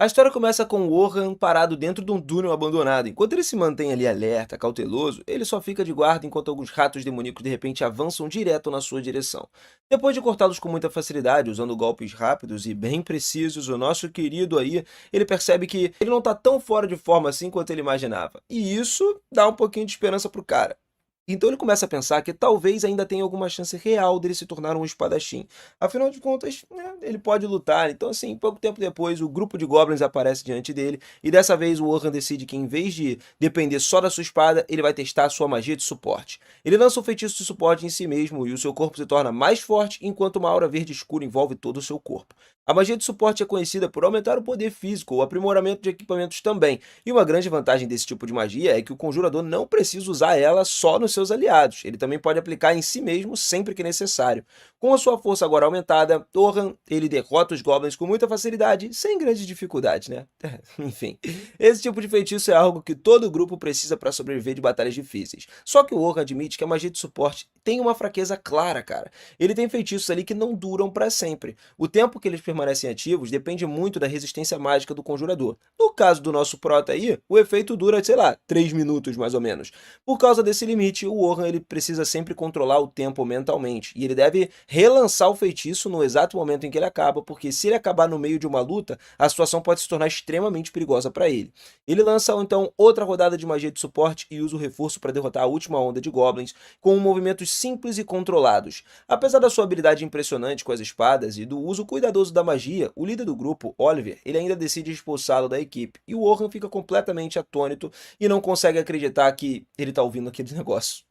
A história começa com o Orhan parado dentro de um túnel abandonado. Enquanto ele se mantém ali alerta, cauteloso, ele só fica de guarda enquanto alguns ratos demoníacos de repente avançam direto na sua direção. Depois de cortá-los com muita facilidade, usando golpes rápidos e bem precisos, o nosso querido aí, ele percebe que ele não tá tão fora de forma assim quanto ele imaginava. E isso dá um pouquinho de esperança pro cara. Então ele começa a pensar que talvez ainda tenha alguma chance real dele se tornar um espadachim. Afinal de contas, né, ele pode lutar. Então, assim, pouco tempo depois, o grupo de goblins aparece diante dele. E dessa vez o Orhan decide que, em vez de depender só da sua espada, ele vai testar a sua magia de suporte. Ele lança um feitiço de suporte em si mesmo e o seu corpo se torna mais forte, enquanto uma aura verde escura envolve todo o seu corpo. A magia de suporte é conhecida por aumentar o poder físico ou aprimoramento de equipamentos também. E uma grande vantagem desse tipo de magia é que o conjurador não precisa usar ela só nos seus aliados, ele também pode aplicar em si mesmo sempre que necessário. Com a sua força agora aumentada, Torran ele derrota os goblins com muita facilidade, sem grandes dificuldades, né? Enfim, esse tipo de feitiço é algo que todo grupo precisa para sobreviver de batalhas difíceis. Só que o Orhan admite que a magia de suporte tem uma fraqueza clara, cara. Ele tem feitiços ali que não duram para sempre. O tempo que eles permanecem ativos depende muito da resistência mágica do conjurador. No caso do nosso prota aí, o efeito dura, sei lá, 3 minutos mais ou menos. Por causa desse limite, o Orhan ele precisa sempre controlar o tempo mentalmente, e ele deve relançar o feitiço no exato momento em que ele acaba, porque se ele acabar no meio de uma luta, a situação pode se tornar extremamente perigosa para ele. Ele lança então outra rodada de magia de suporte e usa o reforço para derrotar a última onda de goblins, com movimentos simples e controlados. Apesar da sua habilidade impressionante com as espadas e do uso cuidadoso da magia, o líder do grupo, Oliver, ele ainda decide expulsá-lo da equipe, e o Orhan fica completamente atônito e não consegue acreditar que ele está ouvindo aquele negócio.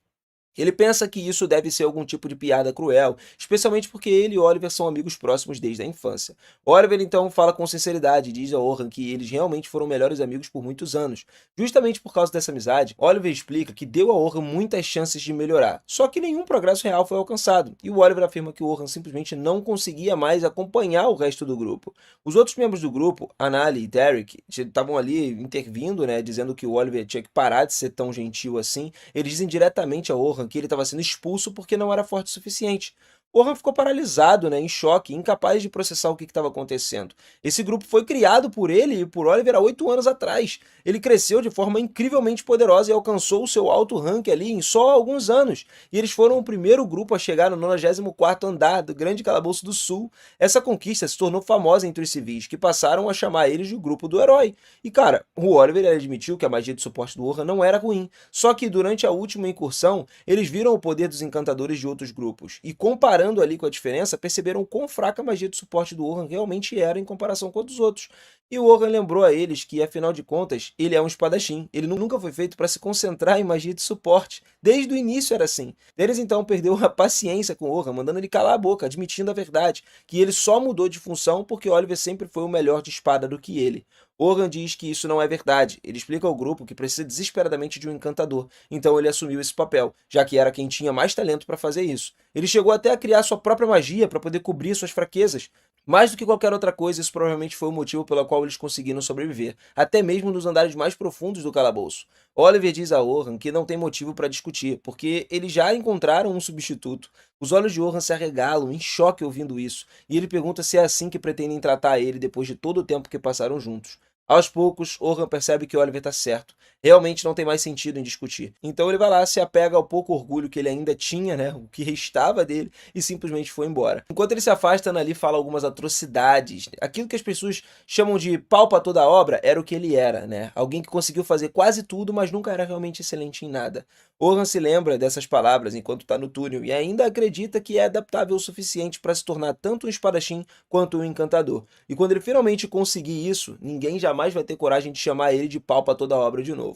Ele pensa que isso deve ser algum tipo de piada cruel, especialmente porque ele e Oliver são amigos próximos desde a infância. Oliver então fala com sinceridade e diz a Orhan que eles realmente foram melhores amigos por muitos anos. Justamente por causa dessa amizade, Oliver explica que deu a Orhan muitas chances de melhorar, só que nenhum progresso real foi alcançado, e o Oliver afirma que o Orhan simplesmente não conseguia mais acompanhar o resto do grupo. Os outros membros do grupo, Anali e Derek, estavam ali intervindo, né, dizendo que o Oliver tinha que parar de ser tão gentil assim. Eles dizem diretamente a Orhan que ele estava sendo expulso porque não era forte o suficiente. Orhan ficou paralisado, né, em choque, incapaz de processar o que estava acontecendo. Esse grupo foi criado por ele e por Oliver há 8 anos atrás. Ele cresceu de forma incrivelmente poderosa e alcançou o seu alto rank ali em só alguns anos. E eles foram o primeiro grupo a chegar no 94º andar do Grande Calabouço do Sul. Essa conquista se tornou famosa entre os civis, que passaram a chamar eles de grupo do herói. E cara, o Oliver admitiu que a magia de suporte do Orhan não era ruim. Só que durante a última incursão, eles viram o poder dos encantadores de outros grupos. E comparando ali com a diferença, perceberam quão fraca a magia de suporte do Orhan realmente era em comparação com a dos outros. E o Orhan lembrou a eles que, afinal de contas, ele é um espadachim. Ele nunca foi feito para se concentrar em magia de suporte. Desde o início era assim. Eles então perdeu a paciência com o Orhan, mandando ele calar a boca, admitindo a verdade, que ele só mudou de função porque Oliver sempre foi o melhor de espada do que ele. Orhan diz que isso não é verdade. Ele explica ao grupo que precisa desesperadamente de um encantador, então ele assumiu esse papel, já que era quem tinha mais talento para fazer isso. Ele chegou até a criar sua própria magia para poder cobrir suas fraquezas. Mais do que qualquer outra coisa, isso provavelmente foi o motivo pelo qual eles conseguiram sobreviver, até mesmo nos andares mais profundos do calabouço. Oliver diz a Orhan que não tem motivo para discutir, porque eles já encontraram um substituto. Os olhos de Orhan se arregalam, em choque ouvindo isso, e ele pergunta se é assim que pretendem tratar ele depois de todo o tempo que passaram juntos. Aos poucos, Orhan percebe que Oliver está certo. Realmente não tem mais sentido em discutir. Então ele vai lá, se apega ao pouco orgulho que ele ainda tinha, né, o que restava dele, e simplesmente foi embora. Enquanto ele se afasta, Anali fala algumas atrocidades. Aquilo que as pessoas chamam de pau pra toda a obra era o que ele era, né? Alguém que conseguiu fazer quase tudo, mas nunca era realmente excelente em nada. Orhan se lembra dessas palavras enquanto está no túnel e ainda acredita que é adaptável o suficiente para se tornar tanto um espadachim quanto um encantador. E quando ele finalmente conseguir isso, ninguém jamais vai ter coragem de chamar ele de pau pra toda a obra de novo.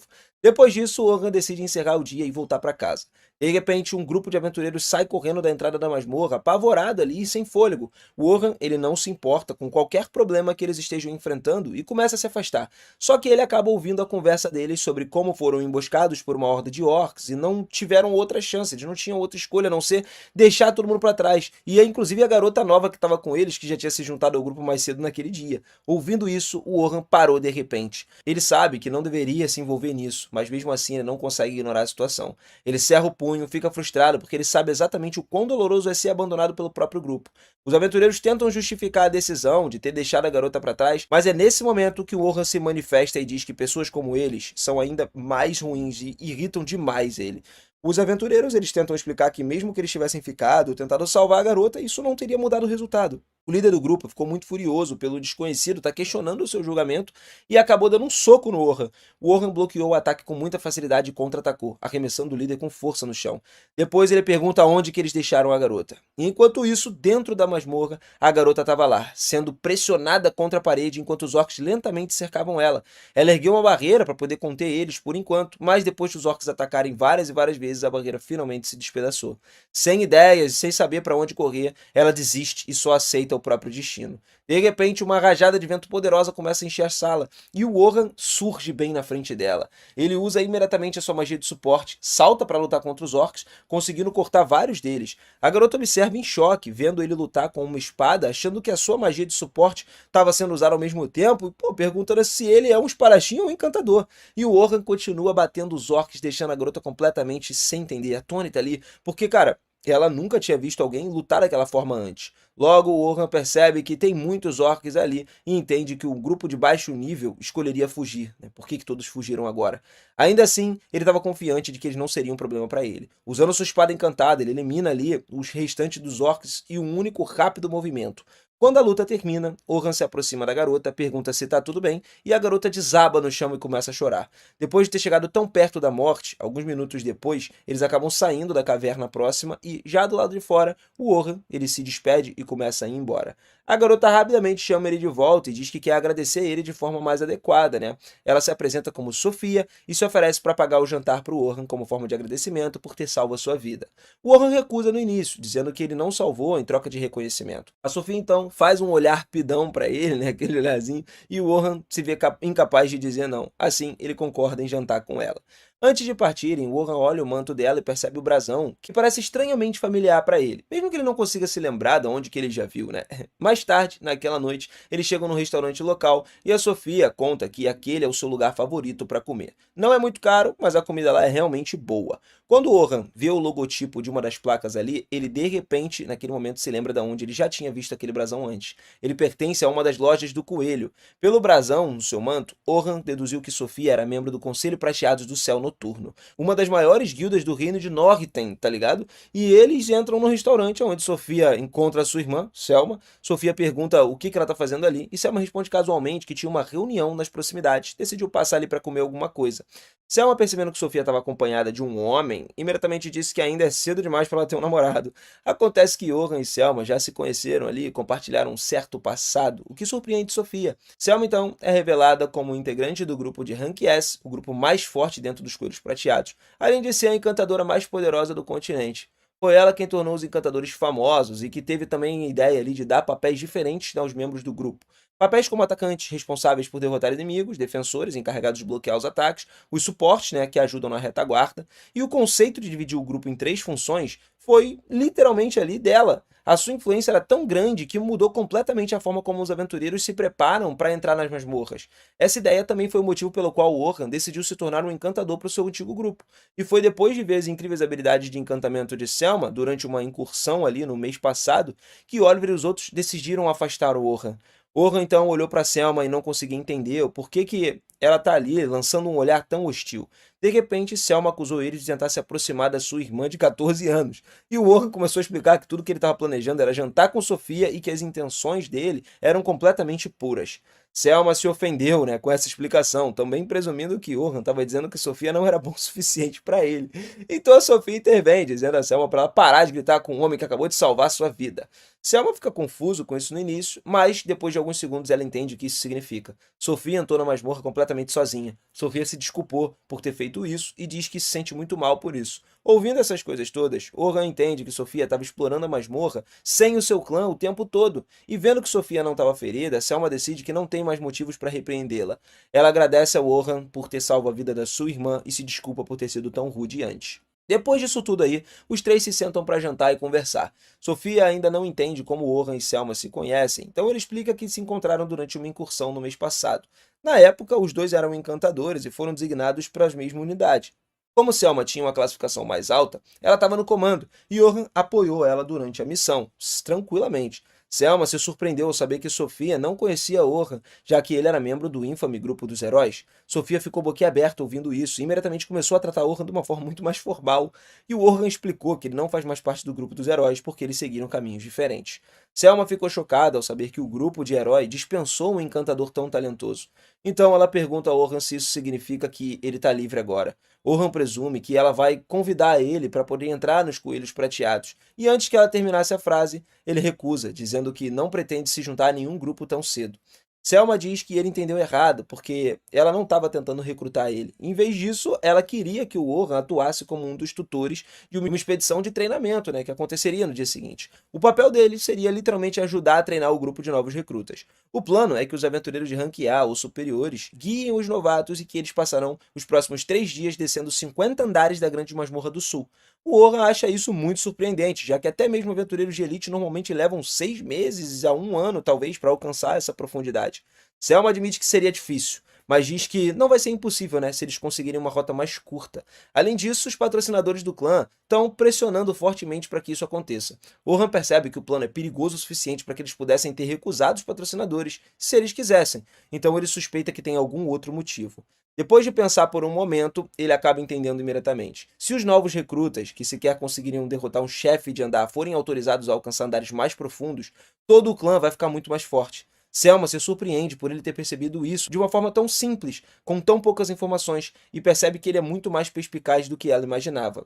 Depois disso, Orhan decide encerrar o dia e voltar para casa. De repente, um grupo de aventureiros sai correndo da entrada da masmorra, apavorado ali e sem fôlego. O Orhan, ele não se importa com qualquer problema que eles estejam enfrentando e começa a se afastar. Só que ele acaba ouvindo a conversa deles sobre como foram emboscados por uma horda de orcs e não tiveram outra chance, eles não tinham outra escolha a não ser deixar todo mundo para trás. E inclusive a garota nova que estava com eles, que já tinha se juntado ao grupo mais cedo naquele dia. Ouvindo isso, o Orhan parou parou de repente. Ele sabe que não deveria se envolver nisso, mas mesmo assim ele não consegue ignorar a situação. Ele cerra o punho, fica frustrado porque ele sabe exatamente o quão doloroso é ser abandonado pelo próprio grupo. Os aventureiros tentam justificar a decisão de ter deixado a garota para trás, mas é nesse momento que o Orhan se manifesta e diz que pessoas como eles são ainda mais ruins e irritam demais ele. Os aventureiros eles tentam explicar que mesmo que eles tivessem ficado, tentado salvar a garota, isso não teria mudado o resultado. O líder do grupo ficou muito furioso pelo desconhecido estar questionando o seu julgamento e acabou dando um soco no Orhan. O Orhan bloqueou o ataque com muita facilidade e contra-atacou, arremessando o líder com força no chão. Depois ele pergunta onde que eles deixaram a garota. E enquanto isso, dentro da masmorra, a garota estava lá, sendo pressionada contra a parede enquanto os orcs lentamente cercavam ela. Ela ergueu uma barreira para poder conter eles por enquanto, mas depois que os orcs atacarem várias e várias vezes, a barreira finalmente se despedaçou. Sem ideias e sem saber para onde correr, ela desiste e só aceita o próprio destino. De repente, uma rajada de vento poderosa começa a encher a sala, e o Orhan surge bem na frente dela. Ele usa imediatamente a sua magia de suporte, salta para lutar contra os orcs, conseguindo cortar vários deles. A garota observa em choque, vendo ele lutar com uma espada, achando que a sua magia de suporte estava sendo usada ao mesmo tempo, e perguntando se ele é um espadachim ou um encantador. E o Orhan continua batendo os orcs, deixando a garota completamente sem entender, atônita ali, porque, cara, ela nunca tinha visto alguém lutar daquela forma antes. Logo, o Orhan percebe que tem muitos orcs ali e entende que um grupo de baixo nível escolheria fugir. Por que todos fugiram agora? Ainda assim, ele estava confiante de que eles não seriam um problema para ele. Usando sua espada encantada, ele elimina ali os restantes dos orcs em um único rápido movimento. Quando a luta termina, Orhan se aproxima da garota, pergunta se tá tudo bem, e a garota desaba no chão e começa a chorar. Depois de ter chegado tão perto da morte, alguns minutos depois, eles acabam saindo da caverna próxima e, já do lado de fora, o Orhan, ele se despede e começa a ir embora. A garota rapidamente chama ele de volta e diz que quer agradecer ele de forma mais adequada, né? Ela se apresenta como Sofia e se oferece para pagar o jantar para o Orhan como forma de agradecimento por ter salvo a sua vida. O Orhan recusa no início, dizendo que ele não salvou em troca de reconhecimento. A Sofia, então, faz um olhar pidão para ele, né? Aquele olharzinho, e o Orhan se vê incapaz de dizer não. Assim, ele concorda em jantar com ela. Antes de partirem, o Orhan olha o manto dela e percebe o brasão, que parece estranhamente familiar para ele, mesmo que ele não consiga se lembrar de onde que ele já viu, né? Mais tarde, naquela noite, eles chegam no restaurante local e a Sofia conta que aquele é o seu lugar favorito para comer. Não é muito caro, mas a comida lá é realmente boa. Quando o Orhan vê o logotipo de uma das placas ali, ele de repente, naquele momento, se lembra de onde ele já tinha visto aquele brasão antes. Ele pertence a uma das lojas do Coelho. Pelo brasão no seu manto, Orhan deduziu que Sofia era membro do Conselho Prateados do Céu Noturno, uma das maiores guildas do reino de Northen, tá ligado? E eles entram no restaurante onde Sofia encontra a sua irmã, Selma. Sofia pergunta o que ela tá fazendo ali e Selma responde casualmente que tinha uma reunião nas proximidades, decidiu passar ali para comer alguma coisa. Selma, percebendo que Sofia estava acompanhada de um homem, imediatamente disse que ainda é cedo demais para ela ter um namorado. Acontece que Orhan e Selma já se conheceram ali e compartilharam um certo passado, o que surpreende Sofia. Selma, então, é revelada como integrante do grupo de Rank S, o grupo mais forte dentro dos Coelhos Prateados, além de ser a encantadora mais poderosa do continente. Foi ela quem tornou os encantadores famosos e que teve também a ideia ali de dar papéis diferentes aos membros do grupo. Papéis como atacantes, responsáveis por derrotar inimigos, defensores, encarregados de bloquear os ataques, os suportes, né, que ajudam na retaguarda, e o conceito de dividir o grupo em 3 funções foi literalmente ali dela. A sua influência era tão grande que mudou completamente a forma como os aventureiros se preparam para entrar nas masmorras. Essa ideia também foi o motivo pelo qual o Orhan decidiu se tornar um encantador para o seu antigo grupo. E foi depois de ver as incríveis habilidades de encantamento de Selma, durante uma incursão ali no mês passado, que Oliver e os outros decidiram afastar o Orhan. Orhan então olhou para Selma e não conseguia entender o porquê que ela tá ali lançando um olhar tão hostil. De repente, Selma acusou ele de tentar se aproximar da sua irmã de 14 anos. E o Orhan começou a explicar que tudo que ele estava planejando era jantar com Sofia e que as intenções dele eram completamente puras. Selma se ofendeu, né, com essa explicação, também presumindo que Orhan estava dizendo que Sofia não era bom o suficiente para ele. Então a Sofia intervém, dizendo a Selma para ela parar de gritar com um homem que acabou de salvar sua vida. Selma fica confuso com isso no início, mas depois de alguns segundos ela entende o que isso significa. Sofia entrou na masmorra completamente sozinha. Sofia se desculpou por ter feito isso e diz que se sente muito mal por isso. Ouvindo essas coisas todas, Orhan entende que Sofia estava explorando a masmorra sem o seu clã o tempo todo, e vendo que Sofia não estava ferida, Selma decide que não tem mais motivos para repreendê-la. Ela agradece ao Orhan por ter salvo a vida da sua irmã e se desculpa por ter sido tão rude antes. Depois disso tudo aí, os três se sentam para jantar e conversar. Sofia ainda não entende como Orhan e Selma se conhecem, então ele explica que se encontraram durante uma incursão no mês passado. Na época, os dois eram encantadores e foram designados para a mesma unidade. Como Selma tinha uma classificação mais alta, ela estava no comando e Johan apoiou ela durante a missão, tranquilamente. Selma se surpreendeu ao saber que Sofia não conhecia Johan, já que ele era membro do infame grupo dos heróis. Sofia ficou boquiaberta ouvindo isso e imediatamente começou a tratar Johan de uma forma muito mais formal, e o Johan explicou que ele não faz mais parte do grupo dos heróis porque eles seguiram caminhos diferentes. Selma ficou chocada ao saber que o grupo de herói dispensou um encantador tão talentoso. Então ela pergunta a Orhan se isso significa que ele está livre agora. Orhan presume que ela vai convidar ele para poder entrar nos Coelhos Prateados, e antes que ela terminasse a frase, ele recusa, dizendo que não pretende se juntar a nenhum grupo tão cedo. Selma diz que ele entendeu errado, porque ela não estava tentando recrutar ele. Em vez disso, ela queria que o Orhan atuasse como um dos tutores de uma expedição de treinamento, né, que aconteceria no dia seguinte. O papel dele seria literalmente ajudar a treinar o grupo de novos recrutas. O plano é que os aventureiros de rank A ou superiores guiem os novatos e que eles passarão os próximos 3 dias descendo 50 andares da Grande Masmorra do Sul. O Orhan acha isso muito surpreendente, já que até mesmo aventureiros de elite normalmente levam 6 meses a 1 ano, talvez, para alcançar essa profundidade. Selma admite que seria difícil, mas diz que não vai ser impossível, né, se eles conseguirem uma rota mais curta. Além disso, os patrocinadores do clã estão pressionando fortemente para que isso aconteça. Orhan percebe que o plano é perigoso o suficiente para que eles pudessem ter recusado os patrocinadores se eles quisessem, então ele suspeita que tem algum outro motivo. Depois de pensar por um momento, ele acaba entendendo imediatamente. Se os novos recrutas, que sequer conseguiriam derrotar um chefe de andar, forem autorizados a alcançar andares mais profundos, todo o clã vai ficar muito mais forte. Selma se surpreende por ele ter percebido isso de uma forma tão simples, com tão poucas informações, e percebe que ele é muito mais perspicaz do que ela imaginava.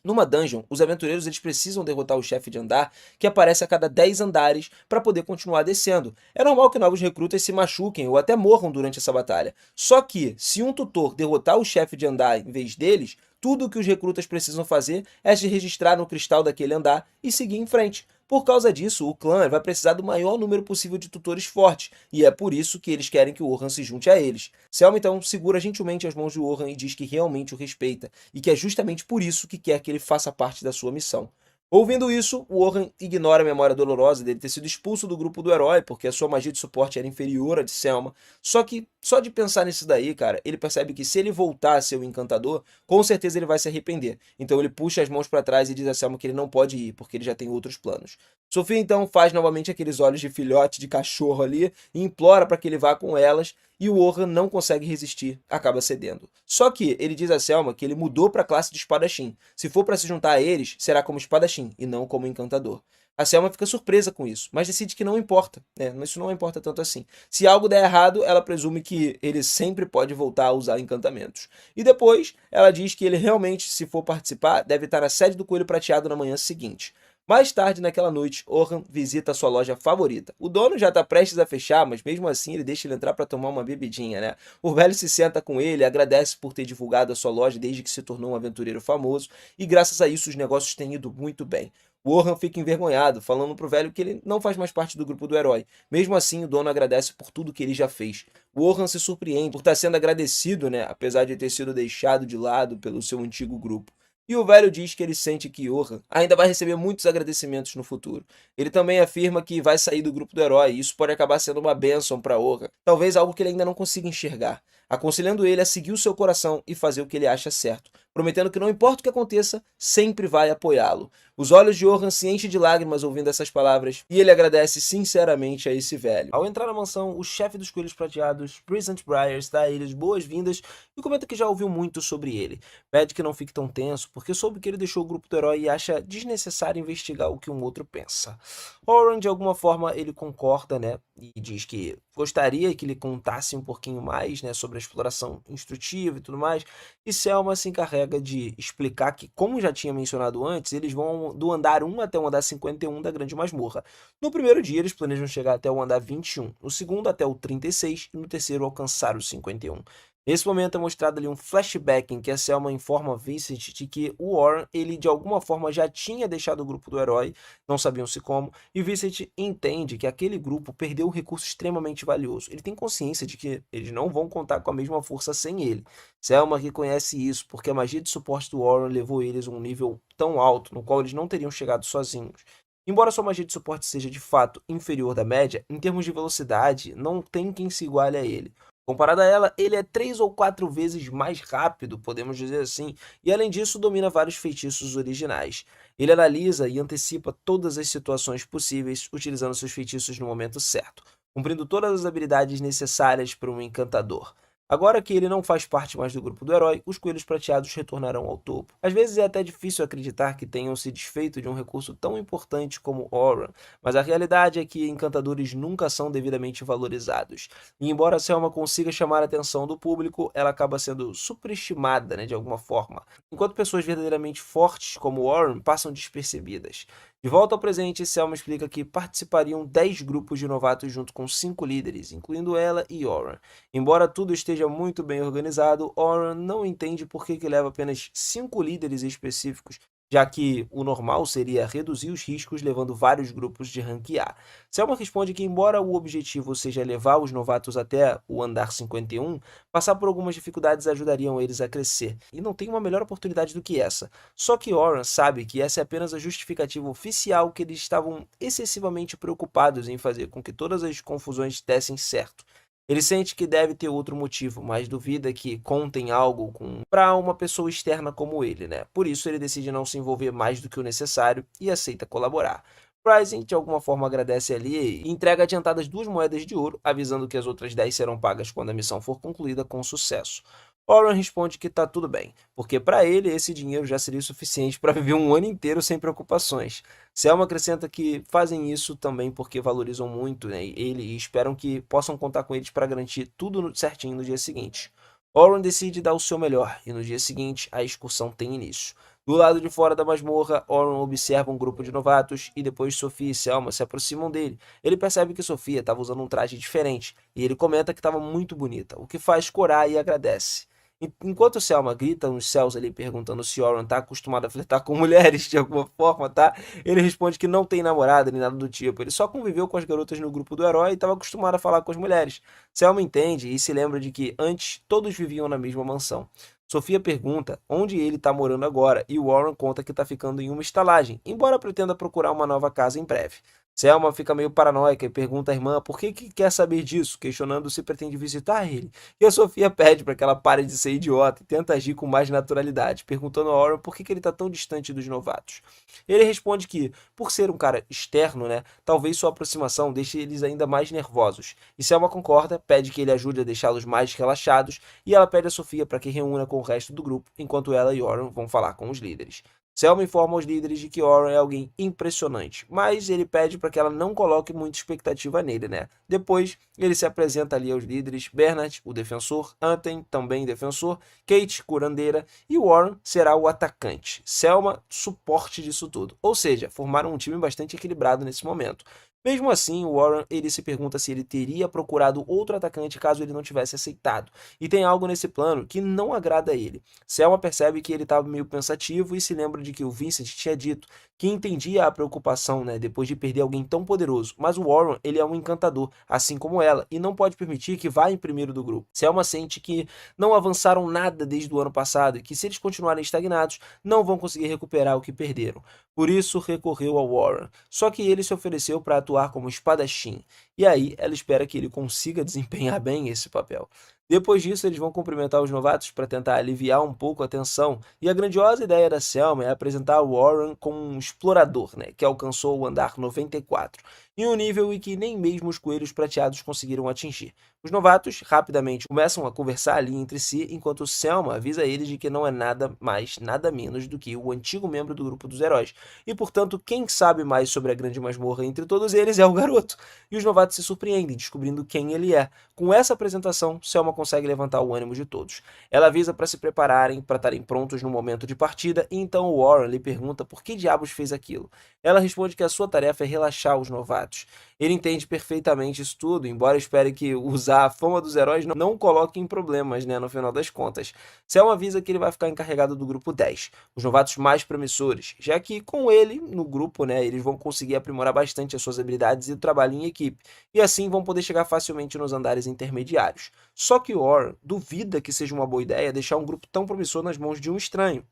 Numa dungeon, os aventureiros eles precisam derrotar o chefe de andar, que aparece a cada 10 andares, para poder continuar descendo. É normal que novos recrutas se machuquem ou até morram durante essa batalha. Só que, se um tutor derrotar o chefe de andar em vez deles, tudo o que os recrutas precisam fazer é se registrar no cristal daquele andar e seguir em frente. Por causa disso, o clã vai precisar do maior número possível de tutores fortes, e é por isso que eles querem que o Orhan se junte a eles. Selma então segura gentilmente as mãos de Orhan e diz que realmente o respeita, e que é justamente por isso que quer que ele faça parte da sua missão. Ouvindo isso, o Orhan ignora a memória dolorosa dele ter sido expulso do grupo do herói, porque a sua magia de suporte era inferior à de Selma. Só que, só de pensar nisso daí, cara, ele percebe que se ele voltar a ser o encantador, com certeza ele vai se arrepender. Então ele puxa as mãos para trás e diz a Selma que ele não pode ir, porque ele já tem outros planos. Sofia então faz novamente aqueles olhos de filhote de cachorro ali e implora para que ele vá com elas, e o Orhan não consegue resistir, acaba cedendo. Só que ele diz a Selma que ele mudou para a classe de espadachim. Se for para se juntar a eles, será como espadachim e não como encantador. A Selma fica surpresa com isso, mas decide que não importa, né? Isso não importa tanto assim. Se algo der errado, ela presume que ele sempre pode voltar a usar encantamentos. E depois, ela diz que ele realmente, se for participar, deve estar na sede do Coelho Prateado na manhã seguinte. Mais tarde naquela noite, Orhan visita a sua loja favorita. O dono já está prestes a fechar, mas mesmo assim ele deixa ele entrar para tomar uma bebidinha, né? O velho se senta com ele, agradece por ter divulgado a sua loja desde que se tornou um aventureiro famoso, e graças a isso os negócios têm ido muito bem. O Orhan fica envergonhado, falando pro velho que ele não faz mais parte do grupo do herói. Mesmo assim, o dono agradece por tudo que ele já fez. O Orhan se surpreende por estar sendo agradecido, né? Apesar de ter sido deixado de lado pelo seu antigo grupo. E o velho diz que ele sente que Johan ainda vai receber muitos agradecimentos no futuro. Ele também afirma que vai sair do grupo do herói, e isso pode acabar sendo uma bênção para Johan, talvez algo que ele ainda não consiga enxergar, aconselhando ele a seguir o seu coração e fazer o que ele acha certo, prometendo que não importa o que aconteça, sempre vai apoiá-lo. Os olhos de Johan se enchem de lágrimas ouvindo essas palavras, e ele agradece sinceramente a esse velho. Ao entrar na mansão, o chefe dos Coelhos Prateados, Pleasant Briars, dá a eles boas-vindas e comenta que já ouviu muito sobre ele. Pede que não fique tão tenso, porque soube que ele deixou o grupo do herói e acha desnecessário investigar o que um outro pensa. Oran, de alguma forma, ele concorda, né, e diz que gostaria que ele contasse um pouquinho mais, né, sobre a exploração instrutiva e tudo mais, e Selma se encarrega de explicar que, como já tinha mencionado antes, eles vão do andar 1 até o andar 51 da Grande Masmorra. No primeiro dia, eles planejam chegar até o andar 21, no segundo até o 36 e no terceiro alcançar o 51. Nesse momento é mostrado ali um flashback em que a Selma informa Vincent de que o Warren, ele de alguma forma já tinha deixado o grupo do herói, não sabiam-se como, e Vincent entende que aquele grupo perdeu um recurso extremamente valioso. Ele tem consciência de que eles não vão contar com a mesma força sem ele. Selma reconhece isso porque a magia de suporte do Warren levou eles a um nível tão alto, no qual eles não teriam chegado sozinhos. Embora sua magia de suporte seja de fato inferior da média, em termos de velocidade, não tem quem se iguale a ele. Comparado a ela, ele é 3 ou 4 vezes mais rápido, podemos dizer assim, e além disso domina vários feitiços originais. Ele analisa e antecipa todas as situações possíveis, utilizando seus feitiços no momento certo, cumprindo todas as habilidades necessárias para um encantador. Agora que ele não faz parte mais do grupo do herói, os coelhos prateados retornarão ao topo. Às vezes é até difícil acreditar que tenham se desfeito de um recurso tão importante como Auron, mas a realidade é que encantadores nunca são devidamente valorizados. E embora a Selma consiga chamar a atenção do público, ela acaba sendo superestimada, né, de alguma forma, enquanto pessoas verdadeiramente fortes como Warren passam despercebidas. De volta ao presente, Selma explica que participariam 10 grupos de novatos junto com 5 líderes, incluindo ela e Warren. Embora tudo esteja muito bem organizado, Warren não entende por que leva apenas 5 líderes específicos, já que o normal seria reduzir os riscos levando vários grupos de rank A. Selma responde que, embora o objetivo seja levar os novatos até o andar 51, passar por algumas dificuldades ajudariam eles a crescer, e não tem uma melhor oportunidade do que essa. Só que Oran sabe que essa é apenas a justificativa oficial que eles estavam excessivamente preocupados em fazer com que todas as confusões dessem certo. Ele sente que deve ter outro motivo, mas duvida que contem algo para uma pessoa externa como ele, né? Por isso ele decide não se envolver mais do que o necessário e aceita colaborar. Rising de alguma forma agradece ali e entrega adiantadas 2 moedas de ouro, avisando que as outras 10 serão pagas quando a missão for concluída com sucesso. Oran responde que tá tudo bem, porque para ele esse dinheiro já seria suficiente para viver um ano inteiro sem preocupações. Selma acrescenta que fazem isso também porque valorizam muito, né, ele e esperam que possam contar com eles para garantir tudo certinho no dia seguinte. Oran decide dar o seu melhor e no dia seguinte a excursão tem início. Do lado de fora da masmorra, Oran observa um grupo de novatos e depois Sophia e Selma se aproximam dele. Ele percebe que Sophia estava usando um traje diferente e ele comenta que estava muito bonita, o que faz corar e agradece. Enquanto Selma grita nos céus ali perguntando se Oran tá acostumado a flertar com mulheres de alguma forma, tá? Ele responde que não tem namorada nem nada do tipo. Ele só conviveu com as garotas no grupo do herói e estava acostumado a falar com as mulheres. Selma entende e se lembra de que antes todos viviam na mesma mansão. Sofia pergunta onde ele está morando agora e Warren conta que está ficando em uma estalagem, embora pretenda procurar uma nova casa em breve. Selma fica meio paranoica e pergunta à irmã por que quer saber disso, questionando se pretende visitar ele. E a Sofia pede para que ela pare de ser idiota e tenta agir com mais naturalidade, perguntando a Warren por que ele está tão distante dos novatos. Ele responde que, por ser um cara externo, né, talvez sua aproximação deixe eles ainda mais nervosos. E Selma concorda, pede que ele ajude a deixá-los mais relaxados e ela pede a Sofia para que reúna com o resto do grupo, enquanto ela e Warren vão falar com os líderes. Selma informa aos líderes de que Warren é alguém impressionante, mas ele pede para que ela não coloque muita expectativa nele, né? Depois, ele se apresenta ali aos líderes, Bernard, o defensor, Anten, também defensor, Kate, curandeira, e Warren será o atacante. Selma, suporte disso tudo. Ou seja, formaram um time bastante equilibrado nesse momento. Mesmo assim, o Warren ele se pergunta se ele teria procurado outro atacante caso ele não tivesse aceitado. E tem algo nesse plano que não agrada a ele. Selma percebe que ele estava meio pensativo e se lembra de que o Vincent tinha dito que entendia a preocupação, né, depois de perder alguém tão poderoso. Mas o Warren, ele é um encantador, assim como ela, e não pode permitir que vá em primeiro do grupo. Selma sente que não avançaram nada desde o ano passado e que se eles continuarem estagnados, não vão conseguir recuperar o que perderam. Por isso, recorreu ao Warren. Só que ele se ofereceu para atuar como espadachim, e aí ela espera que ele consiga desempenhar bem esse papel. Depois disso, eles vão cumprimentar os novatos para tentar aliviar um pouco a tensão, e a grandiosa ideia da Selma é apresentar Warren como um explorador, né, que alcançou o andar 94, em um nível em que nem mesmo os coelhos prateados conseguiram atingir. Os novatos rapidamente começam a conversar ali entre si, enquanto Selma avisa eles de que não é nada mais, nada menos do que o antigo membro do grupo dos heróis, e portanto quem sabe mais sobre a grande masmorra entre todos eles é o garoto. E os novatos se surpreendem, descobrindo quem ele é. Com essa apresentação, Selma consegue levantar o ânimo de todos. Ela avisa para se prepararem, para estarem prontos no momento de partida, e então Warren lhe pergunta por que diabos fez aquilo. Ela responde que a sua tarefa é relaxar os novatos. Ele entende perfeitamente isso tudo, embora espere que usar a fama dos heróis não coloque em problemas, né, no final das contas. Selma avisa que ele vai ficar encarregado do grupo 10, os novatos mais promissores, já que com ele, no grupo, né, eles vão conseguir aprimorar bastante as suas habilidades e o trabalho em equipe, e assim vão poder chegar facilmente nos andares intermediários. Só que Warren duvida que seja uma boa ideia deixar um grupo tão promissor nas mãos de um estranho.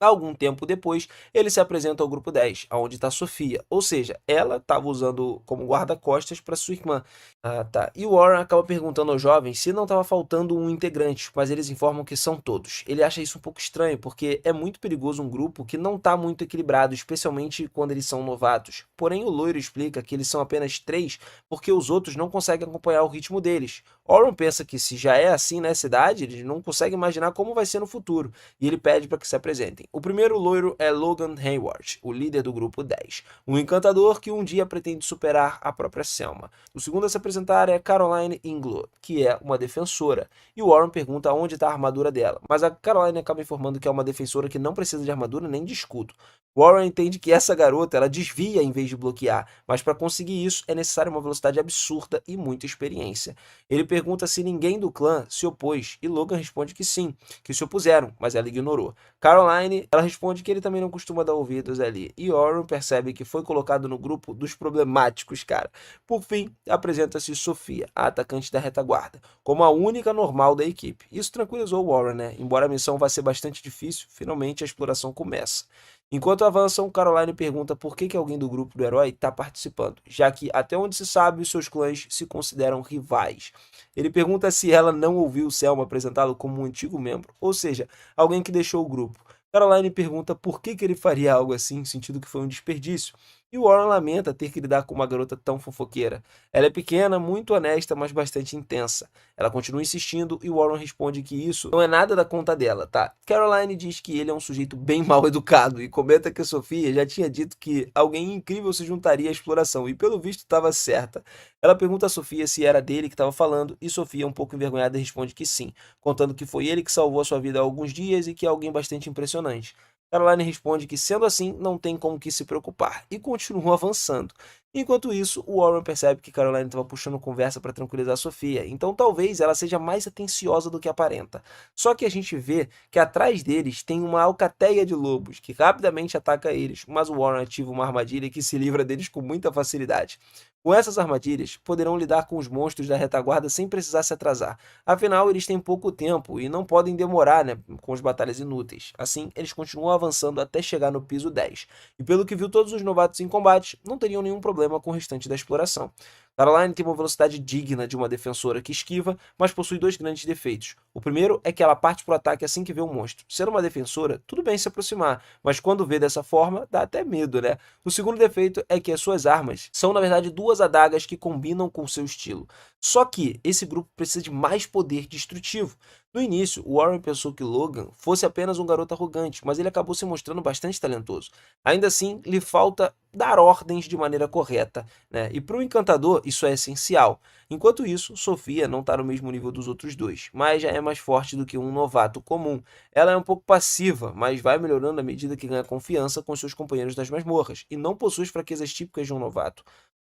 Algum tempo depois, ele se apresenta ao grupo 10, onde está Sofia, ou seja, ela estava usando como guarda-costas para sua irmã. Ah, tá. E o Warren acaba perguntando aos jovens se não estava faltando um integrante, mas eles informam que são todos. Ele acha isso um pouco estranho, porque é muito perigoso um grupo que não está muito equilibrado, especialmente quando eles são novatos. Porém, o loiro explica que eles são apenas três porque os outros não conseguem acompanhar o ritmo deles. Warren pensa que se já é assim nessa idade, eles não conseguem imaginar como vai ser no futuro e ele pede para que se apresentem. O primeiro loiro é Logan Hayward, o líder do grupo 10, um encantador que um dia pretende superar a própria Selma. O segundo a se apresentar é Caroline Inglow, que é uma defensora, e o Warren pergunta onde está a armadura dela, mas a Caroline acaba informando que é uma defensora que não precisa de armadura nem de escudo. Warren entende que essa garota ela desvia em vez de bloquear, mas para conseguir isso é necessária uma velocidade absurda e muita experiência. Ele pergunta se ninguém do clã se opôs e Logan responde que sim, que se opuseram, mas ela ignorou. Caroline, ela responde que ele também não costuma dar ouvidos ali. E Warren percebe que foi colocado no grupo dos problemáticos, cara. Por fim, apresenta-se Sofia, a atacante da retaguarda, como a única normal da equipe. Isso tranquilizou Warren, né? Embora a missão vá ser bastante difícil, finalmente a exploração começa. Enquanto avançam, Caroline pergunta por que alguém do grupo do herói está participando, já que, até onde se sabe, os seus clãs se consideram rivais. Ele pergunta se ela não ouviu Selma apresentá-lo como um antigo membro, ou seja, alguém que deixou o grupo. Caroline pergunta por que ele faria algo assim, sentindo que foi um desperdício. E Warren lamenta ter que lidar com uma garota tão fofoqueira. Ela é pequena, muito honesta, mas bastante intensa. Ela continua insistindo e Warren responde que isso não é nada da conta dela, tá? Caroline diz que ele é um sujeito bem mal educado e comenta que a Sofia já tinha dito que alguém incrível se juntaria à exploração e pelo visto estava certa. Ela pergunta a Sofia se era dele que estava falando e Sofia, um pouco envergonhada, responde que sim, contando que foi ele que salvou a sua vida há alguns dias e que é alguém bastante impressionante. Caroline responde que, sendo assim, não tem como que se preocupar e continua avançando. Enquanto isso, o Warren percebe que Caroline estava puxando conversa para tranquilizar a Sofia, então talvez ela seja mais atenciosa do que aparenta. Só que a gente vê que atrás deles tem uma alcateia de lobos que rapidamente ataca eles, mas o Warren ativa uma armadilha que se livra deles com muita facilidade. Com essas armadilhas, poderão lidar com os monstros da retaguarda sem precisar se atrasar. Afinal, eles têm pouco tempo e não podem demorar, né, com as batalhas inúteis. Assim, eles continuam avançando até chegar no piso 10. E pelo que viu todos os novatos em combate, não teriam nenhum problema com o restante da exploração. Caroline tem uma velocidade digna de uma defensora que esquiva, mas possui dois grandes defeitos. O primeiro é que ela parte para o ataque assim que vê um monstro. Sendo uma defensora, tudo bem se aproximar, mas quando vê dessa forma, dá até medo, né? O segundo defeito é que as suas armas são, na verdade, duas adagas que combinam com o seu estilo. Só que esse grupo precisa de mais poder destrutivo. No início, Warren pensou que Logan fosse apenas um garoto arrogante, mas ele acabou se mostrando bastante talentoso. Ainda assim, lhe falta dar ordens de maneira correta, né? E para um encantador, isso é essencial. Enquanto isso, Sofia não está no mesmo nível dos outros dois, mas já é mais forte do que um novato comum. Ela é um pouco passiva, mas vai melhorando à medida que ganha confiança com seus companheiros das masmorras, e não possui as fraquezas típicas de um novato.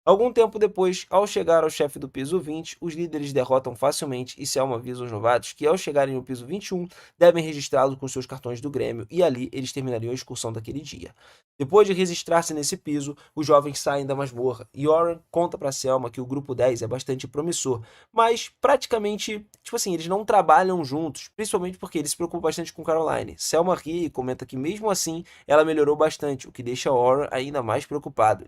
Algum tempo depois, ao chegar ao chefe do piso 20, os líderes derrotam facilmente e Selma avisa os novatos que ao chegarem no piso 21, devem registrá-lo com seus cartões do Grêmio e ali eles terminariam a excursão daquele dia. Depois de registrar-se nesse piso, os jovens saem da masmorra e Oren conta para Selma que o grupo 10 é bastante promissor, mas praticamente, tipo assim, eles não trabalham juntos, principalmente porque ele se preocupa bastante com Caroline. Selma ri e comenta que mesmo assim ela melhorou bastante, o que deixa Oren ainda mais preocupado,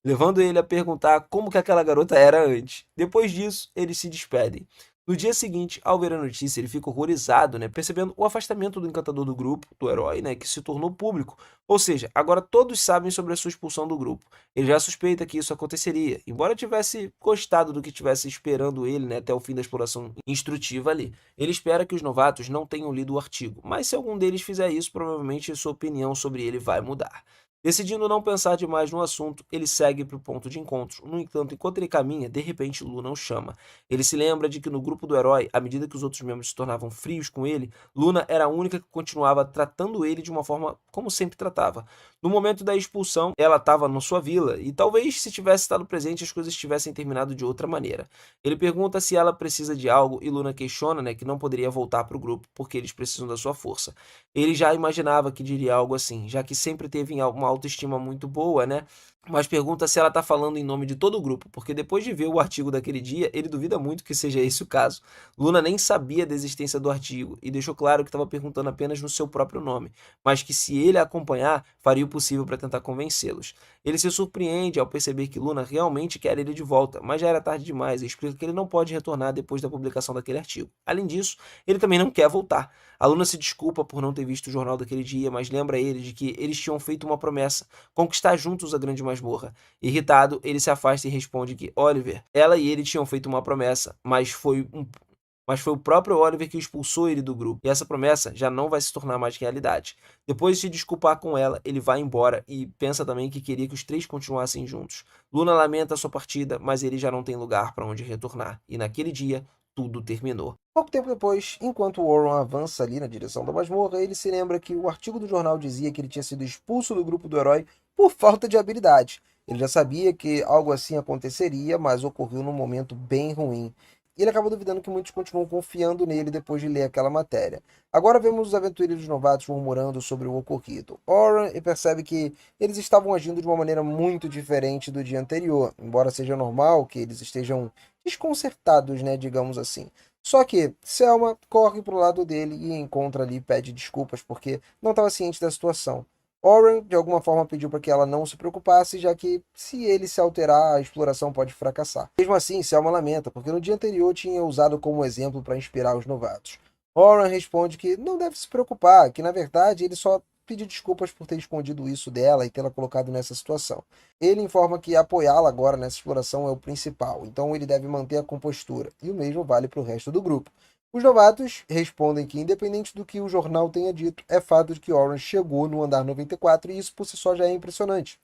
levando ele a perguntar como que aquela garota era antes. Depois disso, eles se despedem. No dia seguinte, ao ver a notícia, ele fica horrorizado, né, percebendo o afastamento do encantador do grupo, do herói, né, que se tornou público. Ou seja, agora todos sabem sobre a sua expulsão do grupo. Ele já suspeita que isso aconteceria, embora tivesse gostado do que tivesse esperando ele, né, até o fim da exploração instrutiva ali. Ele espera que os novatos não tenham lido o artigo, mas se algum deles fizer isso, provavelmente sua opinião sobre ele vai mudar. Decidindo não pensar demais no assunto, ele segue para o ponto de encontro. No entanto, enquanto ele caminha, de repente Luna o chama. Ele se lembra de que no grupo do herói, à medida que os outros membros se tornavam frios com ele, Luna era a única que continuava tratando ele de uma forma como sempre tratava. No momento da expulsão, ela estava na sua vila e talvez se tivesse estado presente as coisas tivessem terminado de outra maneira. Ele pergunta se ela precisa de algo e Luna questiona, né, que não poderia voltar para o grupo porque eles precisam da sua força. Ele já imaginava que diria algo assim, já que sempre teve uma autoestima muito boa, né? mas pergunta se ela está falando em nome de todo o grupo, porque depois de ver o artigo daquele dia, ele duvida muito que seja esse o caso. Luna nem sabia da existência do artigo e deixou claro que estava perguntando apenas no seu próprio nome, mas que se ele a acompanhar, faria o possível para tentar convencê-los. Ele se surpreende ao perceber que Luna realmente quer ele de volta, mas já era tarde demais e explica que ele não pode retornar depois da publicação daquele artigo. Além disso, ele também não quer voltar. A Luna se desculpa por não ter visto o jornal daquele dia, mas lembra ele de que eles tinham feito uma promessa: conquistar juntos a grande masmorra. Irritado, ele se afasta e responde que Oliver, ela e ele tinham feito uma promessa, mas foi o próprio Oliver que expulsou ele do grupo, e essa promessa já não vai se tornar mais realidade. Depois de se desculpar com ela, ele vai embora e pensa também que queria que os três continuassem juntos. Luna lamenta a sua partida, mas ele já não tem lugar para onde retornar, e naquele dia, tudo terminou. Pouco tempo depois, enquanto Warren avança ali na direção da masmorra, ele se lembra que o artigo do jornal dizia que ele tinha sido expulso do grupo do herói por falta de habilidade. Ele já sabia que algo assim aconteceria, mas ocorreu num momento bem ruim. E ele acaba duvidando que muitos continuam confiando nele depois de ler aquela matéria. Agora vemos os aventureiros novatos murmurando sobre o ocorrido. Warren percebe que eles estavam agindo de uma maneira muito diferente do dia anterior, embora seja normal que eles estejam desconcertados, né, digamos assim. Só que Selma corre pro lado dele e encontra ali e pede desculpas porque não estava ciente da situação. Oren, de alguma forma, pediu para que ela não se preocupasse, já que, se ele se alterar, a exploração pode fracassar. Mesmo assim, Selma lamenta, porque no dia anterior tinha usado como exemplo para inspirar os novatos. Oren responde que não deve se preocupar, que na verdade ele só pediu desculpas por ter escondido isso dela e tê-la colocado nessa situação. Ele informa que apoiá-la agora nessa exploração é o principal, então ele deve manter a compostura, e o mesmo vale para o resto do grupo. Os novatos respondem que, independente do que o jornal tenha dito, é fato de que Orange chegou no andar 94 e isso por si só já é impressionante.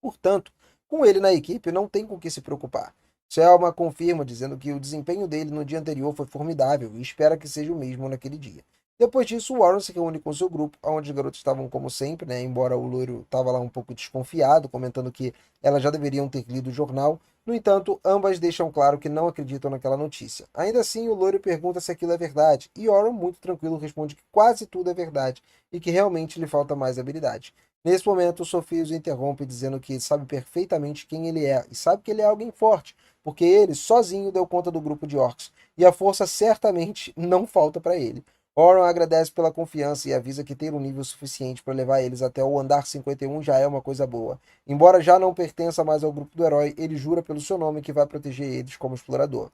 Portanto, com ele na equipe, não tem com que se preocupar. Selma confirma, dizendo que o desempenho dele no dia anterior foi formidável e espera que seja o mesmo naquele dia. Depois disso, Warren se reúne com seu grupo, onde os garotos estavam como sempre, né? Embora o loiro estava lá um pouco desconfiado, comentando que elas já deveriam ter lido o jornal. No entanto, ambas deixam claro que não acreditam naquela notícia. Ainda assim, o loiro pergunta se aquilo é verdade, e Warren, muito tranquilo, responde que quase tudo é verdade e que realmente lhe falta mais habilidade. Nesse momento, Sophie os interrompe, dizendo que sabe perfeitamente quem ele é e sabe que ele é alguém forte, porque ele sozinho deu conta do grupo de orcs, e a força certamente não falta para ele. Oron agradece pela confiança e avisa que ter um nível suficiente para levar eles até o andar 51 já é uma coisa boa. Embora já não pertença mais ao grupo do herói, ele jura pelo seu nome que vai proteger eles como explorador.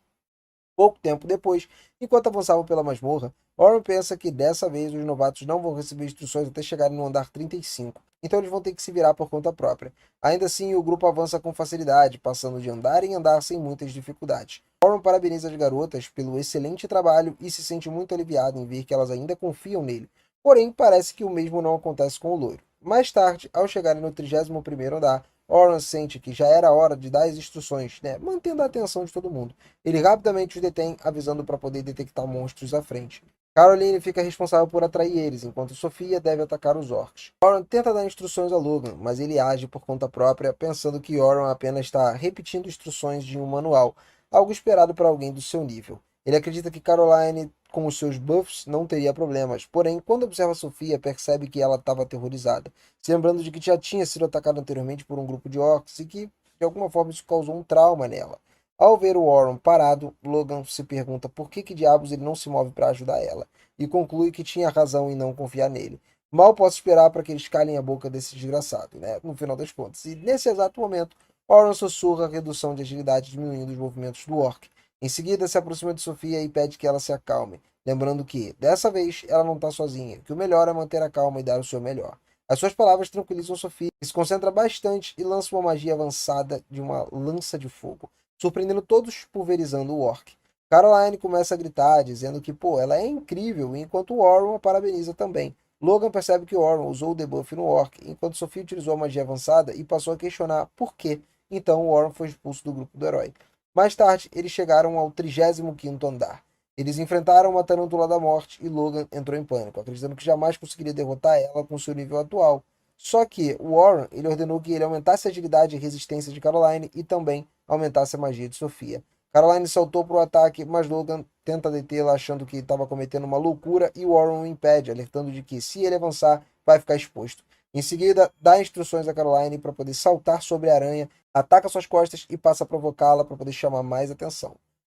Pouco tempo depois, enquanto avançavam pela masmorra, Oren pensa que dessa vez os novatos não vão receber instruções até chegarem no andar 35, então eles vão ter que se virar por conta própria. Ainda assim, o grupo avança com facilidade, passando de andar em andar sem muitas dificuldades. Oren parabeniza as garotas pelo excelente trabalho e se sente muito aliviado em ver que elas ainda confiam nele, porém parece que o mesmo não acontece com o loiro. Mais tarde, ao chegarem no 31º andar, Oren sente que já era hora de dar as instruções, né, mantendo a atenção de todo mundo. Ele rapidamente os detém, avisando para poder detectar monstros à frente. Caroline fica responsável por atrair eles, enquanto Sofia deve atacar os orcs. Oren tenta dar instruções a Logan, mas ele age por conta própria, pensando que Oren apenas está repetindo instruções de um manual, algo esperado para alguém do seu nível. Ele acredita que Caroline, com os seus buffs, não teria problemas, porém, quando observa Sofia, percebe que ela estava aterrorizada, se lembrando de que já tinha sido atacada anteriormente por um grupo de orcs e que, de alguma forma, isso causou um trauma nela. Ao ver o Warren parado, Logan se pergunta por que diabos ele não se move para ajudar ela, e conclui que tinha razão em não confiar nele. Mal posso esperar para que eles calem a boca desse desgraçado, né? No final das contas. E nesse exato momento, Warren sussurra a redução de agilidade, diminuindo os movimentos do orc. Em seguida, se aproxima de Sofia e pede que ela se acalme, lembrando que, dessa vez, ela não está sozinha, que o melhor é manter a calma e dar o seu melhor. As suas palavras tranquilizam Sofia, que se concentra bastante e lança uma magia avançada de uma lança de fogo, surpreendendo todos, pulverizando o orc. Caroline começa a gritar, dizendo que, pô, ela é incrível, enquanto Warren a parabeniza também. Logan percebe que Warren usou o debuff no orc, enquanto Sophie utilizou a magia avançada e passou a questionar por quê. Então Warren foi expulso do grupo do herói. Mais tarde, eles chegaram ao 35º andar. Eles enfrentaram uma tarântula da morte e Logan entrou em pânico, acreditando que jamais conseguiria derrotar ela com seu nível atual. Só que Warren, ele ordenou que ele aumentasse a agilidade e resistência de Caroline e também aumentasse a magia de Sofia. Caroline saltou para o ataque, mas Logan tenta detê-la, achando que estava cometendo uma loucura, e Warren o impede, alertando de que, se ele avançar, vai ficar exposto. Em seguida, dá instruções a Caroline para poder saltar sobre a aranha, ataca suas costas e passa a provocá-la para poder chamar mais atenção.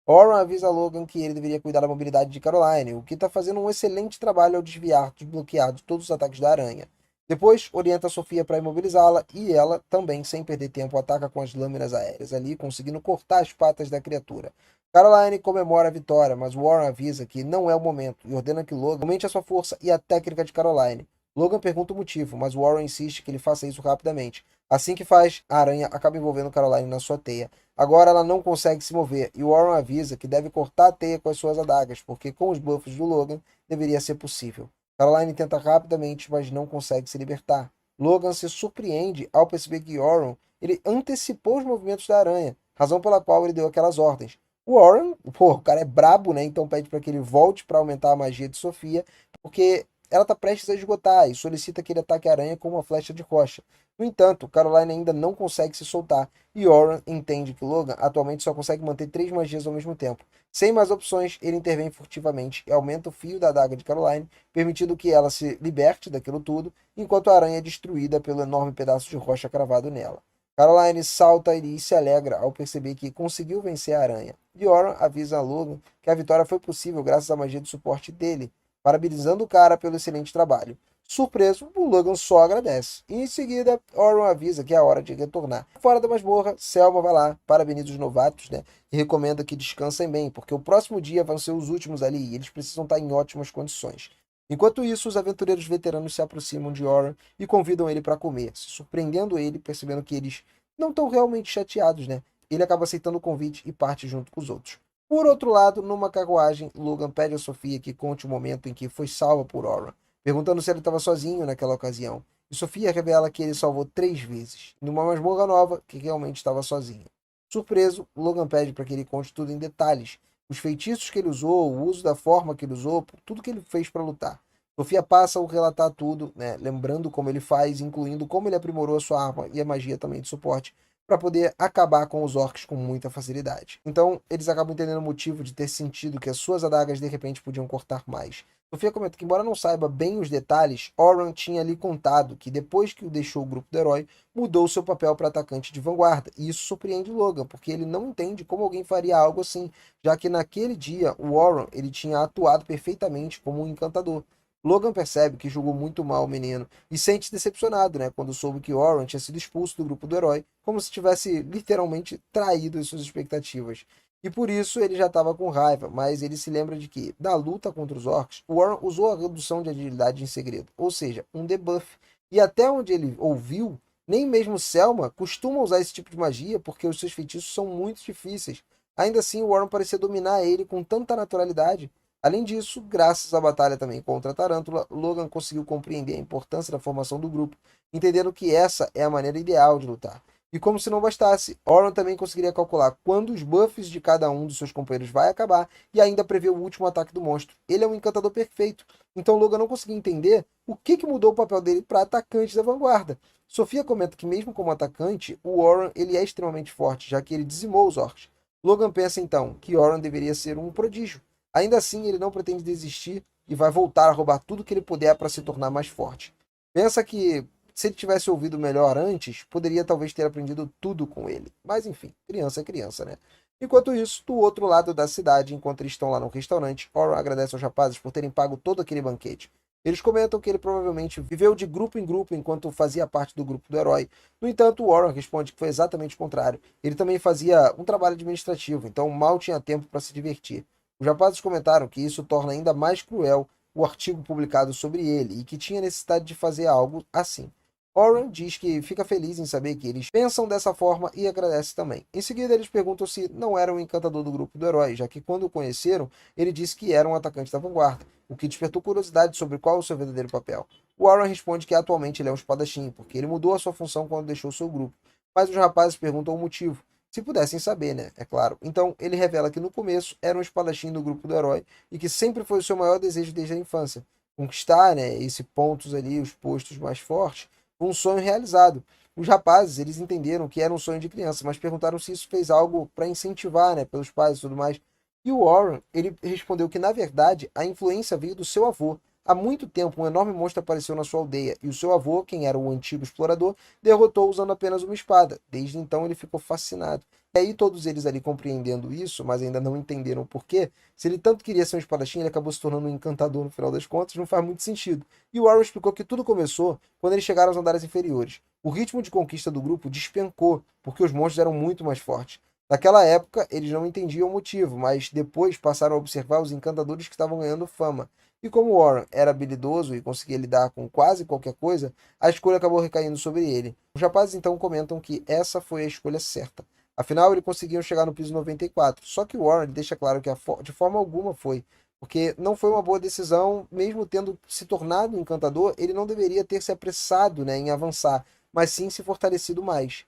Oran avisa Logan que ele deveria cuidar da mobilidade de Caroline, o que está fazendo um excelente trabalho ao desbloquear todos os ataques da aranha. Depois, orienta Sofia para imobilizá-la e ela, também sem perder tempo, ataca com as lâminas aéreas ali, conseguindo cortar as patas da criatura. Caroline comemora a vitória, mas Warren avisa que não é o momento e ordena que Logan aumente a sua força e a técnica de Caroline. Logan pergunta o motivo, mas Warren insiste que ele faça isso rapidamente. Assim que faz, a aranha acaba envolvendo Caroline na sua teia. Agora ela não consegue se mover e Warren avisa que deve cortar a teia com as suas adagas, porque com os buffs do Logan deveria ser possível. Caroline tenta rapidamente, mas não consegue se libertar. Logan se surpreende ao perceber que Warren ele antecipou os movimentos da aranha, razão pela qual ele deu aquelas ordens. O Warren, o cara é brabo, né? Então pede para que ele volte para aumentar a magia de Sofia, porque ela está prestes a esgotar e solicita que ele ataque a aranha com uma flecha de rocha. No entanto, Caroline ainda não consegue se soltar e Warren entende que Logan atualmente só consegue manter 3 magias ao mesmo tempo. Sem mais opções, ele intervém furtivamente e aumenta o fio da adaga de Caroline, permitindo que ela se liberte daquilo tudo, enquanto a aranha é destruída pelo enorme pedaço de rocha cravado nela. Caroline salta e se alegra ao perceber que conseguiu vencer a aranha. E Warren avisa a Logan que a vitória foi possível graças à magia de suporte dele, parabenizando o cara pelo excelente trabalho. Surpreso, o Logan só agradece. E em seguida, Oron avisa que é a hora de retornar. Fora da masmorra, Selma vai lá, parabeniza os novatos, né? E recomenda que descansem bem, porque o próximo dia vão ser os últimos ali e eles precisam estar em ótimas condições. Enquanto isso, os aventureiros veteranos se aproximam de Oron e convidam ele para comer, se surpreendendo ele, percebendo que eles não estão realmente chateados, né? Ele acaba aceitando o convite e parte junto com os outros. Por outro lado, numa carruagem, Logan pede a Sofia que conte o momento em que foi salva por Oron, perguntando se ele estava sozinho naquela ocasião. E Sofia revela que ele salvou 3 vezes, numa masmorra nova que realmente estava sozinho. Surpreso, Logan pede para que ele conte tudo em detalhes. Os feitiços que ele usou, o uso da forma que ele usou, tudo que ele fez para lutar. Sofia passa a relatar tudo, né, lembrando como ele faz, incluindo como ele aprimorou a sua arma e a magia também de suporte, para poder acabar com os orcs com muita facilidade. Então, eles acabam entendendo o motivo de ter sentido que as suas adagas de repente podiam cortar mais. Sofia comenta que, embora não saiba bem os detalhes, Oran tinha lhe contado que depois que o deixou o grupo do herói, mudou seu papel para atacante de vanguarda. E isso surpreende Logan, porque ele não entende como alguém faria algo assim, já que naquele dia o Oran ele tinha atuado perfeitamente como um encantador. Logan percebe que julgou muito mal o menino e sente-se decepcionado, né, quando soube que Oran tinha sido expulso do grupo do herói, como se tivesse literalmente traído as suas expectativas. E por isso ele já estava com raiva, mas ele se lembra de que, na luta contra os orcs, Warren usou a redução de agilidade em segredo, ou seja, um debuff. E até onde ele ouviu, nem mesmo Selma costuma usar esse tipo de magia porque os seus feitiços são muito difíceis. Ainda assim, Warren parecia dominar ele com tanta naturalidade. Além disso, graças à batalha também contra a Tarântula, Logan conseguiu compreender a importância da formação do grupo, entendendo que essa é a maneira ideal de lutar. E como se não bastasse, Oron também conseguiria calcular quando os buffs de cada um dos seus companheiros vai acabar e ainda prever o último ataque do monstro. Ele é um encantador perfeito, então Logan não conseguia entender o que mudou o papel dele para atacante da vanguarda. Sofia comenta que mesmo como atacante, o Oron ele é extremamente forte, já que ele dizimou os orcs. Logan pensa então que Oron deveria ser um prodígio. Ainda assim, ele não pretende desistir e vai voltar a roubar tudo que ele puder para se tornar mais forte. Pensa que se ele tivesse ouvido melhor antes, poderia talvez ter aprendido tudo com ele. Mas enfim, criança é criança, né? Enquanto isso, do outro lado da cidade, enquanto eles estão lá no restaurante, Oron agradece aos rapazes por terem pago todo aquele banquete. Eles comentam que ele provavelmente viveu de grupo em grupo enquanto fazia parte do grupo do herói. No entanto, Warren responde que foi exatamente o contrário. Ele também fazia um trabalho administrativo, então mal tinha tempo para se divertir. Os rapazes comentaram que isso torna ainda mais cruel o artigo publicado sobre ele e que tinha necessidade de fazer algo assim. Oren diz que fica feliz em saber que eles pensam dessa forma e agradece também. Em seguida, eles perguntam se não era um encantador do grupo do herói, já que quando o conheceram, ele disse que era um atacante da vanguarda, o que despertou curiosidade sobre qual é o seu verdadeiro papel. Warren responde que atualmente ele é um espadachim, porque ele mudou a sua função quando deixou seu grupo. Mas os rapazes perguntam o motivo, se pudessem saber, né? É claro. Então ele revela que no começo era um espadachim do grupo do herói e que sempre foi o seu maior desejo desde a infância. Conquistar, né, esses pontos ali, os postos mais fortes um sonho realizado. Os rapazes, eles entenderam que era um sonho de criança, mas perguntaram se isso fez algo para incentivar, né, pelos pais e tudo mais. E o Warren, ele respondeu que, na verdade, a influência veio do seu avô, Há muito tempo, um enorme monstro apareceu na sua aldeia, e o seu avô, quem era o antigo explorador, derrotou usando apenas uma espada. Desde então ele ficou fascinado. E aí todos eles ali compreendendo isso, mas ainda não entenderam o porquê, se ele tanto queria ser um espadachim, ele acabou se tornando um encantador no final das contas, não faz muito sentido. E o Warren explicou que tudo começou quando eles chegaram aos andares inferiores. O ritmo de conquista do grupo despencou, porque os monstros eram muito mais fortes. Naquela época, eles não entendiam o motivo, mas depois passaram a observar os encantadores que estavam ganhando fama. E como Warren era habilidoso e conseguia lidar com quase qualquer coisa, a escolha acabou recaindo sobre ele. Os rapazes então comentam que essa foi a escolha certa. Afinal, eles conseguiram chegar no piso 94. Só que Warren deixa claro que de forma alguma foi, porque não foi uma boa decisão, mesmo tendo se tornado um encantador, ele não deveria ter se apressado, né, em avançar, mas sim se fortalecido mais.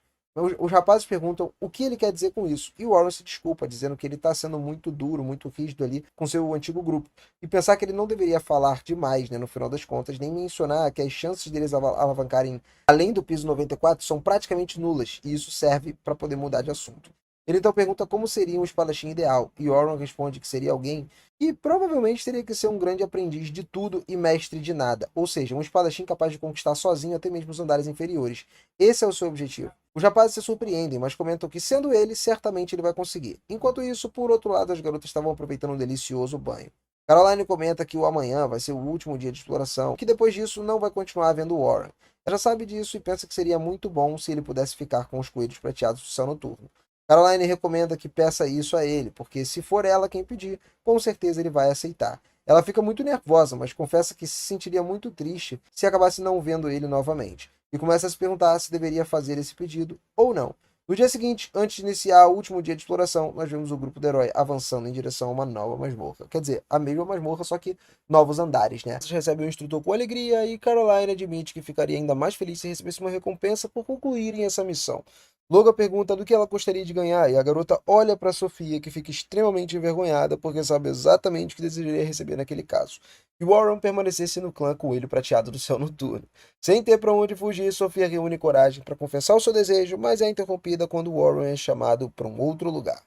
Os rapazes perguntam o que ele quer dizer com isso, e o Warren se desculpa, dizendo que ele está sendo muito duro, muito rígido ali com seu antigo grupo, e pensar que ele não deveria falar demais, né, no final das contas, nem mencionar que as chances deles alavancarem além do piso 94 são praticamente nulas, e isso serve para poder mudar de assunto. Ele então pergunta como seria um espadachim ideal, e Warren responde que seria alguém que provavelmente teria que ser um grande aprendiz de tudo e mestre de nada, ou seja, um espadachim capaz de conquistar sozinho até mesmo os andares inferiores. Esse é o seu objetivo. Os rapazes se surpreendem, mas comentam que, sendo ele, certamente ele vai conseguir. Enquanto isso, por outro lado, as garotas estavam aproveitando um delicioso banho. Caroline comenta que o amanhã vai ser o último dia de exploração, que depois disso não vai continuar vendo Warren. Ela já sabe disso e pensa que seria muito bom se ele pudesse ficar com os coelhos prateados do céu noturno. Caroline recomenda que peça isso a ele, porque se for ela quem pedir, com certeza ele vai aceitar. Ela fica muito nervosa, mas confessa que se sentiria muito triste se acabasse não vendo ele novamente, e começa a se perguntar se deveria fazer esse pedido ou não. No dia seguinte, antes de iniciar o último dia de exploração, nós vemos o grupo do herói avançando em direção a uma nova masmorra. Quer dizer, a mesma masmorra, só que novos andares, né? Vocês recebem o instrutor com alegria e Caroline admite que ficaria ainda mais feliz se recebesse uma recompensa por concluírem essa missão. Logan pergunta do que ela gostaria de ganhar e a garota olha para Sofia, que fica extremamente envergonhada porque sabe exatamente o que desejaria receber naquele caso. E Warren permanecesse no clã Coelho Prateado do Céu Noturno. Sem ter para onde fugir, Sofia reúne coragem para confessar o seu desejo, mas é interrompida quando Warren é chamado para um outro lugar.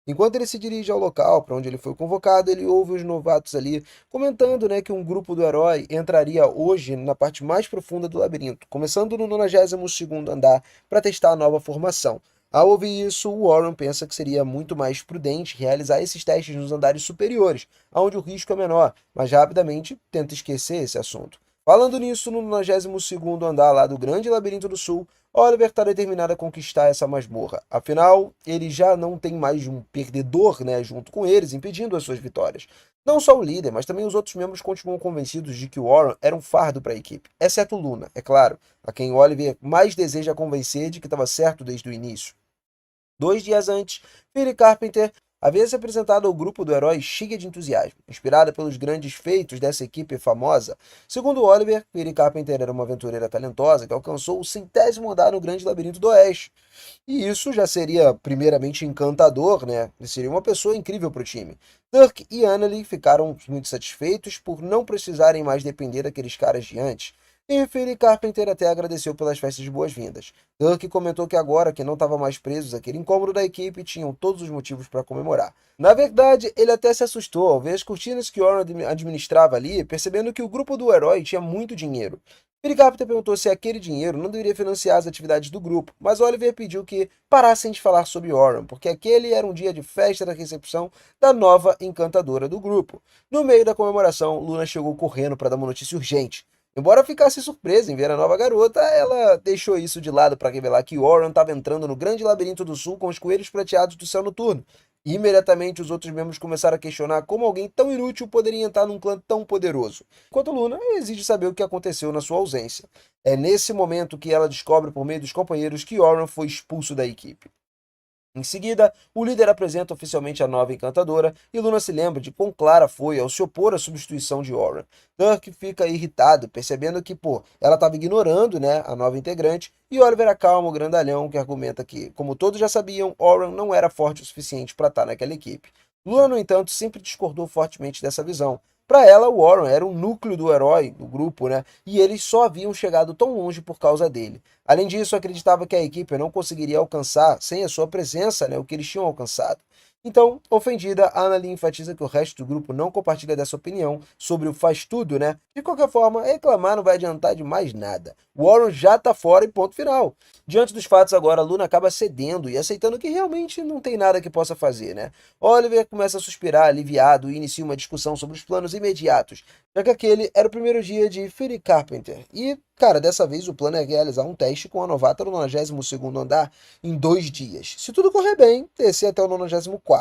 Enquanto ele se dirige ao local para onde ele foi convocado, ele ouve os novatos ali comentando, né, que um grupo do herói entraria hoje na parte mais profunda do labirinto, começando no 92º andar para testar a nova formação. Ao ouvir isso, Warren pensa que seria muito mais prudente realizar esses testes nos andares superiores, onde o risco é menor, mas rapidamente tenta esquecer esse assunto. Falando nisso, no 92º andar lá do Grande Labirinto do Sul, Oliver está determinado a conquistar essa masmorra. Afinal, ele já não tem mais um perdedor, né, junto com eles, impedindo as suas vitórias. Não só o líder, mas também os outros membros continuam convencidos de que Warren era um fardo para a equipe, exceto Luna, é claro, a quem Oliver mais deseja convencer de que estava certo desde o início. 2 dias antes, Philly Carpenter havia se apresentado ao grupo do herói cheia de entusiasmo, inspirada pelos grandes feitos dessa equipe famosa. Segundo Oliver, Philly Carpenter era uma aventureira talentosa que alcançou o 100º andar no Grande Labirinto do Oeste. E isso já seria primeiramente encantador, né? E seria uma pessoa incrível para o time. Turk e Annalie ficaram muito satisfeitos por não precisarem mais depender daqueles caras de antes. E Philly Carpenter até agradeceu pelas festas de boas-vindas. Turk comentou que agora que não estava mais presos àquele incômodo da equipe, tinham todos os motivos para comemorar. Na verdade, ele até se assustou ao ver as cortinas que Warren administrava ali, percebendo que o grupo do herói tinha muito dinheiro. Philly Carpenter perguntou se aquele dinheiro não deveria financiar as atividades do grupo, mas Oliver pediu que parassem de falar sobre Warren, porque aquele era um dia de festa da recepção da nova encantadora do grupo. No meio da comemoração, Luna chegou correndo para dar uma notícia urgente. Embora ficasse surpresa em ver a nova garota, ela deixou isso de lado para revelar que Warren estava entrando no Grande Labirinto do Sul com os coelhos prateados do Céu Noturno. E imediatamente os outros membros começaram a questionar como alguém tão inútil poderia entrar num clã tão poderoso. Enquanto Luna exige saber o que aconteceu na sua ausência. É nesse momento que ela descobre por meio dos companheiros que Warren foi expulso da equipe. Em seguida, o líder apresenta oficialmente a nova encantadora e Luna se lembra de quão clara foi ao se opor à substituição de Warren. Turk fica irritado, percebendo que, ela estava ignorando, né, a nova integrante, e Oliver acalma o grandalhão, que argumenta que, como todos já sabiam, Warren não era forte o suficiente para estar naquela equipe. Luna, no entanto, sempre discordou fortemente dessa visão. Para ela, Warren era o núcleo do herói do grupo, né? E eles só haviam chegado tão longe por causa dele. Além disso, acreditava que a equipe não conseguiria alcançar, sem a sua presença, né, o que eles tinham alcançado. Então, ofendida, a Annalie enfatiza que o resto do grupo não compartilha dessa opinião sobre o faz tudo, né? De qualquer forma, reclamar não vai adiantar de mais nada. Warren já tá fora e ponto final. Diante dos fatos agora, Luna acaba cedendo e aceitando que realmente não tem nada que possa fazer, né? Oliver começa a suspirar aliviado e inicia uma discussão sobre os planos imediatos, já que aquele era o primeiro dia de Philip Carpenter. E, cara, dessa vez o plano é realizar um teste com a novata no 92º andar em 2 dias. Se tudo correr bem, descer até o 94º.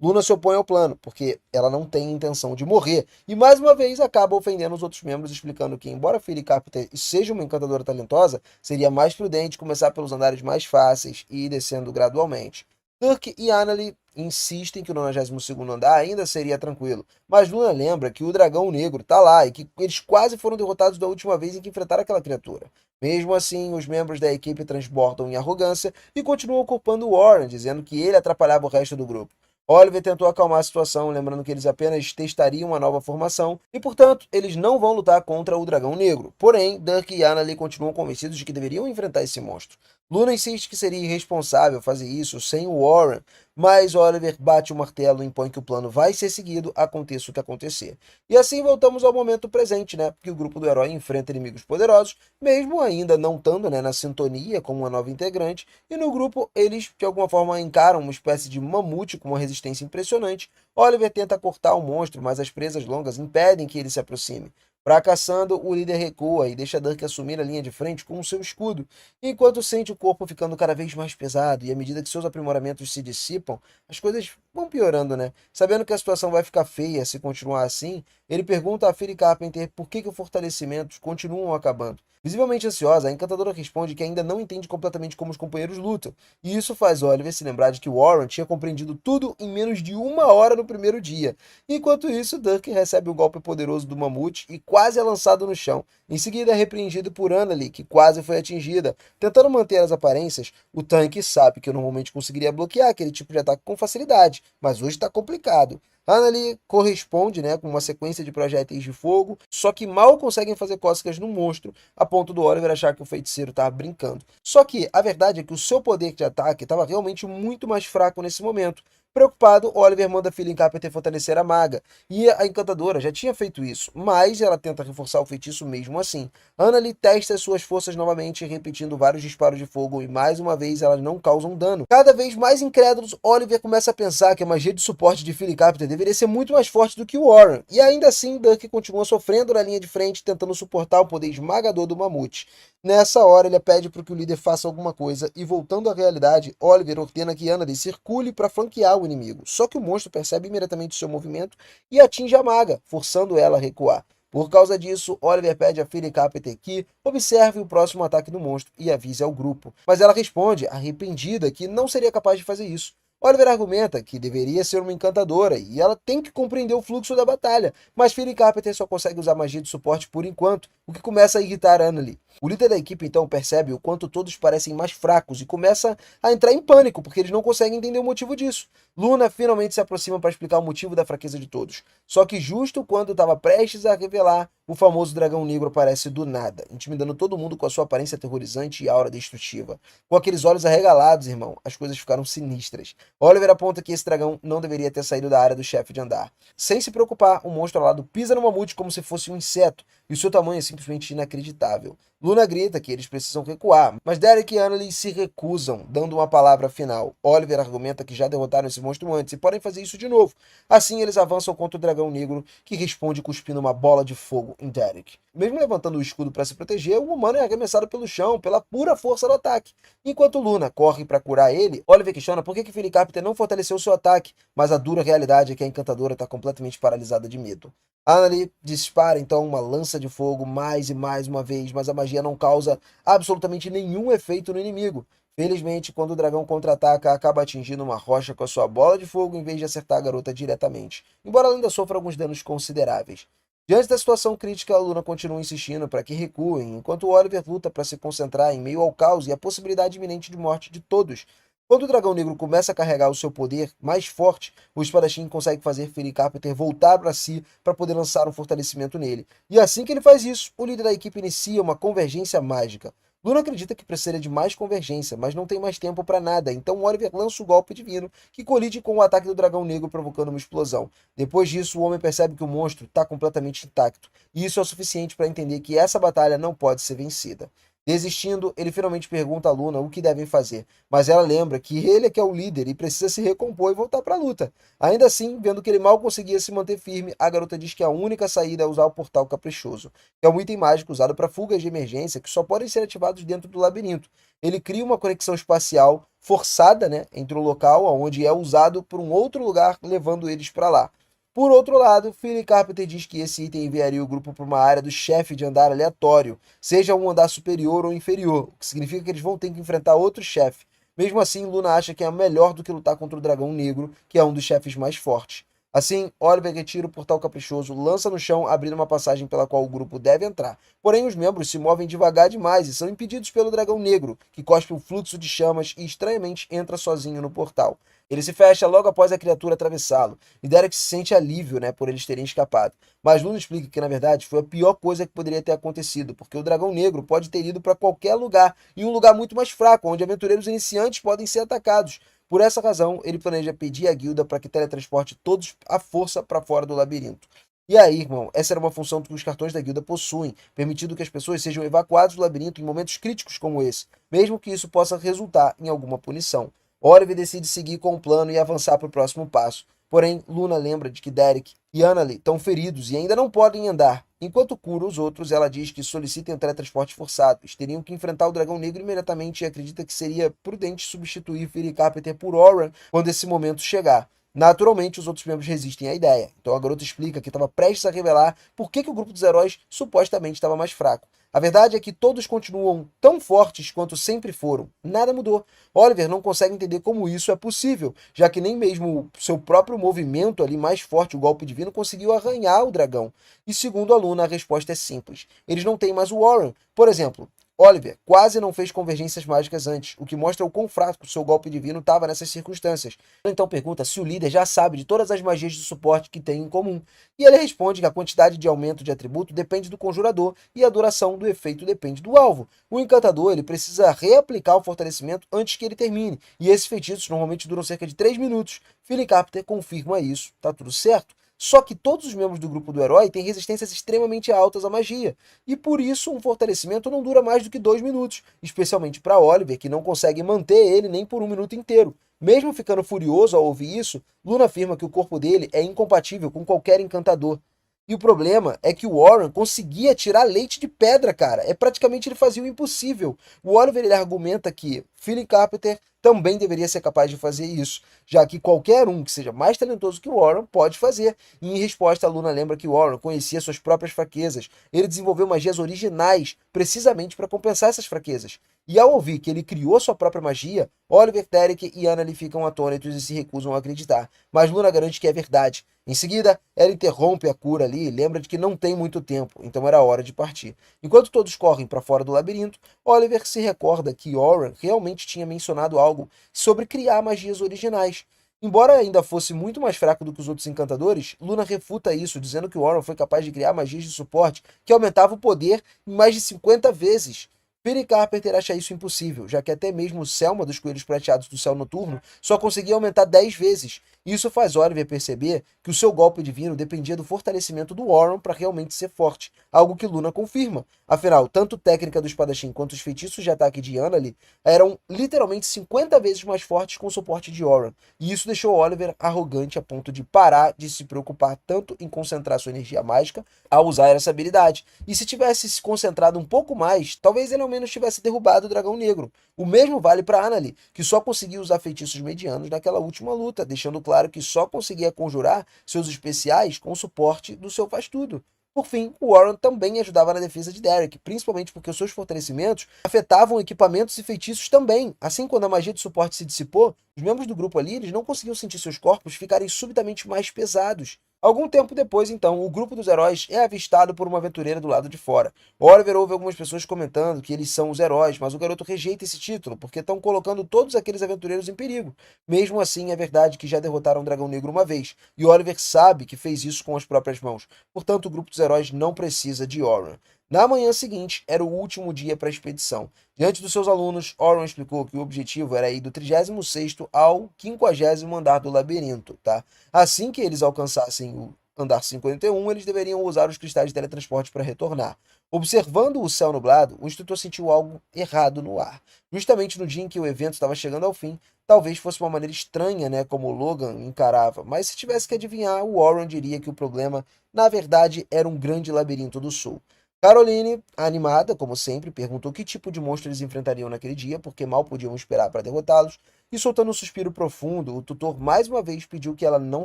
Luna se opõe ao plano, porque ela não tem intenção de morrer, e mais uma vez acaba ofendendo os outros membros, explicando que, embora Philip Carpenter seja uma encantadora talentosa, seria mais prudente começar pelos andares mais fáceis e ir descendo gradualmente. Turk e Annalie insistem que o 92º andar ainda seria tranquilo, mas Luna lembra que o dragão negro tá lá e que eles quase foram derrotados da última vez em que enfrentaram aquela criatura. Mesmo assim, os membros da equipe transbordam em arrogância e continuam culpando Warren, dizendo que ele atrapalhava o resto do grupo. Oliver tentou acalmar a situação, lembrando que eles apenas testariam uma nova formação e, portanto, eles não vão lutar contra o Dragão Negro. Porém, Dirk e Annalie continuam convencidos de que deveriam enfrentar esse monstro. Luna insiste que seria irresponsável fazer isso sem o Warren, mas Oliver bate o martelo e impõe que o plano vai ser seguido, aconteça o que acontecer. E assim voltamos ao momento presente, né? Que o grupo do herói enfrenta inimigos poderosos, mesmo ainda não estando, né, na sintonia com uma nova integrante, e no grupo eles de alguma forma encaram uma espécie de mamute com uma resistência impressionante. Oliver tenta cortar o monstro, mas as presas longas impedem que ele se aproxime. Fracassando, o líder recua e deixa Dirk assumir a linha de frente com o seu escudo, enquanto sente o corpo ficando cada vez mais pesado, e à medida que seus aprimoramentos se dissipam, as coisas vão piorando, né? Sabendo que a situação vai ficar feia se continuar assim, ele pergunta a Philip Carpenter por que os fortalecimentos continuam acabando. Visivelmente ansiosa, a encantadora responde que ainda não entende completamente como os companheiros lutam, e isso faz Oliver se lembrar de que Warren tinha compreendido tudo em menos de 1 hora no primeiro dia. Enquanto isso, Dirk recebe o golpe poderoso do mamute e quase é lançado no chão. Em seguida é repreendido por Annalie, que quase foi atingida. Tentando manter as aparências, o tanque sabe que eu normalmente conseguiria bloquear aquele tipo de ataque com facilidade, mas hoje está complicado. Annalie corresponde, né, com uma sequência de projéteis de fogo, só que mal conseguem fazer cócegas no monstro, a ponto do Oliver achar que o feiticeiro estava brincando. Só que a verdade é que o seu poder de ataque estava realmente muito mais fraco nesse momento. Preocupado, Oliver manda Philip Carpenter fortalecer a maga, e a encantadora já tinha feito isso, mas ela tenta reforçar o feitiço mesmo assim. Annalie testa suas forças novamente, repetindo vários disparos de fogo, e mais uma vez elas não causam dano. Cada vez mais incrédulos, Oliver começa a pensar que a magia de suporte de Philip Carpenter deveria ser muito mais forte do que o Warren, e ainda assim Dirk continua sofrendo na linha de frente, tentando suportar o poder esmagador do mamute. Nessa hora, ele pede para que o líder faça alguma coisa, e voltando à realidade, Oliver ordena que Annalie circule para flanquear o inimigo. Só que o monstro percebe imediatamente seu movimento e atinge a maga, forçando ela a recuar. Por causa disso, Oliver pede a Philip Carpenter que observe o próximo ataque do monstro e avise ao grupo. Mas ela responde, arrependida, que não seria capaz de fazer isso. Oliver argumenta que deveria ser uma encantadora e ela tem que compreender o fluxo da batalha, mas Philip Carpenter só consegue usar magia de suporte por enquanto, o que começa a irritar Annalie. O líder da equipe então percebe o quanto todos parecem mais fracos e começa a entrar em pânico, porque eles não conseguem entender o motivo disso. Luna finalmente se aproxima para explicar o motivo da fraqueza de todos. Só que justo quando estava prestes a revelar, o famoso dragão negro aparece do nada, intimidando todo mundo com a sua aparência aterrorizante e aura destrutiva. Com aqueles olhos arregalados, irmão, as coisas ficaram sinistras. Oliver aponta que esse dragão não deveria ter saído da área do chefe de andar. Sem se preocupar, o monstro alado pisa no mamute como se fosse um inseto, e o seu tamanho é simplesmente inacreditável. Luna grita que eles precisam recuar, mas Derek e Annalie se recusam, dando uma palavra final. Oliver argumenta que já derrotaram esse monstro antes e podem fazer isso de novo. Assim, eles avançam contra o dragão negro, que responde cuspindo uma bola de fogo em Derek. Mesmo levantando o escudo para se proteger, o humano é arremessado pelo chão, pela pura força do ataque. Enquanto Luna corre para curar ele, Oliver questiona por que Philip Carpenter não fortaleceu seu ataque, mas a dura realidade é que a encantadora está completamente paralisada de medo. Annalie dispara então uma lança de fogo mais e mais uma vez, mas a magia não causa absolutamente nenhum efeito no inimigo. Felizmente, quando o dragão contra-ataca, acaba atingindo uma rocha com a sua bola de fogo em vez de acertar a garota diretamente, embora ela ainda sofra alguns danos consideráveis. Diante da situação crítica, a Luna continua insistindo para que recuem, enquanto Oliver luta para se concentrar em meio ao caos e a possibilidade iminente de morte de todos. Quando o dragão negro começa a carregar o seu poder mais forte, o espadachim consegue fazer Philip Carpenter voltar para si para poder lançar um fortalecimento nele. E assim que ele faz isso, o líder da equipe inicia uma convergência mágica. Luna acredita que precisaria de mais convergência, mas não tem mais tempo para nada, então Oliver lança o golpe divino, que colide com o ataque do dragão negro, provocando uma explosão. Depois disso, o homem percebe que o monstro está completamente intacto, e isso é o suficiente para entender que essa batalha não pode ser vencida. Desistindo, ele finalmente pergunta a Luna o que devem fazer, mas ela lembra que ele é que é o líder e precisa se recompor e voltar para a luta. Ainda assim, vendo que ele mal conseguia se manter firme, a garota diz que a única saída é usar o Portal Caprichoso, que é um item mágico usado para fugas de emergência que só podem ser ativados dentro do labirinto. Ele cria uma conexão espacial forçada, né, entre o local onde é usado por um outro lugar, levando eles para lá. Por outro lado, Philly Carpenter diz que esse item enviaria o grupo para uma área do chefe de andar aleatório, seja um andar superior ou inferior, o que significa que eles vão ter que enfrentar outro chefe. Mesmo assim, Luna acha que é melhor do que lutar contra o Dragão Negro, que é um dos chefes mais fortes. Assim, Oliver retira o portal caprichoso, lança no chão, abrindo uma passagem pela qual o grupo deve entrar. Porém, os membros se movem devagar demais e são impedidos pelo Dragão Negro, que cospe um fluxo de chamas e estranhamente entra sozinho no portal. Ele se fecha logo após a criatura atravessá-lo, e Derek se sente alívio, né, por eles terem escapado. Mas Luna explica que, na verdade, foi a pior coisa que poderia ter acontecido, porque o Dragão Negro pode ter ido para qualquer lugar, e um lugar muito mais fraco, onde aventureiros iniciantes podem ser atacados. Por essa razão, ele planeja pedir à guilda para que teletransporte todos à força para fora do labirinto. E aí, irmão, essa era uma função que os cartões da guilda possuem, permitindo que as pessoas sejam evacuadas do labirinto em momentos críticos como esse, mesmo que isso possa resultar em alguma punição. Oliver decide seguir com o plano e avançar para o próximo passo. Porém, Luna lembra de que Derek e Annalie estão feridos e ainda não podem andar. Enquanto cura os outros, ela diz que solicitem o teletransporte forçado. Eles teriam que enfrentar o Dragão Negro imediatamente e acredita que seria prudente substituir Philly Carpenter por Oran quando esse momento chegar. Naturalmente, os outros membros resistem à ideia. Então a garota explica que estava prestes a revelar por que o grupo dos heróis supostamente estava mais fraco. A verdade é que todos continuam tão fortes quanto sempre foram. Nada mudou. Oliver não consegue entender como isso é possível, já que nem mesmo o seu próprio movimento ali mais forte, o golpe divino, conseguiu arranhar o dragão. E segundo a Luna, a resposta é simples. Eles não têm mais o Warren. Por exemplo, Oliver quase não fez convergências mágicas antes, o que mostra o quão fraco seu golpe divino estava nessas circunstâncias. Ela então pergunta se o líder já sabe de todas as magias de suporte que tem em comum, e ele responde que a quantidade de aumento de atributo depende do conjurador e a duração do efeito depende do alvo. O encantador ele precisa reaplicar o fortalecimento antes que ele termine, e esses feitiços normalmente duram cerca de 3 minutos. Philly Carpenter confirma isso, tá tudo certo? Só que todos os membros do grupo do herói têm resistências extremamente altas à magia, e por isso um fortalecimento não dura mais do que 2 minutos, especialmente para Oliver, que não consegue manter ele nem por um minuto inteiro. Mesmo ficando furioso ao ouvir isso, Luna afirma que o corpo dele é incompatível com qualquer encantador. E o problema é que o Warren conseguia tirar leite de pedra, cara. É praticamente ele fazia o impossível. O Oliver ele argumenta que Philly Carpenter também deveria ser capaz de fazer isso, já que qualquer um que seja mais talentoso que o Warren pode fazer. E em resposta, a Luna lembra que o Warren conhecia suas próprias fraquezas. Ele desenvolveu magias originais precisamente para compensar essas fraquezas. E ao ouvir que ele criou sua própria magia, Oliver, Derek e Annalie ficam atônitos e se recusam a acreditar. Mas Luna garante que é verdade. Em seguida, ela interrompe a cura ali e lembra de que não tem muito tempo, então era hora de partir. Enquanto todos correm para fora do labirinto, Oliver se recorda que Oran realmente tinha mencionado algo sobre criar magias originais. Embora ainda fosse muito mais fraco do que os outros encantadores, Luna refuta isso, dizendo que Oran foi capaz de criar magias de suporte que aumentavam o poder em mais de 50 vezes. Philly Carpenter acha isso impossível, já que até mesmo Selma dos Coelhos Prateados do Céu Noturno só conseguia aumentar 10 vezes. Isso faz Oliver perceber que o seu golpe divino dependia do fortalecimento do Warren para realmente ser forte, algo que Luna confirma. Afinal, tanto a técnica do espadachim quanto os feitiços de ataque de Annalie eram literalmente 50 vezes mais fortes com o suporte de Warren, e isso deixou Oliver arrogante a ponto de parar de se preocupar tanto em concentrar sua energia mágica ao usar essa habilidade. E se tivesse se concentrado um pouco mais, talvez ele ao menos tivesse derrubado o Dragão Negro. O mesmo vale para Annalie, que só conseguia usar feitiços medianos naquela última luta, deixando claro que só conseguia conjurar seus especiais com o suporte do seu faz-tudo. Por fim, o Warren também ajudava na defesa de Derek, principalmente porque os seus fortalecimentos afetavam equipamentos e feitiços também. Assim, quando a magia de suporte se dissipou, os membros do grupo ali eles não conseguiam sentir seus corpos ficarem subitamente mais pesados. Algum tempo depois, então, o grupo dos heróis é avistado por uma aventureira do lado de fora. Oliver ouve algumas pessoas comentando que eles são os heróis, mas o garoto rejeita esse título, porque estão colocando todos aqueles aventureiros em perigo. Mesmo assim, é verdade que já derrotaram o Dragão Negro uma vez, e Oliver sabe que fez isso com as próprias mãos. Portanto, o grupo dos heróis não precisa de Oran. Na manhã seguinte, era o último dia para a expedição. Diante dos seus alunos, Oron explicou que o objetivo era ir do 36º ao 50º andar do labirinto, tá? Assim que eles alcançassem o andar 51, eles deveriam usar os cristais de teletransporte para retornar. Observando o céu nublado, o instrutor sentiu algo errado no ar. Justamente no dia em que o evento estava chegando ao fim, talvez fosse uma maneira estranha, né, como Logan encarava, mas se tivesse que adivinhar, o Warren diria que o problema, na verdade, era um grande labirinto do sul. Caroline, animada, como sempre, perguntou que tipo de monstro eles enfrentariam naquele dia, porque mal podiam esperar para derrotá-los, e soltando um suspiro profundo, o tutor mais uma vez pediu que ela não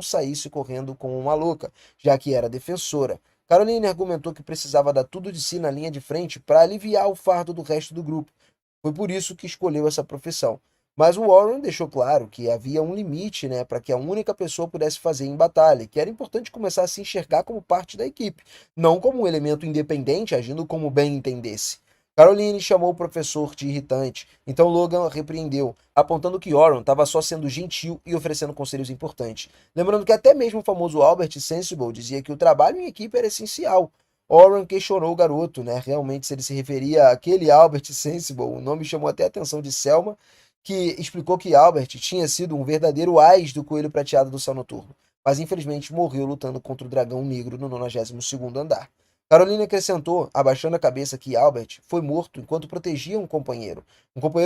saísse correndo como uma louca, já que era defensora. Caroline argumentou que precisava dar tudo de si na linha de frente para aliviar o fardo do resto do grupo. Foi por isso que escolheu essa profissão. Mas o Warren deixou claro que havia um limite, né, para que a única pessoa pudesse fazer em batalha, que era importante começar a se enxergar como parte da equipe, não como um elemento independente agindo como bem entendesse. Caroline chamou o professor de irritante, então Logan repreendeu, apontando que Warren estava só sendo gentil e oferecendo conselhos importantes. Lembrando que até mesmo o famoso Albert Sensible dizia que o trabalho em equipe era essencial. Warren questionou o garoto, né, realmente se ele se referia àquele Albert Sensible. O nome chamou até a atenção de Selma, que explicou que Albert tinha sido um verdadeiro ás do Coelho Prateado do Céu Noturno, mas infelizmente morreu lutando contra o Dragão Negro no 92º andar. Caroline acrescentou, abaixando a cabeça, que Albert foi morto enquanto protegia um companheiro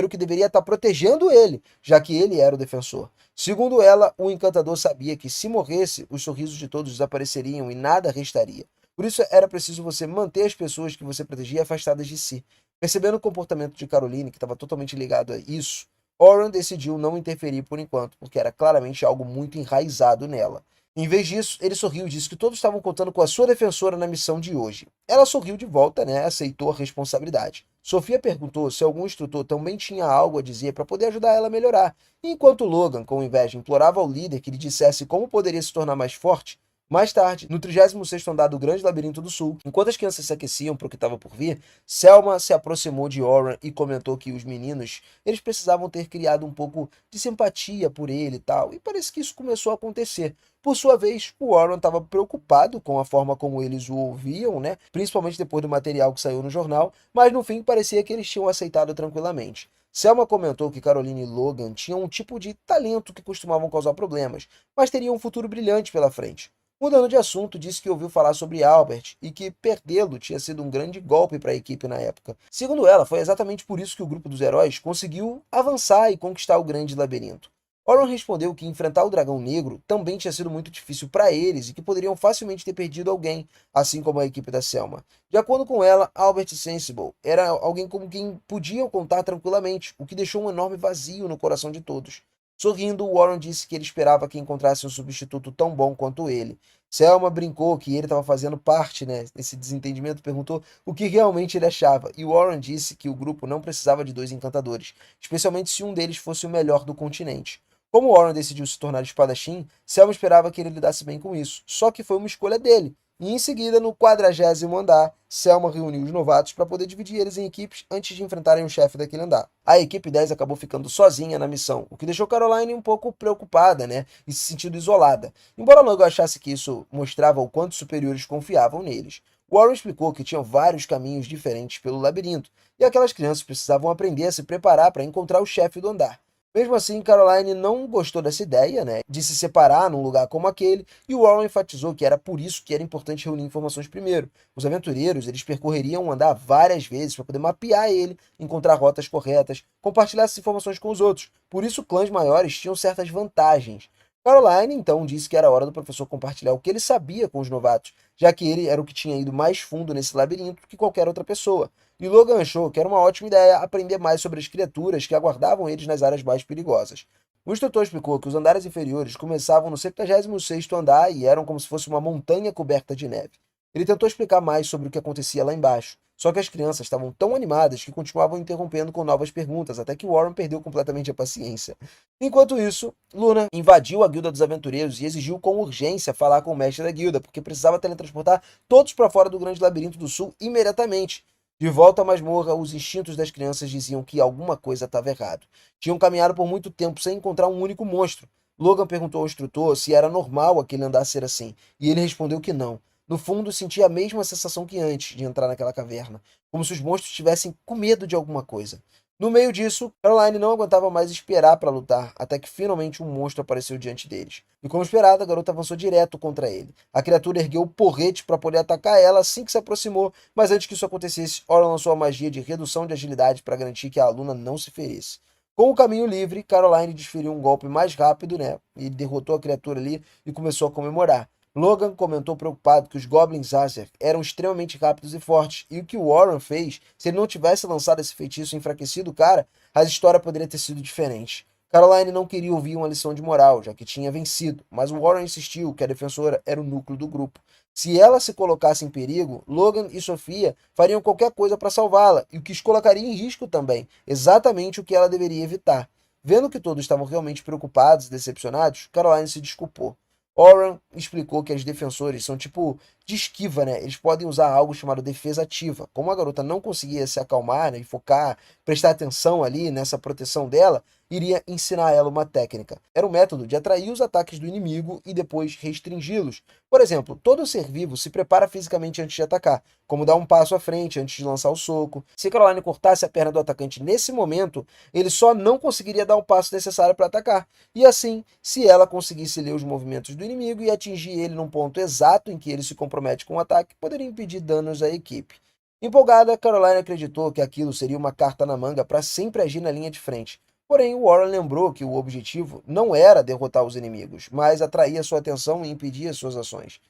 que deveria estar protegendo ele, já que ele era o defensor. Segundo ela, o encantador sabia que se morresse, os sorrisos de todos desapareceriam e nada restaria. Por isso era preciso você manter as pessoas que você protegia afastadas de si. Percebendo o comportamento de Caroline, que estava totalmente ligado a isso, Oren decidiu não interferir por enquanto, porque era claramente algo muito enraizado nela. Em vez disso, ele sorriu e disse que todos estavam contando com a sua defensora na missão de hoje. Ela sorriu de volta, né? Aceitou a responsabilidade. Sofia perguntou se algum instrutor também tinha algo a dizer para poder ajudar ela a melhorar. E enquanto Logan, com inveja, implorava ao líder que lhe dissesse como poderia se tornar mais forte, mais tarde, no 36º andar do Grande Labirinto do Sul, enquanto as crianças se aqueciam para o que estava por vir, Selma se aproximou de Oren e comentou que os meninos, eles precisavam ter criado um pouco de simpatia por ele e tal, e parece que isso começou a acontecer. Por sua vez, o Warren estava preocupado com a forma como eles o ouviam, né? Principalmente depois do material que saiu no jornal, mas no fim parecia que eles tinham aceitado tranquilamente. Selma comentou que Caroline e Logan tinham um tipo de talento que costumavam causar problemas, mas teriam um futuro brilhante pela frente. Mudando de assunto, disse que ouviu falar sobre Albert e que perdê-lo tinha sido um grande golpe para a equipe na época. Segundo ela, foi exatamente por isso que o grupo dos heróis conseguiu avançar e conquistar o Grande Labirinto. Oron respondeu que enfrentar o Dragão Negro também tinha sido muito difícil para eles e que poderiam facilmente ter perdido alguém, assim como a equipe da Selma. De acordo com ela, Albert Sensible era alguém com quem podiam contar tranquilamente, o que deixou um enorme vazio no coração de todos. Sorrindo, Warren disse que ele esperava que encontrasse um substituto tão bom quanto ele. Selma brincou que ele estava fazendo parte, né, desse desentendimento, perguntou o que realmente ele achava, e Warren disse que o grupo não precisava de dois encantadores, especialmente se um deles fosse o melhor do continente. Como Warren decidiu se tornar espadachim, Selma esperava que ele lidasse bem com isso, só que foi uma escolha dele. E em seguida, no 40º andar, Selma reuniu os novatos para poder dividir eles em equipes antes de enfrentarem o chefe daquele andar. A equipe 10 acabou ficando sozinha na missão, o que deixou Caroline um pouco preocupada, né, e se sentindo isolada. Embora logo achasse que isso mostrava o quanto os superiores confiavam neles. Warren explicou que tinham vários caminhos diferentes pelo labirinto, e aquelas crianças precisavam aprender a se preparar para encontrar o chefe do andar. Mesmo assim, Caroline não gostou dessa ideia, né, de se separar num lugar como aquele, e Warren enfatizou que era por isso que era importante reunir informações primeiro. Os aventureiros, eles percorreriam o andar várias vezes para poder mapear ele, encontrar rotas corretas, compartilhar essas informações com os outros. Por isso, clãs maiores tinham certas vantagens. Caroline, então, disse que era hora do professor compartilhar o que ele sabia com os novatos, já que ele era o que tinha ido mais fundo nesse labirinto que qualquer outra pessoa. E Logan achou que era uma ótima ideia aprender mais sobre as criaturas que aguardavam eles nas áreas mais perigosas. O instrutor explicou que os andares inferiores começavam no 76º andar e eram como se fosse uma montanha coberta de neve. Ele tentou explicar mais sobre o que acontecia lá embaixo, só que as crianças estavam tão animadas que continuavam interrompendo com novas perguntas, até que Warren perdeu completamente a paciência. Enquanto isso, Luna invadiu a Guilda dos Aventureiros e exigiu com urgência falar com o mestre da guilda, porque precisava teletransportar todos para fora do Grande Labirinto do Sul imediatamente. De volta à masmorra, os instintos das crianças diziam que alguma coisa estava errado. Tinham caminhado por muito tempo sem encontrar um único monstro. Logan perguntou ao instrutor se era normal aquele andar ser assim, e ele respondeu que não. No fundo, sentia a mesma sensação que antes de entrar naquela caverna, como se os monstros estivessem com medo de alguma coisa. No meio disso, Caroline não aguentava mais esperar para lutar, até que finalmente um monstro apareceu diante deles. E como esperado, a garota avançou direto contra ele. A criatura ergueu o porrete para poder atacar ela assim que se aproximou, mas antes que isso acontecesse, Oran lançou a magia de redução de agilidade para garantir que a aluna não se ferisse. Com o caminho livre, Caroline desferiu um golpe mais rápido, né? E derrotou a criatura ali e começou a comemorar. Logan comentou preocupado que os Goblins Azer eram extremamente rápidos e fortes, e o que o Warren fez, se ele não tivesse lançado esse feitiço e enfraquecido o cara, a história poderia ter sido diferente. Caroline não queria ouvir uma lição de moral, já que tinha vencido, mas o Warren insistiu que a defensora era o núcleo do grupo. Se ela se colocasse em perigo, Logan e Sofia fariam qualquer coisa para salvá-la, e o que os colocaria em risco também, exatamente o que ela deveria evitar. Vendo que todos estavam realmente preocupados e decepcionados, Caroline se desculpou. Oran explicou que as defensores são tipo de esquiva, né? Eles podem usar algo chamado defesa ativa. Como a garota não conseguia se acalmar, né, e focar, prestar atenção ali nessa proteção dela, iria ensinar ela uma técnica. Era um método de atrair os ataques do inimigo e depois restringi-los. Por exemplo, todo ser vivo se prepara fisicamente antes de atacar, como dar um passo à frente antes de lançar o soco. Se Caroline cortasse a perna do atacante nesse momento, ele só não conseguiria dar o passo necessário para atacar. E assim, se ela conseguisse ler os movimentos do inimigo e atingir ele num ponto exato em que ele se compromete com o ataque, poderia impedir danos à equipe. Empolgada, Caroline acreditou que aquilo seria uma carta na manga para sempre agir na linha de frente. Porém, Warren lembrou que o objetivo não era derrotar os inimigos, mas atrair a sua atenção e impedir as suas ações.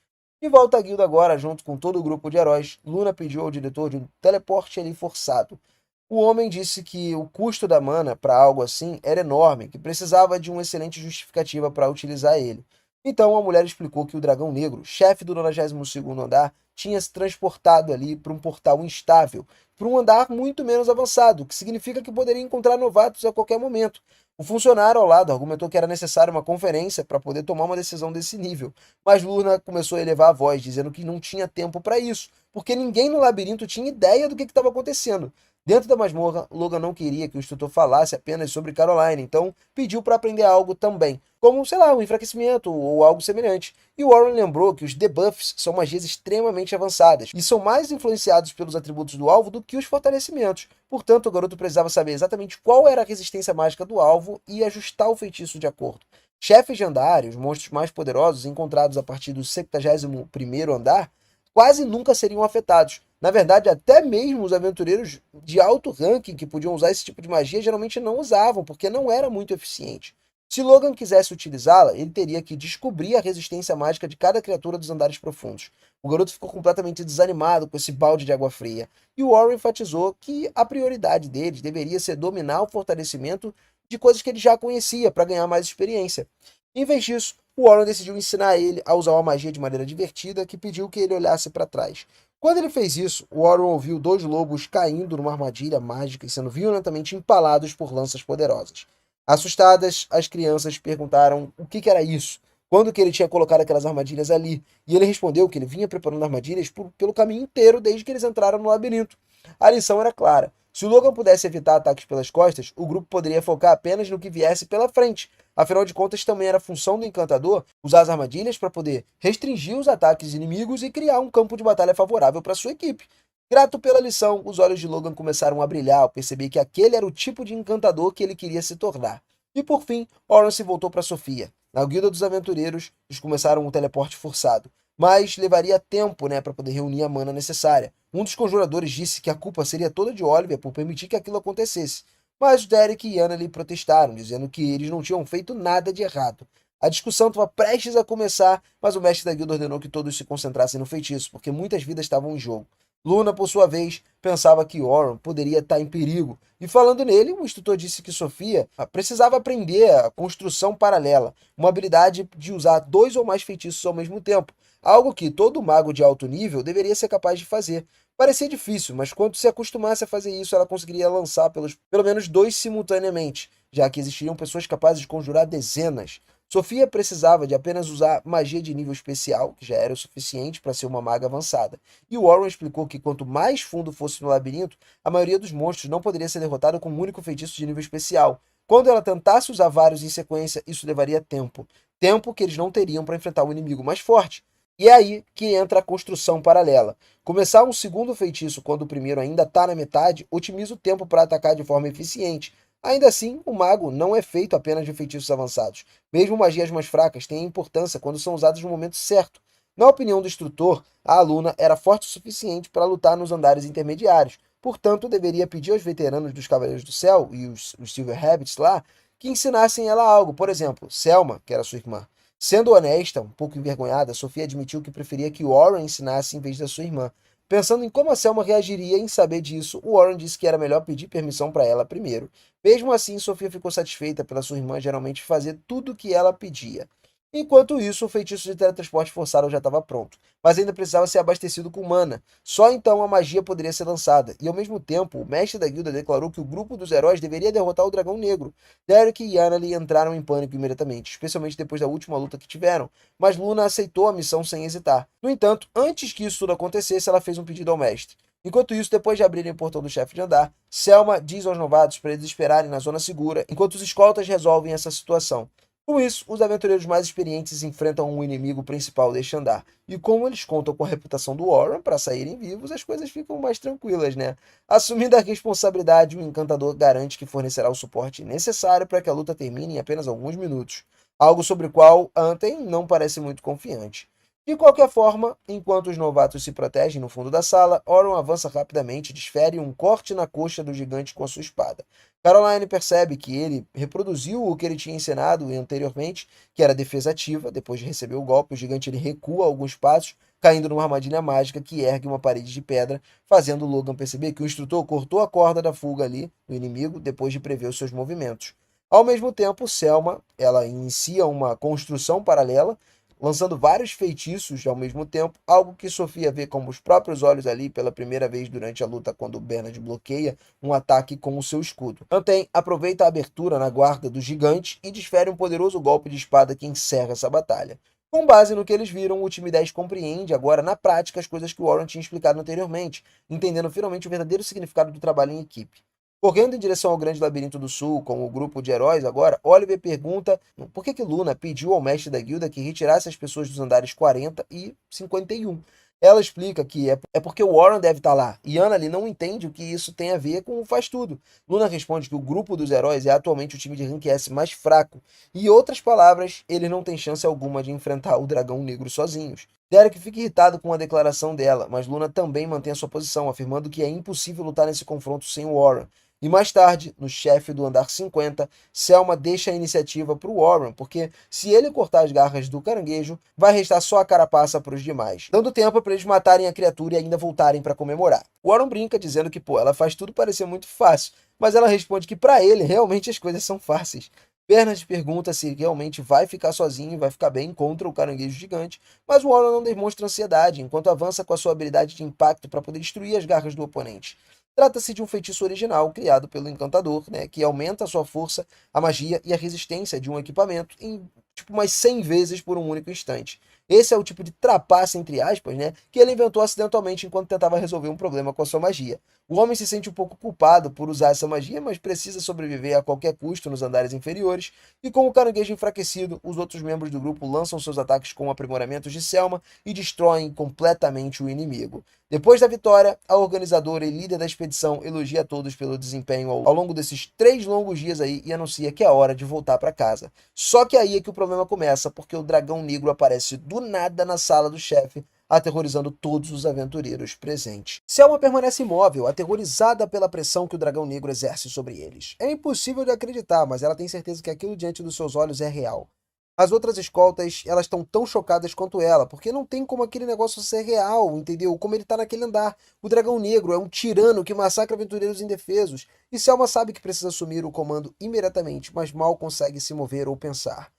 De volta à guilda agora, junto com todo o grupo de heróis, Luna pediu ao diretor de um teleporte ali forçado. O homem disse que o custo da mana para algo assim era enorme, que precisava de uma excelente justificativa para utilizar ele. Então a mulher explicou que o dragão negro, chefe do 92º andar, tinha se transportado ali para um portal instável, para um andar muito menos avançado, o que significa que poderia encontrar novatos a qualquer momento. O funcionário ao lado argumentou que era necessária uma conferência para poder tomar uma decisão desse nível, mas Luna começou a elevar a voz, dizendo que não tinha tempo para isso, porque ninguém no labirinto tinha ideia do que estava acontecendo. Dentro da masmorra, Logan não queria que o instrutor falasse apenas sobre Caroline, então pediu para aprender algo também, como, sei lá, um enfraquecimento ou algo semelhante. E Warren lembrou que os debuffs são magias extremamente avançadas e são mais influenciados pelos atributos do alvo do que os fortalecimentos. Portanto, o garoto precisava saber exatamente qual era a resistência mágica do alvo e ajustar o feitiço de acordo. Chefes de andar e os monstros mais poderosos encontrados a partir do 71º andar quase nunca seriam afetados. Na verdade, até mesmo os aventureiros de alto ranking que podiam usar esse tipo de magia geralmente não usavam, porque não era muito eficiente. Se Logan quisesse utilizá-la, ele teria que descobrir a resistência mágica de cada criatura dos andares profundos. O garoto ficou completamente desanimado com esse balde de água fria, e Warren enfatizou que a prioridade deles deveria ser dominar o fortalecimento de coisas que ele já conhecia para ganhar mais experiência. Em vez disso, Warren decidiu ensinar ele a usar uma magia de maneira divertida que pediu que ele olhasse para trás. Quando ele fez isso, Warren ouviu dois lobos caindo numa armadilha mágica e sendo violentamente empalados por lanças poderosas. Assustadas, as crianças perguntaram o que era isso, quando que ele tinha colocado aquelas armadilhas ali, e ele respondeu que ele vinha preparando armadilhas pelo caminho inteiro desde que eles entraram no labirinto. A lição era clara. Se o Logan pudesse evitar ataques pelas costas, o grupo poderia focar apenas no que viesse pela frente. Afinal de contas, também era função do encantador usar as armadilhas para poder restringir os ataques inimigos e criar um campo de batalha favorável para sua equipe. Grato pela lição, os olhos de Logan começaram a brilhar ao perceber que aquele era o tipo de encantador que ele queria se tornar. E por fim, Oran se voltou para Sofia. Na guilda dos aventureiros, eles começaram um teleporte forçado, mas levaria tempo, né, para poder reunir a mana necessária. Um dos conjuradores disse que a culpa seria toda de Oliver por permitir que aquilo acontecesse, mas Derek e Anna lhe protestaram, dizendo que eles não tinham feito nada de errado. A discussão estava prestes a começar, mas o mestre da guilda ordenou que todos se concentrassem no feitiço, porque muitas vidas estavam em jogo. Luna, por sua vez, pensava que Oran poderia estar em perigo, e falando nele, o instrutor disse que Sofia precisava aprender a construção paralela, uma habilidade de usar dois ou mais feitiços ao mesmo tempo, algo que todo mago de alto nível deveria ser capaz de fazer. Parecia difícil, mas quando se acostumasse a fazer isso, ela conseguiria lançar pelo menos dois simultaneamente, já que existiriam pessoas capazes de conjurar dezenas. Sofia precisava de apenas usar magia de nível especial, que já era o suficiente para ser uma maga avançada. E Warren explicou que quanto mais fundo fosse no labirinto, a maioria dos monstros não poderia ser derrotada com um único feitiço de nível especial. Quando ela tentasse usar vários em sequência, isso levaria tempo. Tempo que eles não teriam para enfrentar um inimigo mais forte. E é aí que entra a construção paralela. Começar um segundo feitiço quando o primeiro ainda está na metade otimiza o tempo para atacar de forma eficiente. Ainda assim, o mago não é feito apenas de feitiços avançados. Mesmo magias mais fracas têm importância quando são usadas no momento certo. Na opinião do instrutor, a aluna era forte o suficiente para lutar nos andares intermediários. Portanto, deveria pedir aos veteranos dos Cavaleiros do Céu e os Silver Rabbits lá que ensinassem ela algo. Por exemplo, Selma, que era sua irmã. Sendo honesta, um pouco envergonhada, Sofia admitiu que preferia que Warren ensinasse em vez da sua irmã. Pensando em como a Selma reagiria em saber disso, Warren disse que era melhor pedir permissão para ela primeiro. Mesmo assim, Sofia ficou satisfeita pela sua irmã geralmente fazer tudo o que ela pedia. Enquanto isso, o feitiço de teletransporte forçado já estava pronto, mas ainda precisava ser abastecido com mana. Só então a magia poderia ser lançada, e ao mesmo tempo, o mestre da guilda declarou que o grupo dos heróis deveria derrotar o Dragão Negro. Derek e Yanali entraram em pânico imediatamente, especialmente depois da última luta que tiveram, mas Luna aceitou a missão sem hesitar. No entanto, antes que isso tudo acontecesse, ela fez um pedido ao mestre. Enquanto isso, depois de abrirem o portão do chefe de andar, Selma diz aos novatos para eles esperarem na zona segura, enquanto os escoltas resolvem essa situação. Com isso, os aventureiros mais experientes enfrentam o inimigo principal deste andar. E como eles contam com a reputação do Warren para saírem vivos, as coisas ficam mais tranquilas, né? Assumindo a responsabilidade, o encantador garante que fornecerá o suporte necessário para que a luta termine em apenas alguns minutos. Algo sobre o qual Anten não parece muito confiante. De qualquer forma, enquanto os novatos se protegem no fundo da sala, Oron avança rapidamente e desfere um corte na coxa do gigante com a sua espada. Caroline percebe que ele reproduziu o que ele tinha ensinado anteriormente, que era defesa ativa. Depois de receber o golpe, o gigante ele recua alguns passos, caindo numa armadilha mágica que ergue uma parede de pedra, fazendo Logan perceber que o instrutor cortou a corda da fuga ali do inimigo depois de prever os seus movimentos. Ao mesmo tempo, Selma, ela inicia uma construção paralela, lançando vários feitiços ao mesmo tempo, algo que Sofia vê com os próprios olhos ali pela primeira vez durante a luta quando Bernard bloqueia um ataque com o seu escudo. Anten aproveita a abertura na guarda do gigante e desfere um poderoso golpe de espada que encerra essa batalha. Com base no que eles viram, o time 10 compreende agora na prática as coisas que o Warren tinha explicado anteriormente, entendendo finalmente o verdadeiro significado do trabalho em equipe. Correndo em direção ao Grande Labirinto do Sul, com o grupo de heróis agora, Oliver pergunta por que Luna pediu ao mestre da guilda que retirasse as pessoas dos andares 40 e 51. Ela explica que é porque o Warren deve estar lá, e Annalie não entende o que isso tem a ver com o Faz Tudo. Luna responde que o grupo dos heróis é atualmente o time de Rank S mais fraco, e em outras palavras, eles não têm chance alguma de enfrentar o Dragão Negro sozinhos. Derek fica irritado com a declaração dela, mas Luna também mantém a sua posição, afirmando que é impossível lutar nesse confronto sem o Warren. E mais tarde, no chefe do andar 50, Selma deixa a iniciativa para o Warren, porque se ele cortar as garras do caranguejo, vai restar só a carapaça para os demais, dando tempo para eles matarem a criatura e ainda voltarem para comemorar. Warren brinca dizendo que, ela faz tudo parecer muito fácil, mas ela responde que para ele realmente as coisas são fáceis. Bernard pergunta se realmente vai ficar sozinho e vai ficar bem contra o caranguejo gigante, mas Warren não demonstra ansiedade, enquanto avança com a sua habilidade de impacto para poder destruir as garras do oponente. Trata-se de um feitiço original criado pelo encantador, né, que aumenta a sua força, a magia e a resistência de um equipamento em umas 100 vezes por um único instante. Esse é o tipo de trapaça, entre aspas, né, que ele inventou acidentalmente enquanto tentava resolver um problema com a sua magia. O homem se sente um pouco culpado por usar essa magia, mas precisa sobreviver a qualquer custo nos andares inferiores, e com o caranguejo enfraquecido, os outros membros do grupo lançam seus ataques com aprimoramentos de Selma e destroem completamente o inimigo. Depois da vitória, a organizadora e líder da expedição elogia a todos pelo desempenho ao longo desses 3 longos dias aí e anuncia que é hora de voltar para casa. Só que aí é que o problema começa, porque o dragão negro aparece do nada na sala do chefe, aterrorizando todos os aventureiros presentes. Selma permanece imóvel, aterrorizada pela pressão que o dragão negro exerce sobre eles. É impossível de acreditar, mas ela tem certeza que aquilo diante dos seus olhos é real. As outras escoltas, elas estão tão chocadas quanto ela, porque não tem como aquele negócio ser real, entendeu? Como ele tá naquele andar. O Dragão Negro é um tirano que massacra aventureiros indefesos, e Selma sabe que precisa assumir o comando imediatamente, mas mal consegue se mover ou pensar.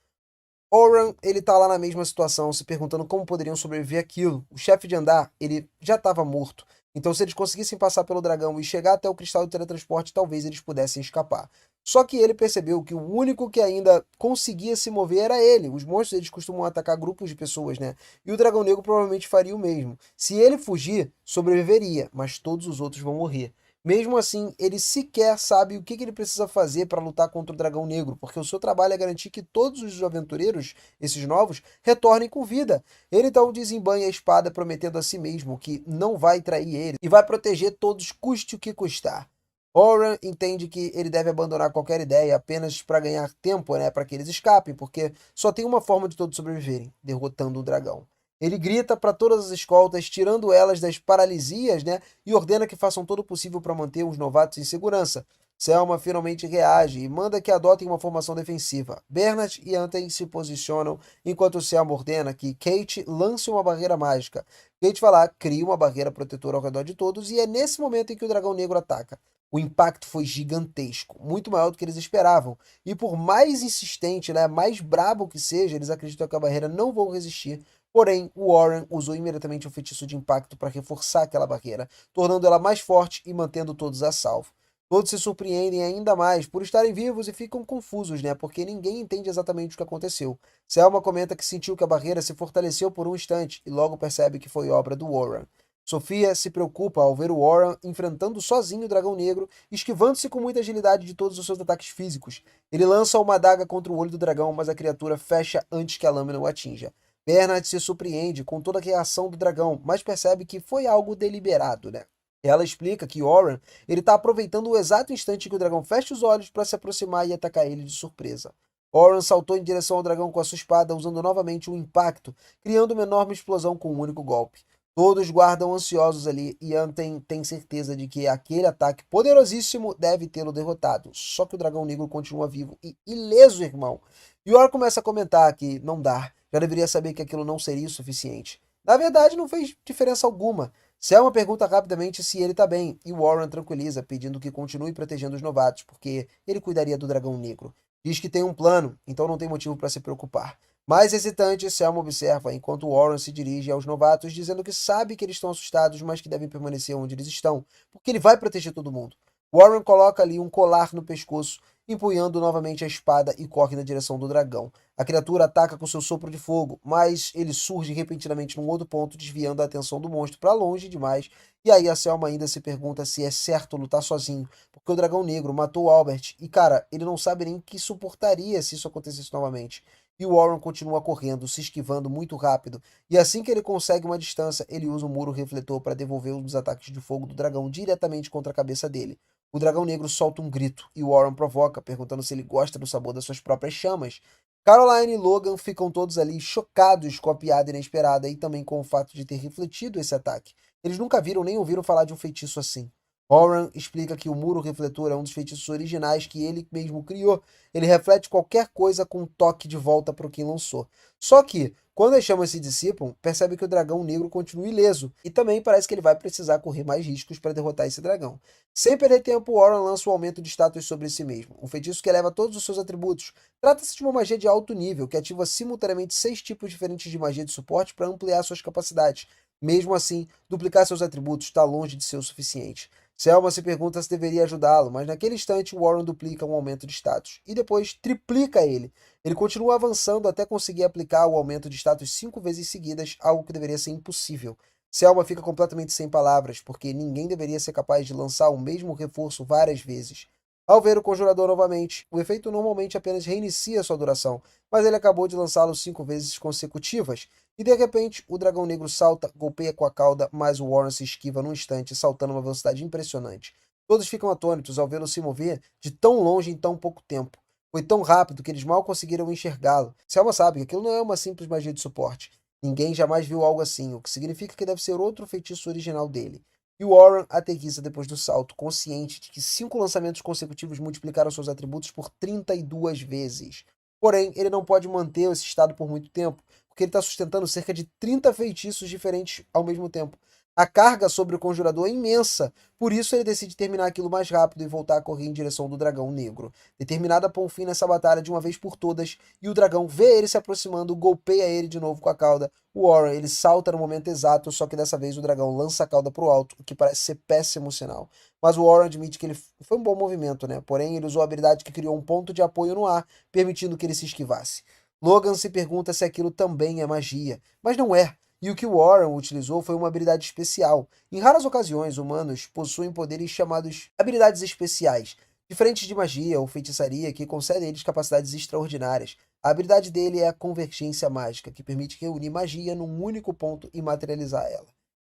Oran, ele tá lá na mesma situação, se perguntando como poderiam sobreviver àquilo. O chefe de andar, ele já estava morto. Então, se eles conseguissem passar pelo dragão e chegar até o cristal de teletransporte, talvez eles pudessem escapar. Só que ele percebeu que o único que ainda conseguia se mover era ele. Os monstros, eles costumam atacar grupos de pessoas, né? E o dragão negro provavelmente faria o mesmo. Se ele fugir, sobreviveria, mas todos os outros vão morrer. Mesmo assim, ele sequer sabe o que ele precisa fazer para lutar contra o Dragão Negro, porque o seu trabalho é garantir que todos os aventureiros, esses novos, retornem com vida. Ele então desembanha a espada, prometendo a si mesmo que não vai trair ele e vai proteger todos, custe o que custar. Oran entende que ele deve abandonar qualquer ideia apenas para ganhar tempo, né, para que eles escapem, porque só tem uma forma de todos sobreviverem, derrotando o dragão. Ele grita para todas as escoltas, tirando elas das paralisias, né, e ordena que façam todo o possível para manter os novatos em segurança. Selma finalmente reage e manda que adotem uma formação defensiva. Bernard e Anten se posicionam, enquanto Selma ordena que Kate lance uma barreira mágica. Kate vai lá, cria uma barreira protetora ao redor de todos, e é nesse momento em que o dragão negro ataca. O impacto foi gigantesco, muito maior do que eles esperavam. E por mais insistente, né, mais brabo que seja, eles acreditam que a barreira não vão resistir. Porém, o Warren usou imediatamente o feitiço de impacto para reforçar aquela barreira, tornando ela mais forte e mantendo todos a salvo. Todos se surpreendem ainda mais por estarem vivos e ficam confusos, né? Porque ninguém entende exatamente o que aconteceu. Selma comenta que sentiu que a barreira se fortaleceu por um instante e logo percebe que foi obra do Warren. Sofia se preocupa ao ver o Warren enfrentando sozinho o dragão negro, esquivando-se com muita agilidade de todos os seus ataques físicos. Ele lança uma adaga contra o olho do dragão, mas a criatura fecha antes que a lâmina o atinja. Bernard se surpreende com toda a reação do dragão, mas percebe que foi algo deliberado, né? Ela explica que Warren ele está aproveitando o exato instante que o dragão fecha os olhos para se aproximar e atacar ele de surpresa. Warren saltou em direção ao dragão com a sua espada, usando novamente o impacto, criando uma enorme explosão com um único golpe. Todos guardam ansiosos ali e Anten tem certeza de que aquele ataque poderosíssimo deve tê-lo derrotado. Só que o dragão negro continua vivo e ileso, irmão. Yor começa a comentar que não dá, já deveria saber que aquilo não seria o suficiente. Na verdade, não fez diferença alguma. Selma pergunta rapidamente se ele tá bem, e Warren tranquiliza, pedindo que continue protegendo os novatos, porque ele cuidaria do dragão negro. Diz que tem um plano, então não tem motivo para se preocupar. Mais hesitante, Selma observa enquanto Warren se dirige aos novatos, dizendo que sabe que eles estão assustados, mas que devem permanecer onde eles estão, porque ele vai proteger todo mundo. Warren coloca ali um colar no pescoço, empunhando novamente a espada e corre na direção do dragão. A criatura ataca com seu sopro de fogo, mas ele surge repentinamente num outro ponto, desviando a atenção do monstro para longe demais. E aí a Selma ainda se pergunta se é certo lutar sozinho, porque o dragão negro matou o Albert e, cara, ele não sabe nem que suportaria se isso acontecesse novamente. E o Warren continua correndo, se esquivando muito rápido, e assim que ele consegue uma distância, ele usa um muro refletor para devolver os ataques de fogo do dragão diretamente contra a cabeça dele. O dragão negro solta um grito e Warren provoca, perguntando se ele gosta do sabor das suas próprias chamas. Caroline e Logan ficam todos ali chocados com a piada inesperada e também com o fato de ter refletido esse ataque. Eles nunca viram nem ouviram falar de um feitiço assim. Warren explica que o muro refletor é um dos feitiços originais que ele mesmo criou. Ele reflete qualquer coisa com um toque de volta para quem lançou. Só que, quando as chamas se dissipam, percebe que o dragão negro continua ileso, e também parece que ele vai precisar correr mais riscos para derrotar esse dragão. Sem perder tempo, Warren lança o aumento de status sobre si mesmo, um feitiço que eleva todos os seus atributos. Trata-se de uma magia de alto nível, que ativa simultaneamente 6 tipos diferentes de magia de suporte para ampliar suas capacidades. Mesmo assim, duplicar seus atributos está longe de ser o suficiente. Selma se pergunta se deveria ajudá-lo, mas naquele instante Warren duplica um aumento de status, e depois triplica ele. Ele continua avançando até conseguir aplicar o aumento de status 5 vezes seguidas, algo que deveria ser impossível. Selma fica completamente sem palavras, porque ninguém deveria ser capaz de lançar o mesmo reforço várias vezes. Ao ver o conjurador novamente, o efeito normalmente apenas reinicia sua duração, mas ele acabou de lançá-lo 5 vezes consecutivas, e de repente o dragão negro salta, golpeia com a cauda, mas o Warren se esquiva num instante, saltando uma velocidade impressionante. Todos ficam atônitos ao vê-lo se mover de tão longe em tão pouco tempo. Foi tão rápido que eles mal conseguiram enxergá-lo. Selma sabe que aquilo não é uma simples magia de suporte. Ninguém jamais viu algo assim, o que significa que deve ser outro feitiço original dele. E Warren aterrissa depois do salto, consciente de que 5 lançamentos consecutivos multiplicaram seus atributos por 32 vezes. Porém, ele não pode manter esse estado por muito tempo, porque ele está sustentando cerca de 30 feitiços diferentes ao mesmo tempo. A carga sobre o conjurador é imensa, por isso ele decide terminar aquilo mais rápido e voltar a correr em direção do dragão negro. Determinado a pôr um fim nessa batalha de uma vez por todas, e o dragão vê ele se aproximando, golpeia ele de novo com a cauda. O Warren, ele salta no momento exato, só que dessa vez o dragão lança a cauda para o alto, o que parece ser péssimo sinal. Mas o Warren admite que ele foi um bom movimento, né? Porém, ele usou a habilidade que criou um ponto de apoio no ar, permitindo que ele se esquivasse. Logan se pergunta se aquilo também é magia, mas não é. E o que Warren utilizou foi uma habilidade especial. Em raras ocasiões, humanos possuem poderes chamados habilidades especiais, diferentes de magia ou feitiçaria, que concedem a eles capacidades extraordinárias. A habilidade dele é a Convergência Mágica, que permite reunir magia num único ponto e materializar ela.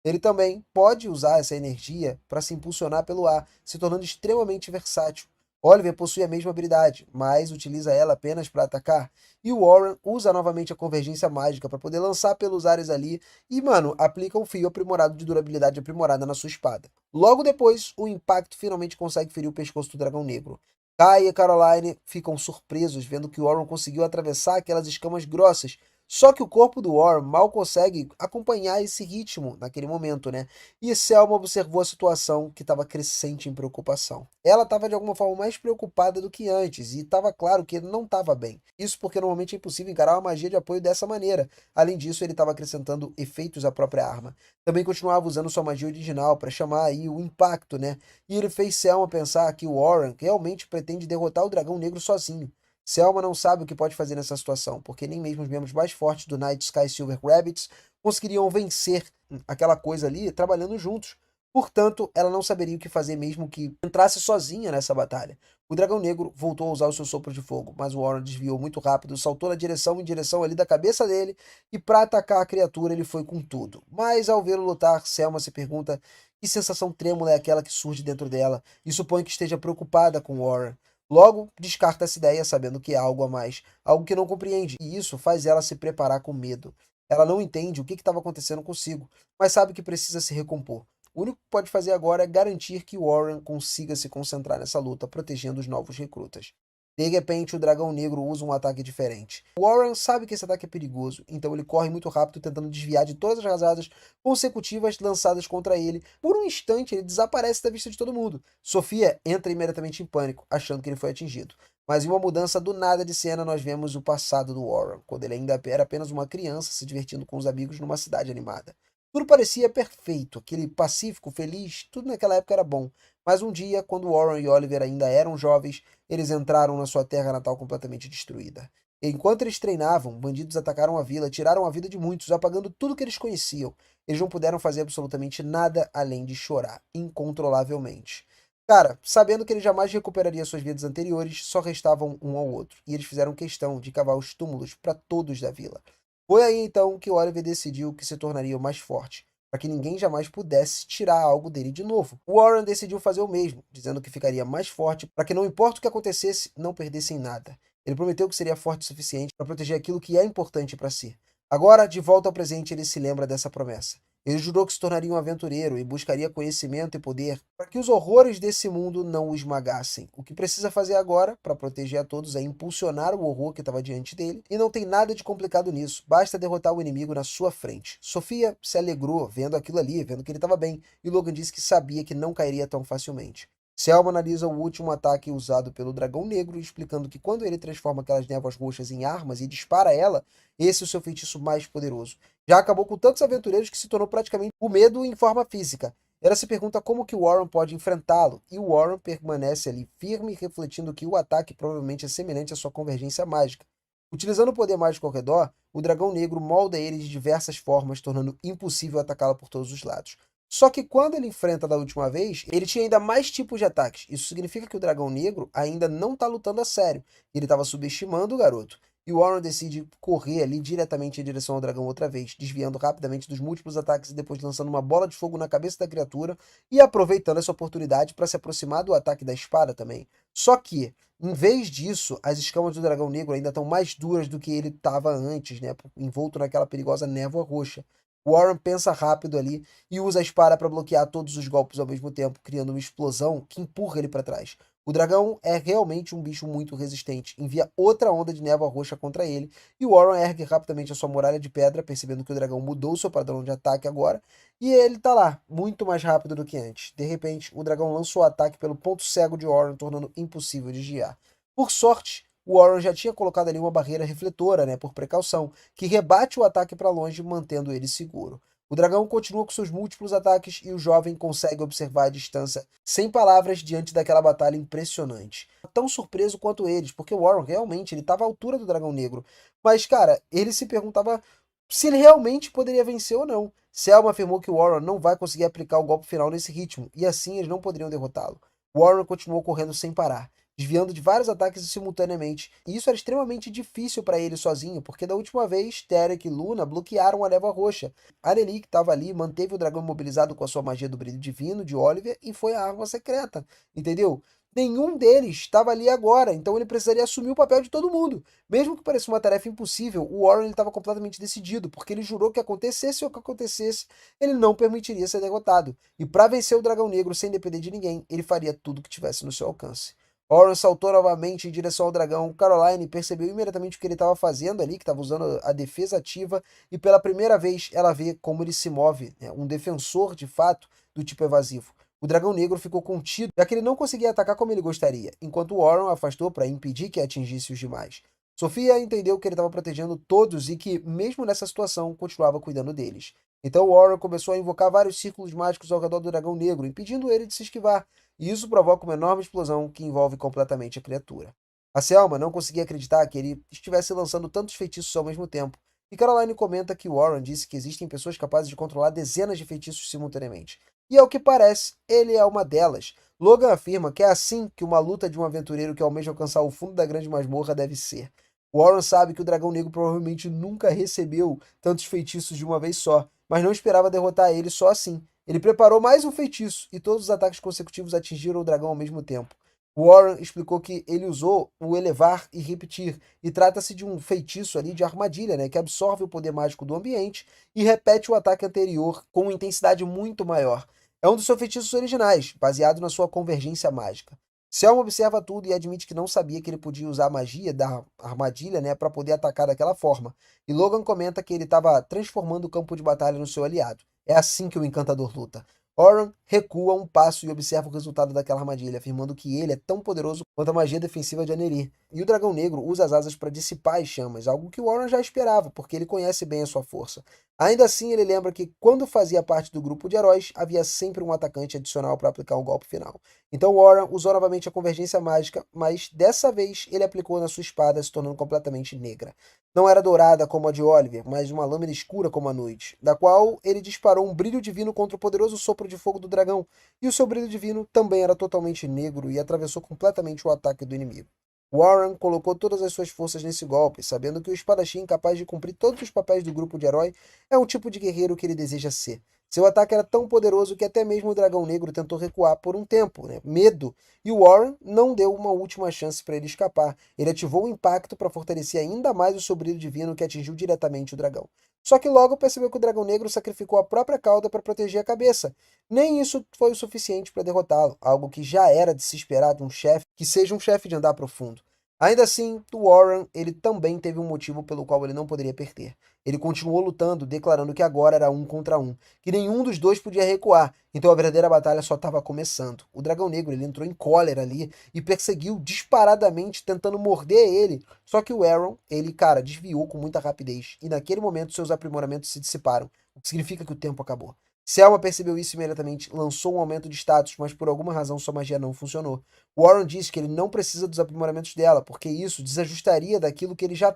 Ele também pode usar essa energia para se impulsionar pelo ar, se tornando extremamente versátil. Oliver possui a mesma habilidade, mas utiliza ela apenas para atacar. E o Warren usa novamente a Convergência Mágica para poder lançar pelos ares ali e, mano, aplica um fio aprimorado de durabilidade aprimorada na sua espada. Logo depois, o impacto finalmente consegue ferir o pescoço do Dragão Negro. Kai e Caroline ficam surpresos vendo que o Warren conseguiu atravessar aquelas escamas grossas. Só que o corpo do Warren mal consegue acompanhar esse ritmo naquele momento, né? E Selma observou a situação, que estava crescente em preocupação. Ela estava de alguma forma mais preocupada do que antes, e estava claro que ele não estava bem. Isso porque normalmente é impossível encarar uma magia de apoio dessa maneira. Além disso, ele estava acrescentando efeitos à própria arma. Também continuava usando sua magia original para chamar aí o impacto, né? E ele fez Selma pensar que o Warren realmente pretende derrotar o Dragão Negro sozinho. Selma não sabe o que pode fazer nessa situação, porque nem mesmo os membros mais fortes do Night Sky Silver Rabbits conseguiriam vencer aquela coisa ali trabalhando juntos. Portanto, ela não saberia o que fazer mesmo que entrasse sozinha nessa batalha. O Dragão Negro voltou a usar o seu sopro de fogo, mas o Warren desviou muito rápido, saltou na direção em direção ali da cabeça dele, e para atacar a criatura ele foi com tudo. Mas ao vê-lo lutar, Selma se pergunta que sensação trêmula é aquela que surge dentro dela, e supõe que esteja preocupada com Warren. Logo, descarta essa ideia sabendo que há algo a mais, algo que não compreende, e isso faz ela se preparar com medo. Ela não entende o que estava acontecendo consigo, mas sabe que precisa se recompor. O único que pode fazer agora é garantir que Warren consiga se concentrar nessa luta, protegendo os novos recrutas. De repente, o Dragão Negro usa um ataque diferente. Warren sabe que esse ataque é perigoso, então ele corre muito rápido tentando desviar de todas as rajadas consecutivas lançadas contra ele. Por um instante, ele desaparece da vista de todo mundo. Sofia entra imediatamente em pânico, achando que ele foi atingido. Mas em uma mudança do nada de cena, nós vemos o passado do Warren, quando ele ainda era apenas uma criança se divertindo com os amigos numa cidade animada. Tudo parecia perfeito, aquele pacífico, feliz, tudo naquela época era bom. Mas um dia, quando Warren e Oliver ainda eram jovens, eles entraram na sua terra natal completamente destruída. Enquanto eles treinavam, bandidos atacaram a vila, tiraram a vida de muitos, apagando tudo que eles conheciam. Eles não puderam fazer absolutamente nada além de chorar, incontrolavelmente. Cara, sabendo que ele jamais recuperaria suas vidas anteriores, só restavam um ao outro, e eles fizeram questão de cavar os túmulos para todos da vila. Foi aí então que Oliver decidiu que se tornaria o mais forte, para que ninguém jamais pudesse tirar algo dele de novo. Warren decidiu fazer o mesmo, dizendo que ficaria mais forte para que não importa o que acontecesse, não perdessem nada. Ele prometeu que seria forte o suficiente para proteger aquilo que é importante para si. Agora, de volta ao presente, ele se lembra dessa promessa. Ele jurou que se tornaria um aventureiro e buscaria conhecimento e poder para que os horrores desse mundo não o esmagassem. O que precisa fazer agora, para proteger a todos, é impulsionar o horror que estava diante dele, e não tem nada de complicado nisso, basta derrotar o inimigo na sua frente. Sofia se alegrou vendo aquilo ali, vendo que ele estava bem, e Logan disse que sabia que não cairia tão facilmente. Selma analisa o último ataque usado pelo Dragão Negro, explicando que quando ele transforma aquelas névoas roxas em armas e dispara ela, esse é o seu feitiço mais poderoso. Já acabou com tantos aventureiros que se tornou praticamente o medo em forma física. Ela se pergunta como que o Warren pode enfrentá-lo, e o Warren permanece ali firme, refletindo que o ataque provavelmente é semelhante à sua convergência mágica. Utilizando o poder mágico ao redor, o Dragão Negro molda ele de diversas formas, tornando impossível atacá-lo por todos os lados. Só que quando ele enfrenta da última vez, ele tinha ainda mais tipos de ataques. Isso significa que o Dragão Negro ainda não está lutando a sério. Ele estava subestimando o garoto. E o Warren decide correr ali diretamente em direção ao dragão outra vez, desviando rapidamente dos múltiplos ataques e depois lançando uma bola de fogo na cabeça da criatura e aproveitando essa oportunidade para se aproximar do ataque da espada também. Só que, em vez disso, as escamas do dragão negro ainda estão mais duras do que ele estava antes, né? Envolto naquela perigosa névoa roxa. Warren pensa rápido ali e usa a espada para bloquear todos os golpes ao mesmo tempo, criando uma explosão que empurra ele para trás. O dragão é realmente um bicho muito resistente, envia outra onda de névoa roxa contra ele, e Warren ergue rapidamente a sua muralha de pedra, percebendo que o dragão mudou seu padrão de ataque agora, e ele tá lá, muito mais rápido do que antes. De repente, o dragão lança o ataque pelo ponto cego de Warren, tornando impossível desviar. Por sorte, o Warren já tinha colocado ali uma barreira refletora, né, por precaução, que rebate o ataque para longe, mantendo ele seguro. O dragão continua com seus múltiplos ataques e o jovem consegue observar a distância sem palavras diante daquela batalha impressionante. Tão surpreso quanto eles, porque o Warren realmente estava à altura do dragão negro. Mas, cara, ele se perguntava se ele realmente poderia vencer ou não. Selma afirmou que Warren não vai conseguir aplicar o golpe final nesse ritmo, e assim eles não poderiam derrotá-lo. Warren continuou correndo sem parar, desviando de vários ataques simultaneamente, e isso era extremamente difícil para ele sozinho, porque da última vez, Tarek e Luna bloquearam a névoa roxa. Areli, que estava ali, manteve o dragão mobilizado com a sua magia do brilho divino de Oliver e foi a arma secreta, entendeu? Nenhum deles estava ali agora, então ele precisaria assumir o papel de todo mundo. Mesmo que pareça uma tarefa impossível, o Warren estava completamente decidido, porque ele jurou que acontecesse o que acontecesse, ele não permitiria ser derrotado. E para vencer o Dragão Negro sem depender de ninguém, ele faria tudo que tivesse no seu alcance. Warren saltou novamente em direção ao dragão. Caroline percebeu imediatamente o que ele estava fazendo ali, que estava usando a defesa ativa, e pela primeira vez ela vê como ele se move, né? Um defensor de fato do tipo evasivo. O dragão negro ficou contido, já que ele não conseguia atacar como ele gostaria, enquanto Warren afastou para impedir que atingisse os demais. Sofia entendeu que ele estava protegendo todos e que, mesmo nessa situação, continuava cuidando deles. Então Warren começou a invocar vários círculos mágicos ao redor do dragão negro, impedindo ele de se esquivar, e isso provoca uma enorme explosão que envolve completamente a criatura. A Selma não conseguia acreditar que ele estivesse lançando tantos feitiços ao mesmo tempo, e Caroline comenta que Warren disse que existem pessoas capazes de controlar dezenas de feitiços simultaneamente. E ao que parece, ele é uma delas. Logan afirma que é assim que uma luta de um aventureiro que almeja alcançar o fundo da grande masmorra deve ser. Warren sabe que o dragão negro provavelmente nunca recebeu tantos feitiços de uma vez só, mas não esperava derrotar ele só assim. Ele preparou mais um feitiço e todos os ataques consecutivos atingiram o dragão ao mesmo tempo. Warren explicou que ele usou o elevar e repetir, e trata-se de um feitiço ali de armadilha, né, que absorve o poder mágico do ambiente e repete o ataque anterior com uma intensidade muito maior. É um dos seus feitiços originais, baseado na sua convergência mágica. Selma observa tudo e admite que não sabia que ele podia usar a magia da armadilha, né, para poder atacar daquela forma. E Logan comenta que ele estava transformando o campo de batalha no seu aliado. É assim que o encantador luta. Oran recua um passo e observa o resultado daquela armadilha, afirmando que ele é tão poderoso quanto a magia defensiva de Aneri. E o dragão negro usa as asas para dissipar as chamas, algo que Warren já esperava, porque ele conhece bem a sua força. Ainda assim, ele lembra que quando fazia parte do grupo de heróis, havia sempre um atacante adicional para aplicar o golpe final. Então Warren usou novamente a convergência mágica, mas dessa vez ele aplicou na sua espada, se tornando completamente negra. Não era dourada como a de Oliver, mas uma lâmina escura como a noite, da qual ele disparou um brilho divino contra o poderoso sopro de fogo do dragão, e o seu brilho divino também era totalmente negro e atravessou completamente o ataque do inimigo. Warren colocou todas as suas forças nesse golpe, sabendo que o espadachim capaz de cumprir todos os papéis do grupo de herói é um tipo de guerreiro que ele deseja ser. Seu ataque era tão poderoso que até mesmo o dragão negro tentou recuar por um tempo, né? Medo. E Warren não deu uma última chance para ele escapar. Ele ativou o impacto para fortalecer ainda mais o seu brilho divino que atingiu diretamente o dragão. Só que logo percebeu que o dragão negro sacrificou a própria cauda para proteger a cabeça. Nem isso foi o suficiente para derrotá-lo, algo que já era de se esperar de um chefe que seja um chefe de andar profundo. Ainda assim, Warren ele também teve um motivo pelo qual ele não poderia perder. Ele continuou lutando, declarando que agora era 1 contra 1, que nenhum dos dois podia recuar, então a verdadeira batalha só estava começando. O dragão negro ele entrou em cólera ali e perseguiu disparadamente, tentando morder ele, só que o Aaron, ele, cara, desviou com muita rapidez, e naquele momento seus aprimoramentos se dissiparam, o que significa que o tempo acabou. Selma percebeu isso imediatamente, lançou um aumento de status, mas por alguma razão sua magia não funcionou. Warren diz que ele não precisa dos aprimoramentos dela, porque isso desajustaria daquilo que ele já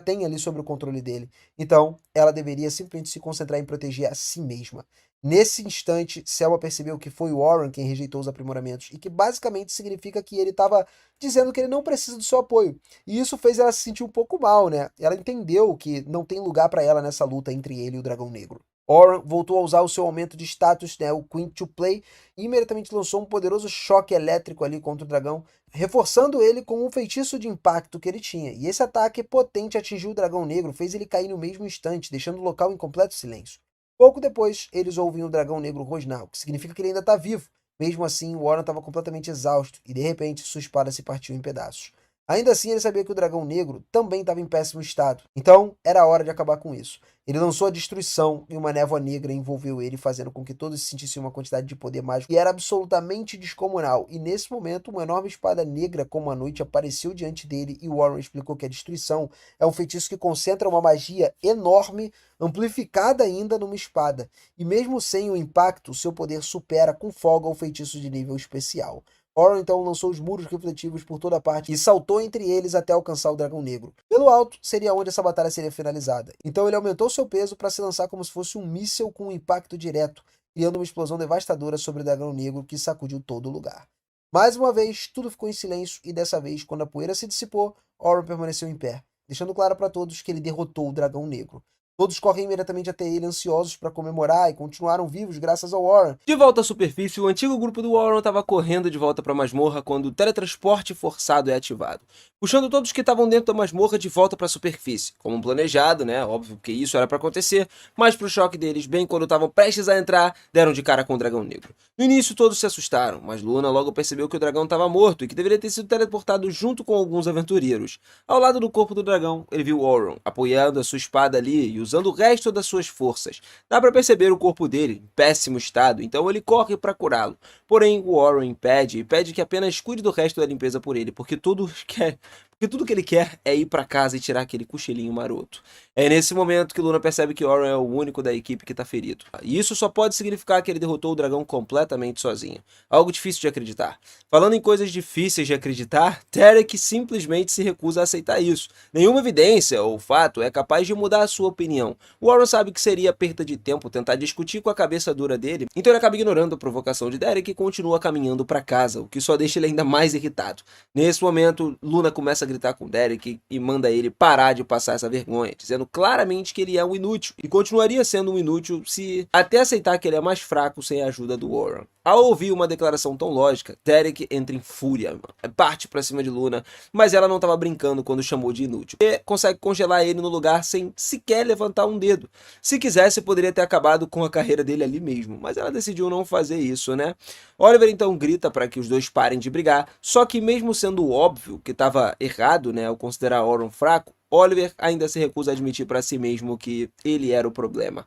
tem ali sobre o controle dele. Então, ela deveria simplesmente se concentrar em proteger a si mesma. Nesse instante, Selma percebeu que foi Warren quem rejeitou os aprimoramentos, e que basicamente significa que ele estava dizendo que ele não precisa do seu apoio. E isso fez ela se sentir um pouco mal, né? Ela entendeu que não tem lugar para ela nessa luta entre ele e o Dragão Negro. Oran voltou a usar o seu aumento de status, né, o Queen to Play, e imediatamente lançou um poderoso choque elétrico ali contra o dragão, reforçando ele com um feitiço de impacto que ele tinha. E esse ataque potente atingiu o dragão negro, fez ele cair no mesmo instante, deixando o local em completo silêncio. Pouco depois, eles ouvem o dragão negro rosnar, o que significa que ele ainda está vivo. Mesmo assim, Warren estava completamente exausto, e de repente sua espada se partiu em pedaços. Ainda assim, ele sabia que o dragão negro também estava em péssimo estado, então era hora de acabar com isso. Ele lançou a destruição e uma névoa negra envolveu ele, fazendo com que todos sentissem uma quantidade de poder mágico que era absolutamente descomunal. E nesse momento, uma enorme espada negra como a noite apareceu diante dele e Warren explicou que a destruição é um feitiço que concentra uma magia enorme, amplificada ainda numa espada. E mesmo sem o impacto, seu poder supera com folga o feitiço de nível especial. Oron então lançou os muros refletivos por toda parte e saltou entre eles até alcançar o dragão negro. Pelo alto seria onde essa batalha seria finalizada. Então ele aumentou seu peso para se lançar como se fosse um míssil com um impacto direto, criando uma explosão devastadora sobre o dragão negro que sacudiu todo o lugar. Mais uma vez, tudo ficou em silêncio e dessa vez, quando a poeira se dissipou, Oron permaneceu em pé, deixando claro para todos que ele derrotou o dragão negro. Todos correm imediatamente até ele, ansiosos para comemorar, e continuaram vivos graças ao Warren. De volta à superfície, o antigo grupo do Warren estava correndo de volta para a masmorra quando o teletransporte forçado é ativado, puxando todos que estavam dentro da masmorra de volta para a superfície, como planejado, né? Óbvio que isso era para acontecer, mas pro choque deles, bem quando estavam prestes a entrar, deram de cara com o dragão negro. No início todos se assustaram, mas Luna logo percebeu que o dragão estava morto e que deveria ter sido teleportado junto com alguns aventureiros. Ao lado do corpo do dragão, ele viu Warren apoiando a sua espada ali e usando o resto das suas forças. Dá para perceber o corpo dele em péssimo estado, então ele corre para curá-lo. Porém, o Warren impede e pede que apenas cuide do resto da limpeza por ele, porque tudo que ele quer é ir para casa e tirar aquele cochilinho maroto. É nesse momento que Luna percebe que Warren é o único da equipe que está ferido. E isso só pode significar que ele derrotou o dragão completamente sozinho. Algo difícil de acreditar. Falando em coisas difíceis de acreditar, Derek simplesmente se recusa a aceitar isso. Nenhuma evidência ou fato é capaz de mudar a sua opinião. Warren sabe que seria perda de tempo tentar discutir com a cabeça dura dele, então ele acaba ignorando a provocação de Derek e continua caminhando para casa, o que só deixa ele ainda mais irritado. Nesse momento, Luna começa a gritar com Derek e manda ele parar de passar essa vergonha, dizendo claramente que ele é um inútil, e continuaria sendo um inútil se até aceitar que ele é mais fraco sem a ajuda do Warren. Ao ouvir uma declaração tão lógica, Derek entra em fúria, parte pra cima de Luna, mas ela não estava brincando quando chamou de inútil. E consegue congelar ele no lugar sem sequer levantar um dedo. Se quisesse, poderia ter acabado com a carreira dele ali mesmo, mas ela decidiu não fazer isso, né? Oliver então grita para que os dois parem de brigar, só que mesmo sendo óbvio que estava errado, né, ao considerar Oron fraco, Oliver ainda se recusa a admitir para si mesmo que ele era o problema.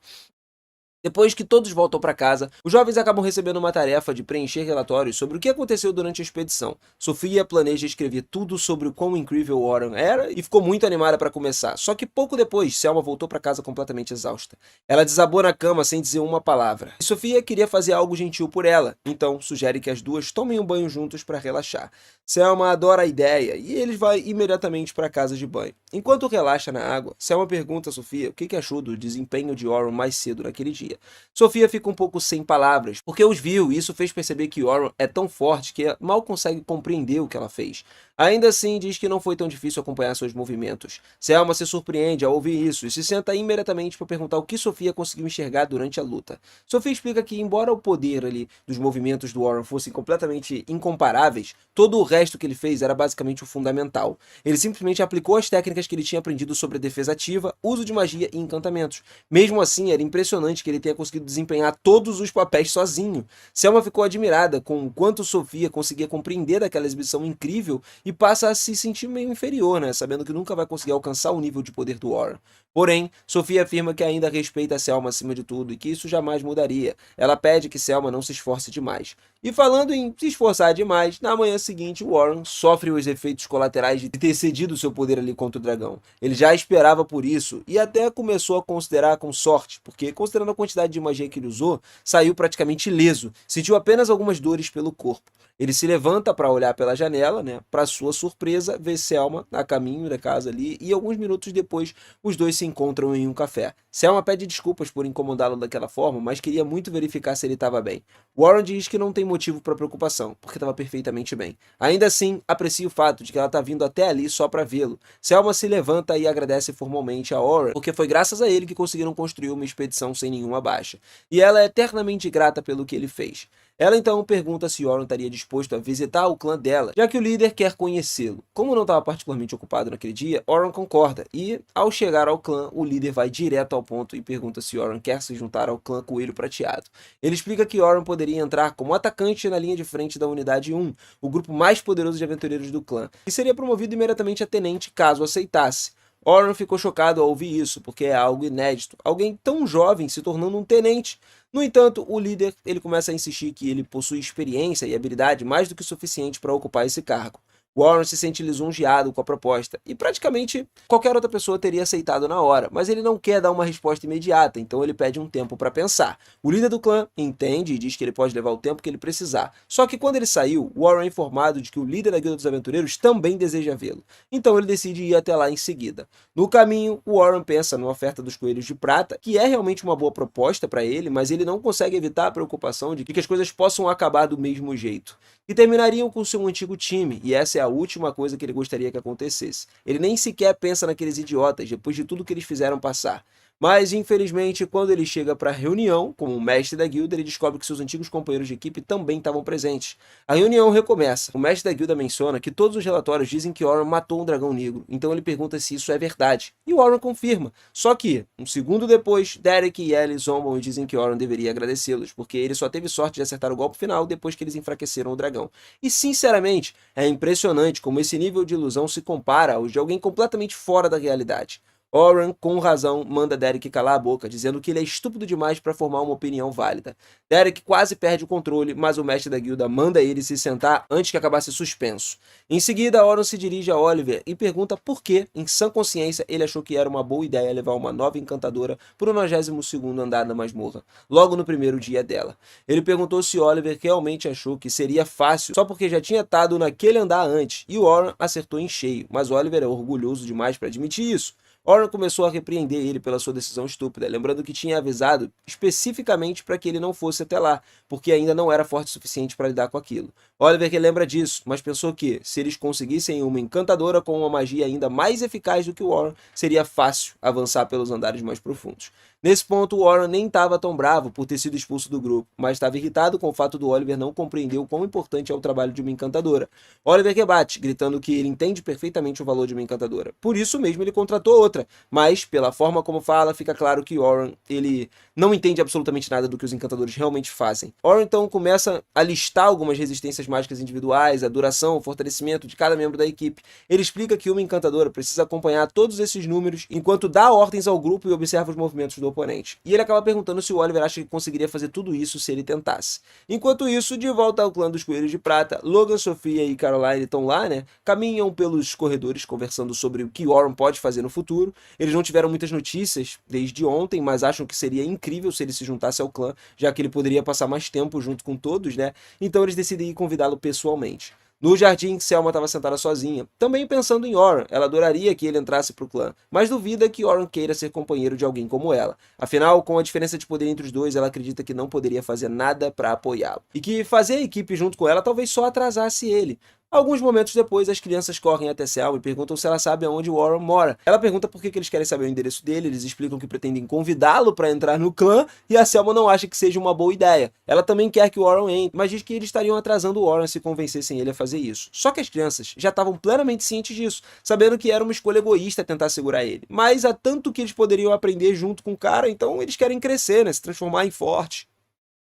Depois que todos voltam para casa, os jovens acabam recebendo uma tarefa de preencher relatórios sobre o que aconteceu durante a expedição. Sofia planeja escrever tudo sobre o quão incrível Warren era e ficou muito animada para começar, só que pouco depois, Selma voltou para casa completamente exausta. Ela desabou na cama sem dizer uma palavra. E Sofia queria fazer algo gentil por ela, então sugere que as duas tomem um banho juntos para relaxar. Selma adora a ideia e eles vão imediatamente para a casa de banho. Enquanto relaxa na água, Selma pergunta a Sofia o que achou do desempenho de Warren mais cedo naquele dia. Sofia fica um pouco sem palavras, porque os viu e isso fez perceber que Warren é tão forte que mal consegue compreender o que ela fez. Ainda assim, diz que não foi tão difícil acompanhar seus movimentos. Selma se surpreende ao ouvir isso e se senta imediatamente para perguntar o que Sofia conseguiu enxergar durante a luta. Sofia explica que, embora o poder ali dos movimentos do Warren fossem completamente incomparáveis, todo o resto que ele fez era basicamente o fundamental. Ele simplesmente aplicou as técnicas que ele tinha aprendido sobre a defesa ativa, uso de magia e encantamentos. Mesmo assim, era impressionante que ele tenha conseguido desempenhar todos os papéis sozinho. Selma ficou admirada com o quanto Sofia conseguia compreender daquela exibição incrível e passa a se sentir meio inferior, né, sabendo que nunca vai conseguir alcançar o nível de poder do Warren. Porém, Sofia afirma que ainda respeita Selma acima de tudo e que isso jamais mudaria. Ela pede que Selma não se esforce demais. E falando em se esforçar demais, na manhã seguinte Warren sofre os efeitos colaterais de ter cedido seu poder ali contra o dragão. Ele já esperava por isso e até começou a considerar com sorte, porque considerando a quantidade de magia que ele usou, saiu praticamente ileso, sentiu apenas algumas dores pelo corpo. Ele se levanta para olhar pela janela, né? Para sua surpresa, vê Selma a caminho da casa ali e alguns minutos depois os dois se encontram em um café. Selma pede desculpas por incomodá-lo daquela forma, mas queria muito verificar se ele estava bem. Warren diz que não tem motivo para preocupação, porque estava perfeitamente bem. Ainda assim, aprecia o fato de que ela está vindo até ali só para vê-lo. Selma se levanta e agradece formalmente a Warren, porque foi graças a ele que conseguiram construir uma expedição sem nenhuma baixa. E ela é eternamente grata pelo que ele fez. Ela então pergunta se Warren estaria disposto a visitar o clã dela, já que o líder quer conhecê-lo. Como não estava particularmente ocupado naquele dia, Warren concorda e, ao chegar ao clã, o líder vai direto ao ponto e pergunta se Warren quer se juntar ao clã Coelho Prateado. Ele explica que Warren poderia entrar como atacante na linha de frente da Unidade 1, o grupo mais poderoso de aventureiros do clã, e seria promovido imediatamente a tenente caso aceitasse. Warren ficou chocado ao ouvir isso, porque é algo inédito, alguém tão jovem se tornando um tenente. No entanto, o líder ele começa a insistir que ele possui experiência e habilidade mais do que suficiente para ocupar esse cargo. Warren se sente lisonjeado com a proposta, e praticamente qualquer outra pessoa teria aceitado na hora, mas ele não quer dar uma resposta imediata, então ele pede um tempo para pensar. O líder do clã entende e diz que ele pode levar o tempo que ele precisar, só que quando ele saiu, Warren é informado de que o líder da Guilda dos Aventureiros também deseja vê-lo, então ele decide ir até lá em seguida. No caminho, Warren pensa na oferta dos Coelhos de Prata, que é realmente uma boa proposta para ele, mas ele não consegue evitar a preocupação de que as coisas possam acabar do mesmo jeito, e terminariam com seu antigo time, e essa é a última coisa que ele gostaria que acontecesse. Ele nem sequer pensa naqueles idiotas, depois de tudo que eles fizeram passar. Mas, infelizmente, quando ele chega para a reunião, como mestre da guilda, ele descobre que seus antigos companheiros de equipe também estavam presentes. A reunião recomeça. O mestre da guilda menciona que todos os relatórios dizem que Oren matou um dragão negro, então ele pergunta se isso é verdade. E Oren confirma. Só que, um segundo depois, Derek e Ellie zombam e dizem que Oren deveria agradecê-los, porque ele só teve sorte de acertar o golpe final depois que eles enfraqueceram o dragão. E, sinceramente, é impressionante como esse nível de ilusão se compara ao de alguém completamente fora da realidade. Oren, com razão, manda Derek calar a boca, dizendo que ele é estúpido demais para formar uma opinião válida. Derek quase perde o controle, mas o mestre da guilda manda ele se sentar antes que acabasse suspenso. Em seguida, Oren se dirige a Oliver e pergunta por que, em sã consciência, ele achou que era uma boa ideia levar uma nova encantadora para o 92º andar da masmorra, logo no primeiro dia dela. Ele perguntou se Oliver realmente achou que seria fácil só porque já tinha estado naquele andar antes, e Oren acertou em cheio, mas Oliver é orgulhoso demais para admitir isso. Oren começou a repreender ele pela sua decisão estúpida, lembrando que tinha avisado especificamente para que ele não fosse até lá, porque ainda não era forte o suficiente para lidar com aquilo. Oliver relembra disso, mas pensou que, se eles conseguissem uma encantadora com uma magia ainda mais eficaz do que o Oren, seria fácil avançar pelos andares mais profundos. Nesse ponto, o Oren nem estava tão bravo por ter sido expulso do grupo, mas estava irritado com o fato do Oliver não compreender o quão importante é o trabalho de uma encantadora. Oliver rebate, gritando que ele entende perfeitamente o valor de uma encantadora. Por isso mesmo ele contratou outra, mas, pela forma como fala, fica claro que Oren, ele não entende absolutamente nada do que os encantadores realmente fazem. Oren então começa a listar algumas resistências mágicas individuais, a duração, o fortalecimento de cada membro da equipe. Ele explica que uma encantadora precisa acompanhar todos esses números enquanto dá ordens ao grupo e observa os movimentos do oponente. E ele acaba perguntando se o Oliver acha que conseguiria fazer tudo isso se ele tentasse. Enquanto isso, de volta ao clã dos Coelhos de Prata, Logan, Sofia e Caroline estão lá, né? Caminham pelos corredores conversando sobre o que Oren pode fazer no futuro. Eles não tiveram muitas notícias desde ontem, mas acham que seria incrível se ele se juntasse ao clã, já que ele poderia passar mais tempo junto com todos, né? Então eles decidem ir convidá-lo pessoalmente. No jardim, Selma estava sentada sozinha, também pensando em Oren. Ela adoraria que ele entrasse para o clã, mas duvida que Oren queira ser companheiro de alguém como ela. Afinal, com a diferença de poder entre os dois, ela acredita que não poderia fazer nada para apoiá-lo. E que fazer a equipe junto com ela talvez só atrasasse ele. Alguns momentos depois, as crianças correm até Selma e perguntam se ela sabe aonde o Oren mora. Ela pergunta por que eles querem saber o endereço dele, eles explicam que pretendem convidá-lo para entrar no clã, e a Selma não acha que seja uma boa ideia. Ela também quer que o Oren entre, mas diz que eles estariam atrasando o Oren se convencessem ele a fazer isso. Só que as crianças já estavam plenamente cientes disso, sabendo que era uma escolha egoísta tentar segurar ele. Mas há tanto que eles poderiam aprender junto com o cara, então eles querem crescer, né? Se transformar em forte.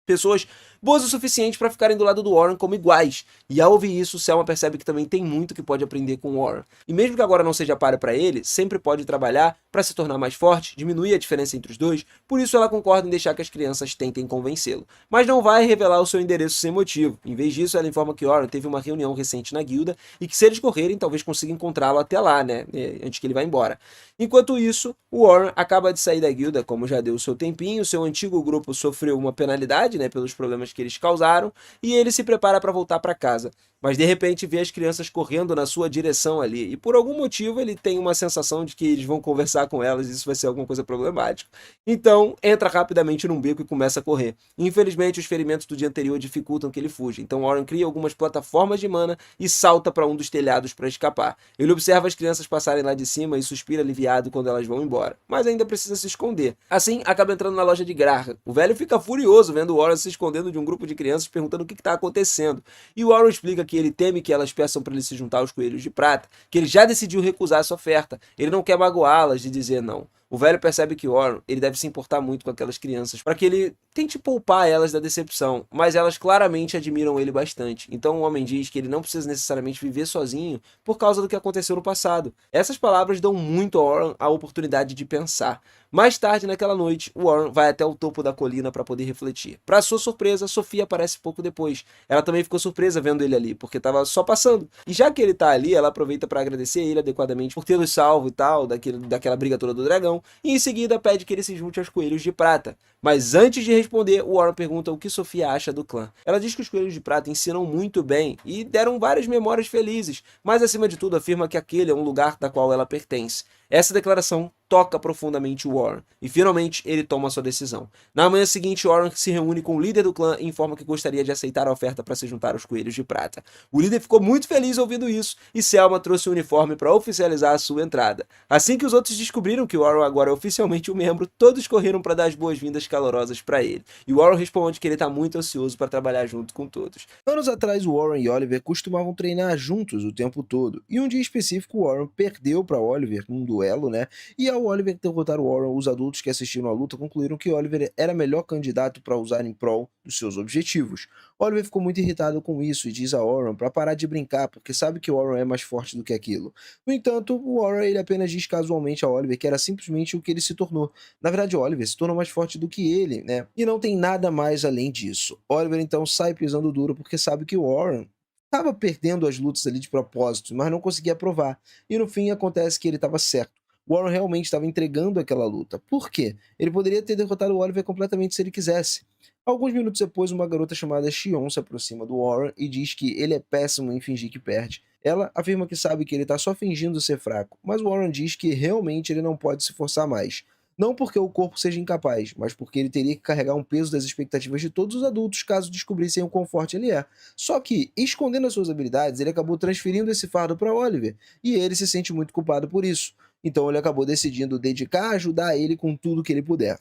Pessoas boas o suficiente para ficarem do lado do Oren como iguais. E ao ouvir isso, Selma percebe que também tem muito que pode aprender com o Oren. E mesmo que agora não seja páreo para ele, sempre pode trabalhar para se tornar mais forte, diminuir a diferença entre os dois, por isso ela concorda em deixar que as crianças tentem convencê-lo. Mas não vai revelar o seu endereço sem motivo. Em vez disso, ela informa que Oren teve uma reunião recente na guilda e que se eles correrem, talvez consiga encontrá-lo até lá, né? Antes que ele vá embora. Enquanto isso, o Oren acaba de sair da guilda, como já deu o seu tempinho, seu antigo grupo sofreu uma penalidade, né, pelos problemas que eles causaram, e ele se prepara para voltar para casa. Mas de repente vê as crianças correndo na sua direção ali, e por algum motivo ele tem uma sensação de que eles vão conversar com elas e isso vai ser alguma coisa problemática. Então entra rapidamente num beco e começa a correr. Infelizmente os ferimentos do dia anterior dificultam que ele fuja, então Oren cria algumas plataformas de mana e salta para um dos telhados para escapar. Ele observa as crianças passarem lá de cima e suspira aliviado quando elas vão embora, mas ainda precisa se esconder. Assim, acaba entrando na loja de Graham. O velho fica furioso vendo Oren se escondendo de um grupo de crianças perguntando o que está acontecendo, e o Oren explica que ele teme que elas peçam para ele se juntar aos Coelhos de Prata, que ele já decidiu recusar essa oferta, ele não quer magoá-las e dizer não. O velho percebe que Warren ele deve se importar muito com aquelas crianças para que ele tente poupar elas da decepção, mas elas claramente admiram ele bastante. Então o homem diz que ele não precisa necessariamente viver sozinho por causa do que aconteceu no passado. Essas palavras dão muito a Warren a oportunidade de pensar. Mais tarde naquela noite, Warren vai até o topo da colina para poder refletir. Para sua surpresa, Sofia aparece pouco depois. Ela também ficou surpresa vendo ele ali, porque estava só passando. E já que ele tá ali, ela aproveita para agradecer ele adequadamente por tê-los salvo e tal, daquela briga toda do dragão, e em seguida pede que ele se junte aos coelhos de prata. Mas antes de responder, Warren pergunta o que Sofia acha do clã. Ela diz que os coelhos de prata ensinam muito bem e deram várias memórias felizes, mas acima de tudo afirma que aquele é um lugar da qual ela pertence. Essa declaração toca profundamente Warren, e finalmente ele toma sua decisão. Na manhã seguinte, Warren se reúne com o líder do clã e informa que gostaria de aceitar a oferta para se juntar aos Coelhos de Prata. O líder ficou muito feliz ouvindo isso, e Selma trouxe o uniforme para oficializar a sua entrada. Assim que os outros descobriram que Warren agora é oficialmente um membro, todos correram para dar as boas-vindas calorosas para ele. E Warren responde que ele está muito ansioso para trabalhar junto com todos. Anos atrás, Warren e Oliver costumavam treinar juntos o tempo todo, e um dia específico, Warren perdeu para Oliver num duelo, né? E ao Oliver derrotar o Warren, os adultos que assistiram à luta concluíram que Oliver era melhor candidato para usar em prol dos seus objetivos. Oliver ficou muito irritado com isso e diz a Warren para parar de brincar, porque sabe que Warren é mais forte do que aquilo. No entanto, o Warren ele apenas diz casualmente a Oliver que era simplesmente o que ele se tornou. Na verdade, Oliver se tornou mais forte do que ele, né? E não tem nada mais além disso. Oliver então sai pisando duro porque sabe que Warren estava perdendo as lutas ali de propósito, mas não conseguia provar. E no fim acontece que ele estava certo. Warren realmente estava entregando aquela luta. Por quê? Ele poderia ter derrotado o Oliver completamente se ele quisesse. Alguns minutos depois, uma garota chamada Xion se aproxima do Warren e diz que ele é péssimo em fingir que perde. Ela afirma que sabe que ele está só fingindo ser fraco, mas Warren diz que realmente ele não pode se forçar mais. Não porque o corpo seja incapaz, mas porque ele teria que carregar um peso das expectativas de todos os adultos caso descobrissem o quão forte ele é. Só que, escondendo as suas habilidades, ele acabou transferindo esse fardo para Oliver, e ele se sente muito culpado por isso. Então ele acabou decidindo dedicar a ajudar ele com tudo que ele puder.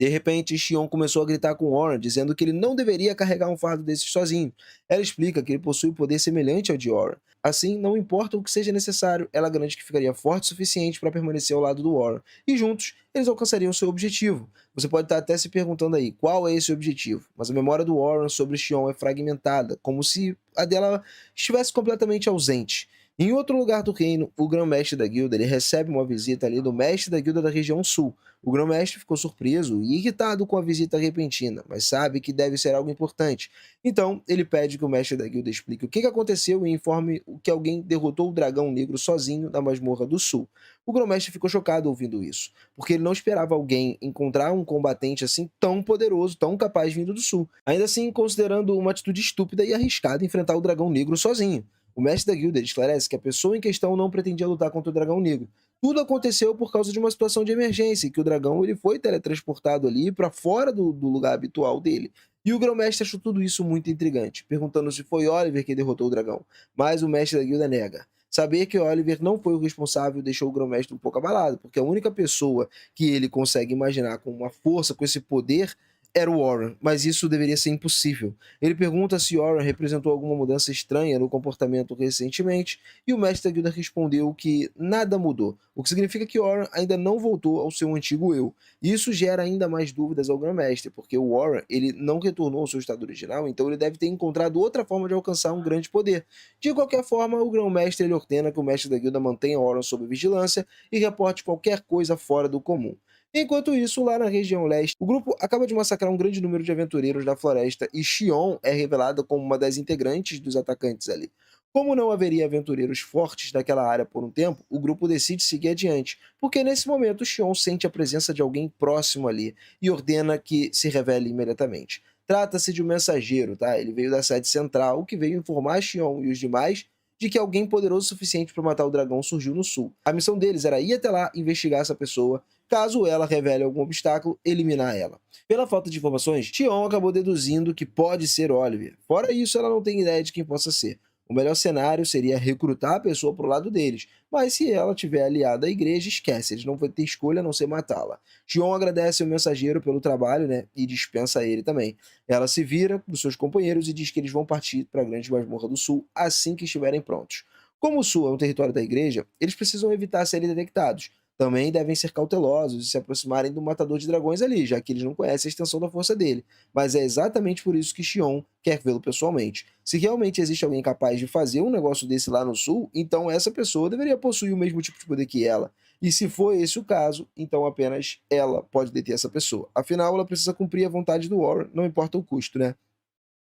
De repente, Xion começou a gritar com Warren, dizendo que ele não deveria carregar um fardo desses sozinho. Ela explica que ele possui poder semelhante ao de Warren. Assim, não importa o que seja necessário, ela garante que ficaria forte o suficiente para permanecer ao lado do Warren. E juntos, eles alcançariam seu objetivo. Você pode estar até se perguntando aí, qual é esse objetivo? Mas a memória do Warren sobre Xion é fragmentada, como se a dela estivesse completamente ausente. Em outro lugar do reino, o grão-mestre da guilda ele recebe uma visita ali do mestre da guilda da região sul. O grão-mestre ficou surpreso e irritado com a visita repentina, mas sabe que deve ser algo importante. Então, ele pede que o mestre da guilda explique o que aconteceu e informe que alguém derrotou o dragão negro sozinho na masmorra do sul. O grão-mestre ficou chocado ouvindo isso, porque ele não esperava alguém encontrar um combatente assim tão poderoso, tão capaz vindo do sul. Ainda assim, considerando uma atitude estúpida e arriscada enfrentar o dragão negro sozinho. O mestre da guilda esclarece que a pessoa em questão não pretendia lutar contra o dragão negro. Tudo aconteceu por causa de uma situação de emergência, que o dragão ele foi teletransportado ali para fora do lugar habitual dele. E o grão-mestre achou tudo isso muito intrigante, perguntando se foi Oliver que derrotou o dragão. Mas o mestre da guilda nega. Saber que Oliver não foi o responsável deixou o grão-mestre um pouco abalado, porque a única pessoa que ele consegue imaginar com uma força, com esse poder, era o Warren, mas isso deveria ser impossível. Ele pergunta se Warren representou alguma mudança estranha no comportamento recentemente, e o mestre da guilda respondeu que nada mudou, o que significa que Warren ainda não voltou ao seu antigo eu. Isso gera ainda mais dúvidas ao grão-mestre, porque o Warren ele não retornou ao seu estado original, então ele deve ter encontrado outra forma de alcançar um grande poder. De qualquer forma, o grão-mestre ele ordena que o mestre da guilda mantenha Warren sob vigilância e reporte qualquer coisa fora do comum. Enquanto isso, lá na região leste, o grupo acaba de massacrar um grande número de aventureiros da floresta e Xion é revelada como uma das integrantes dos atacantes ali. Como não haveria aventureiros fortes daquela área por um tempo, o grupo decide seguir adiante, porque nesse momento Xion sente a presença de alguém próximo ali e ordena que se revele imediatamente. Trata-se de um mensageiro, tá? Ele veio da sede central, que veio informar Xion e os demais de que alguém poderoso o suficiente para matar o dragão surgiu no sul. A missão deles era ir até lá, investigar essa pessoa, caso ela revele algum obstáculo, eliminar ela. Pela falta de informações, Xion acabou deduzindo que pode ser Oliver. Fora isso, ela não tem ideia de quem possa ser. O melhor cenário seria recrutar a pessoa pro lado deles, mas se ela tiver aliada à igreja, esquece, eles não vão ter escolha a não ser matá-la. Xion agradece ao mensageiro pelo trabalho, né, e dispensa ele também. Ela se vira dos seus companheiros e diz que eles vão partir para a Grande Masmorra do Sul assim que estiverem prontos. Como o Sul é um território da igreja, eles precisam evitar serem detectados. também devem ser cautelosos e se aproximarem do matador de dragões ali, já que eles não conhecem a extensão da força dele. Mas é exatamente por isso que Xion quer vê-lo pessoalmente. Se realmente existe alguém capaz de fazer um negócio desse lá no sul, então essa pessoa deveria possuir o mesmo tipo de poder que ela. E se for esse o caso, então apenas ela pode deter essa pessoa. Afinal, ela precisa cumprir a vontade do Warren, não importa o custo, né?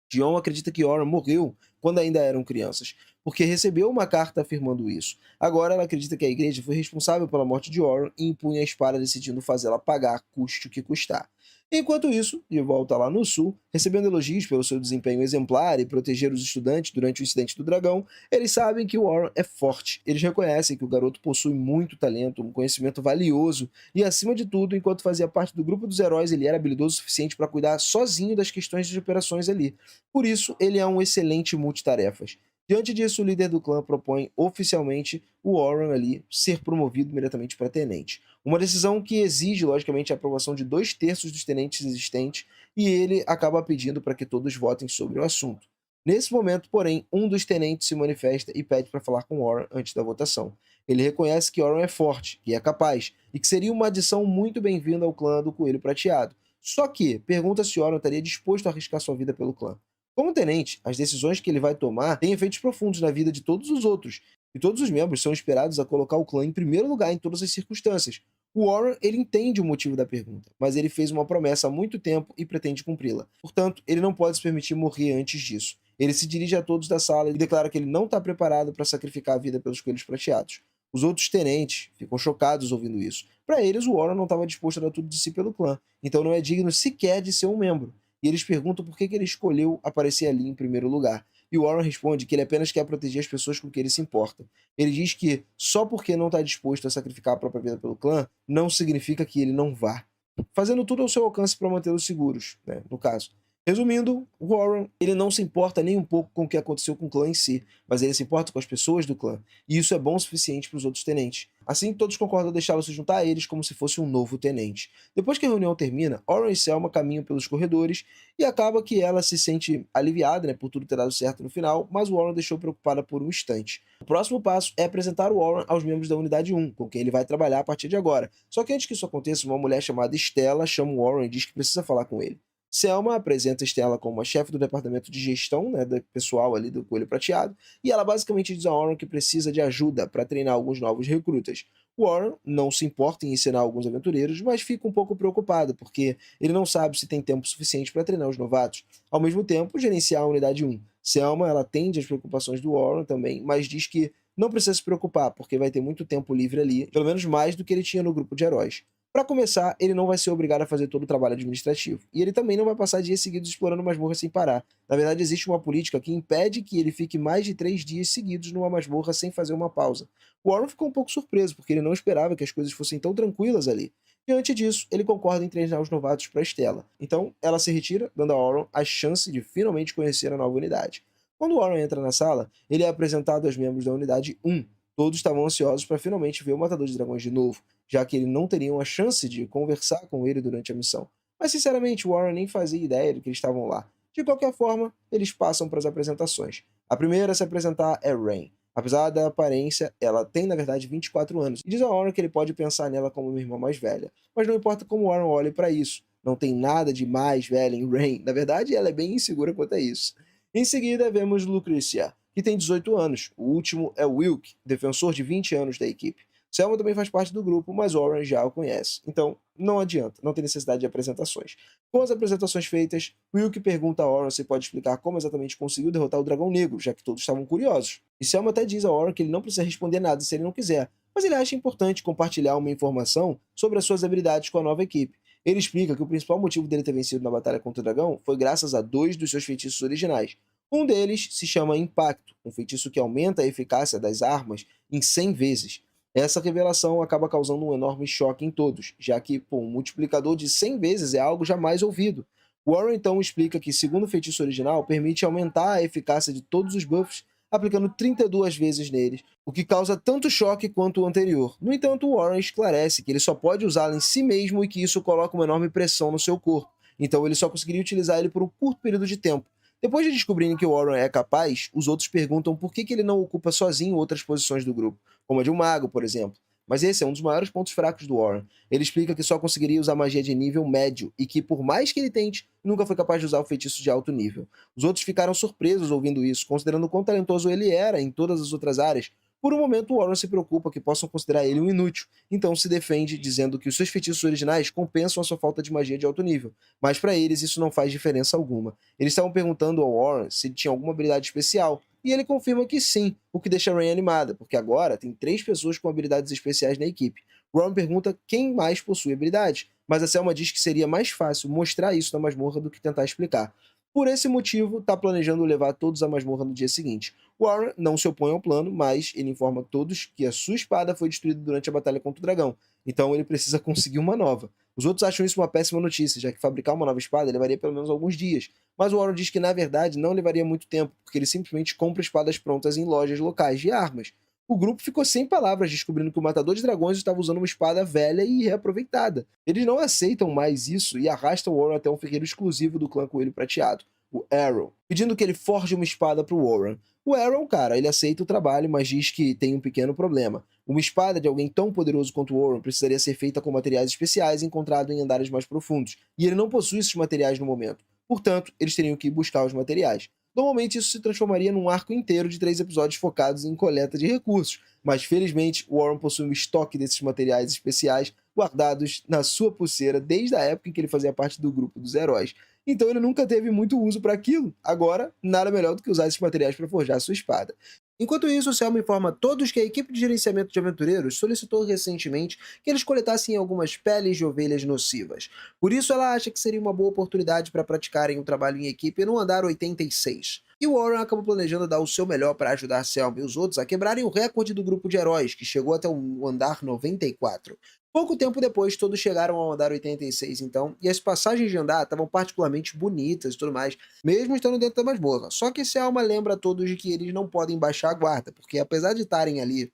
Dion acredita que Warren morreu quando ainda eram crianças, porque recebeu uma carta afirmando isso. Agora ela acredita que a igreja foi responsável pela morte de Warren e impunha a espada decidindo fazê-la pagar, custe o que custar. Enquanto isso, de volta lá no sul, recebendo elogios pelo seu desempenho exemplar e proteger os estudantes durante o incidente do dragão, eles sabem que Warren é forte. Eles reconhecem que o garoto possui muito talento, um conhecimento valioso e, acima de tudo, enquanto fazia parte do grupo dos heróis, ele era habilidoso o suficiente para cuidar sozinho das questões de operações ali. Por isso, ele é um excelente multitarefas. Diante disso, o líder do clã propõe oficialmente o Warren ali ser promovido imediatamente para tenente. Uma decisão que exige, logicamente, a aprovação de 2/3 dos tenentes existentes, e ele acaba pedindo para que todos votem sobre o assunto. Nesse momento, porém, um dos tenentes se manifesta e pede para falar com Warren antes da votação. Ele reconhece que Warren é forte, que é capaz, e que seria uma adição muito bem-vinda ao clã do Coelho Prateado. Só que pergunta se Warren estaria disposto a arriscar sua vida pelo clã. Como tenente, as decisões que ele vai tomar têm efeitos profundos na vida de todos os outros, e todos os membros são esperados a colocar o clã em primeiro lugar em todas as circunstâncias. O Warren, ele entende o motivo da pergunta, mas ele fez uma promessa há muito tempo e pretende cumpri-la. Portanto, ele não pode se permitir morrer antes disso. Ele se dirige a todos da sala e declara que ele não está preparado para sacrificar a vida pelos coelhos prateados. Os outros tenentes ficam chocados ouvindo isso. Para eles, o Warren não estava disposto a dar tudo de si pelo clã, então não é digno sequer de ser um membro. E eles perguntam por que ele escolheu aparecer ali em primeiro lugar. E o Warren responde que ele apenas quer proteger as pessoas com quem ele se importa. Ele diz que só porque não está disposto a sacrificar a própria vida pelo clã, não significa que ele não vá. Fazendo tudo ao seu alcance para mantê-los seguros, né, no caso. Resumindo, Warren, ele não se importa nem um pouco com o que aconteceu com o clã em si, mas ele se importa com as pessoas do clã, e isso é bom o suficiente para os outros tenentes. Assim, todos concordam em deixá-lo se juntar a eles como se fosse um novo tenente. Depois que a reunião termina, Warren e Selma caminham pelos corredores, e acaba que ela se sente aliviada, né, por tudo ter dado certo no final, mas Warren deixou preocupada por um instante. O próximo passo é apresentar o Warren aos membros da Unidade 1, com quem ele vai trabalhar a partir de agora. Só que antes que isso aconteça, uma mulher chamada Stella chama o Warren e diz que precisa falar com ele. Selma apresenta Stella como a chefe do departamento de gestão, né, do pessoal ali do Coelho Prateado, e ela basicamente diz a Warren que precisa de ajuda para treinar alguns novos recrutas. Warren não se importa em ensinar alguns aventureiros, mas fica um pouco preocupado, porque ele não sabe se tem tempo suficiente para treinar os novatos. Ao mesmo tempo, gerenciar a Unidade 1. Selma, ela atende às preocupações do Warren também, mas diz que não precisa se preocupar, porque vai ter muito tempo livre ali, pelo menos mais do que ele tinha no grupo de heróis. Para começar, ele não vai ser obrigado a fazer todo o trabalho administrativo. E ele também não vai passar dias seguidos explorando masmorra sem parar. Na verdade, existe uma política que impede que ele fique mais de 3 dias seguidos numa masmorra sem fazer uma pausa. O Warren ficou um pouco surpreso, porque ele não esperava que as coisas fossem tão tranquilas ali. Diante disso, ele concorda em treinar os novatos para Stella. Então, ela se retira, dando a Warren a chance de finalmente conhecer a nova unidade. Quando Warren entra na sala, ele é apresentado aos membros da unidade 1. Todos estavam ansiosos para finalmente ver o Matador de Dragões de novo, já que ele não teriam a chance de conversar com ele durante a missão. Mas sinceramente, Warren nem fazia ideia de que eles estavam lá. De qualquer forma, eles passam para as apresentações. A primeira a se apresentar é Rain. Apesar da aparência, ela tem na verdade 24 anos, e diz a Warren que ele pode pensar nela como uma irmã mais velha. Mas não importa como Warren olhe para isso, não tem nada de mais velha em Rain. Na verdade, ela é bem insegura quanto a isso. Em seguida, vemos Lucrecia, que tem 18 anos. O último é Wilk, defensor de 20 anos da equipe. Selma também faz parte do grupo, mas Warren já o conhece. Então, não adianta, não tem necessidade de apresentações. Com as apresentações feitas, Wilk pergunta a Warren se pode explicar como exatamente conseguiu derrotar o Dragão Negro, já que todos estavam curiosos. E Selma até diz a Warren que ele não precisa responder nada se ele não quiser, mas ele acha importante compartilhar uma informação sobre as suas habilidades com a nova equipe. Ele explica que o principal motivo dele ter vencido na batalha contra o dragão foi graças a 2 dos seus feitiços originais. Um deles se chama Impacto, um feitiço que aumenta a eficácia das armas em 100 vezes. Essa revelação acaba causando um enorme choque em todos, já que um multiplicador de 100 vezes é algo jamais ouvido. Warren então explica que, segundo o feitiço original, permite aumentar a eficácia de todos os buffs, aplicando 32 vezes neles, o que causa tanto choque quanto o anterior. No entanto, Warren esclarece que ele só pode usá-lo em si mesmo e que isso coloca uma enorme pressão no seu corpo, então ele só conseguiria utilizar ele por um curto período de tempo. Depois de descobrirem que o Warren é capaz, os outros perguntam por que ele não ocupa sozinho outras posições do grupo, como a de um mago, por exemplo. Mas esse é um dos maiores pontos fracos do Warren. Ele explica que só conseguiria usar magia de nível médio e que, por mais que ele tente, nunca foi capaz de usar o feitiço de alto nível. Os outros ficaram surpresos ouvindo isso, considerando o quão talentoso ele era em todas as outras áreas. Por um momento, Warren se preocupa que possam considerar ele um inútil, então se defende dizendo que os seus feitiços originais compensam a sua falta de magia de alto nível, mas para eles isso não faz diferença alguma. Eles estavam perguntando ao Warren se ele tinha alguma habilidade especial, e ele confirma que sim, o que deixa a Rain animada, porque agora tem 3 pessoas com habilidades especiais na equipe. Warren pergunta quem mais possui habilidades, mas a Selma diz que seria mais fácil mostrar isso na masmorra do que tentar explicar. Por esse motivo, está planejando levar todos à masmorra no dia seguinte. Warren não se opõe ao plano, mas ele informa a todos que a sua espada foi destruída durante a batalha contra o dragão, então ele precisa conseguir uma nova. Os outros acham isso uma péssima notícia, já que fabricar uma nova espada levaria pelo menos alguns dias, mas o Warren diz que na verdade não levaria muito tempo, porque ele simplesmente compra espadas prontas em lojas locais de armas. O grupo ficou sem palavras descobrindo que o matador de dragões estava usando uma espada velha e reaproveitada. Eles não aceitam mais isso e arrastam o Warren até um ferreiro exclusivo do clã Coelho Prateado, o Arrow, pedindo que ele forje uma espada para o Warren. O Arrow, cara, ele aceita o trabalho, mas diz que tem um pequeno problema. Uma espada de alguém tão poderoso quanto o Warren precisaria ser feita com materiais especiais encontrados em andares mais profundos, e ele não possui esses materiais no momento. Portanto, eles teriam que ir buscar os materiais. Normalmente isso se transformaria num arco inteiro de 3 episódios focados em coleta de recursos, mas felizmente Warren possui um estoque desses materiais especiais guardados na sua pulseira desde a época em que ele fazia parte do grupo dos heróis. Então ele nunca teve muito uso para aquilo. Agora, nada melhor do que usar esses materiais para forjar sua espada. Enquanto isso, o Selma informa a todos que a equipe de gerenciamento de aventureiros solicitou recentemente que eles coletassem algumas peles de ovelhas nocivas. Por isso, ela acha que seria uma boa oportunidade para praticarem o trabalho em equipe no andar 86. E Warren acaba planejando dar o seu melhor para ajudar Selma e os outros a quebrarem o recorde do grupo de heróis, que chegou até o andar 94. Pouco tempo depois, todos chegaram ao andar 86, então, e as passagens de andar estavam particularmente bonitas e tudo mais, mesmo estando dentro da masmorra. Só que Selma lembra a todos de que eles não podem baixar a guarda, porque apesar de estarem ali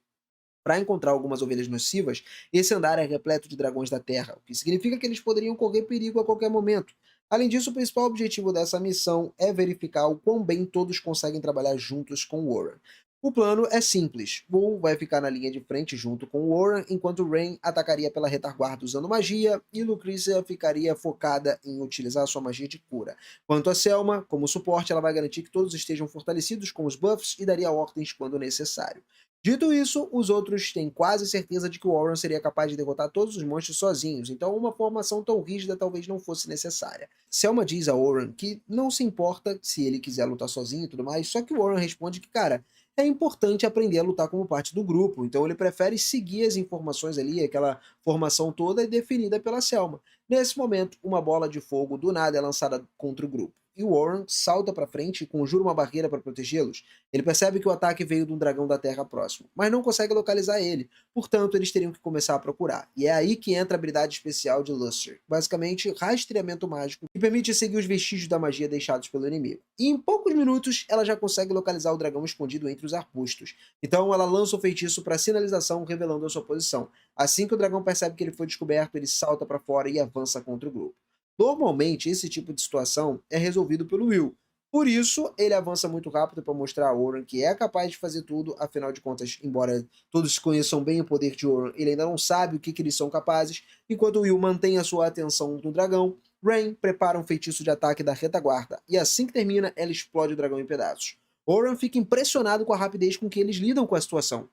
para encontrar algumas ovelhas nocivas, esse andar é repleto de dragões da terra, o que significa que eles poderiam correr perigo a qualquer momento. Além disso, o principal objetivo dessa missão é verificar o quão bem todos conseguem trabalhar juntos com Warren. O plano é simples. Bull vai ficar na linha de frente junto com Warren, enquanto Rain atacaria pela retaguarda usando magia, e Lucretia ficaria focada em utilizar sua magia de cura. Quanto a Selma, como suporte, ela vai garantir que todos estejam fortalecidos com os buffs e daria ordens quando necessário. Dito isso, os outros têm quase certeza de que o Warren seria capaz de derrotar todos os monstros sozinhos, então uma formação tão rígida talvez não fosse necessária. Selma diz a Warren que não se importa se ele quiser lutar sozinho e tudo mais, só que o Warren responde que, cara, é importante aprender a lutar como parte do grupo, então ele prefere seguir as informações ali, aquela formação toda definida pela Selma. Nesse momento, uma bola de fogo do nada é lançada contra o grupo, e Warren salta para frente e conjura uma barreira para protegê-los. Ele percebe que o ataque veio de um dragão da terra próximo, mas não consegue localizar ele, portanto eles teriam que começar a procurar. E é aí que entra a habilidade especial de Luster, basicamente rastreamento mágico, que permite seguir os vestígios da magia deixados pelo inimigo. E em poucos minutos ela já consegue localizar o dragão escondido entre os arbustos. Então ela lança o feitiço para sinalização, revelando a sua posição. Assim que o dragão percebe que ele foi descoberto, ele salta para fora e avança contra o grupo. Normalmente, esse tipo de situação é resolvido pelo Will. Por isso, ele avança muito rápido para mostrar a Warren que é capaz de fazer tudo, afinal de contas, embora todos conheçam bem o poder de Warren, ele ainda não sabe o que eles são capazes. Enquanto Will mantém a sua atenção no dragão, Rain prepara um feitiço de ataque da retaguarda, e assim que termina, ela explode o dragão em pedaços. Warren fica impressionado com a rapidez com que eles lidam com a situação.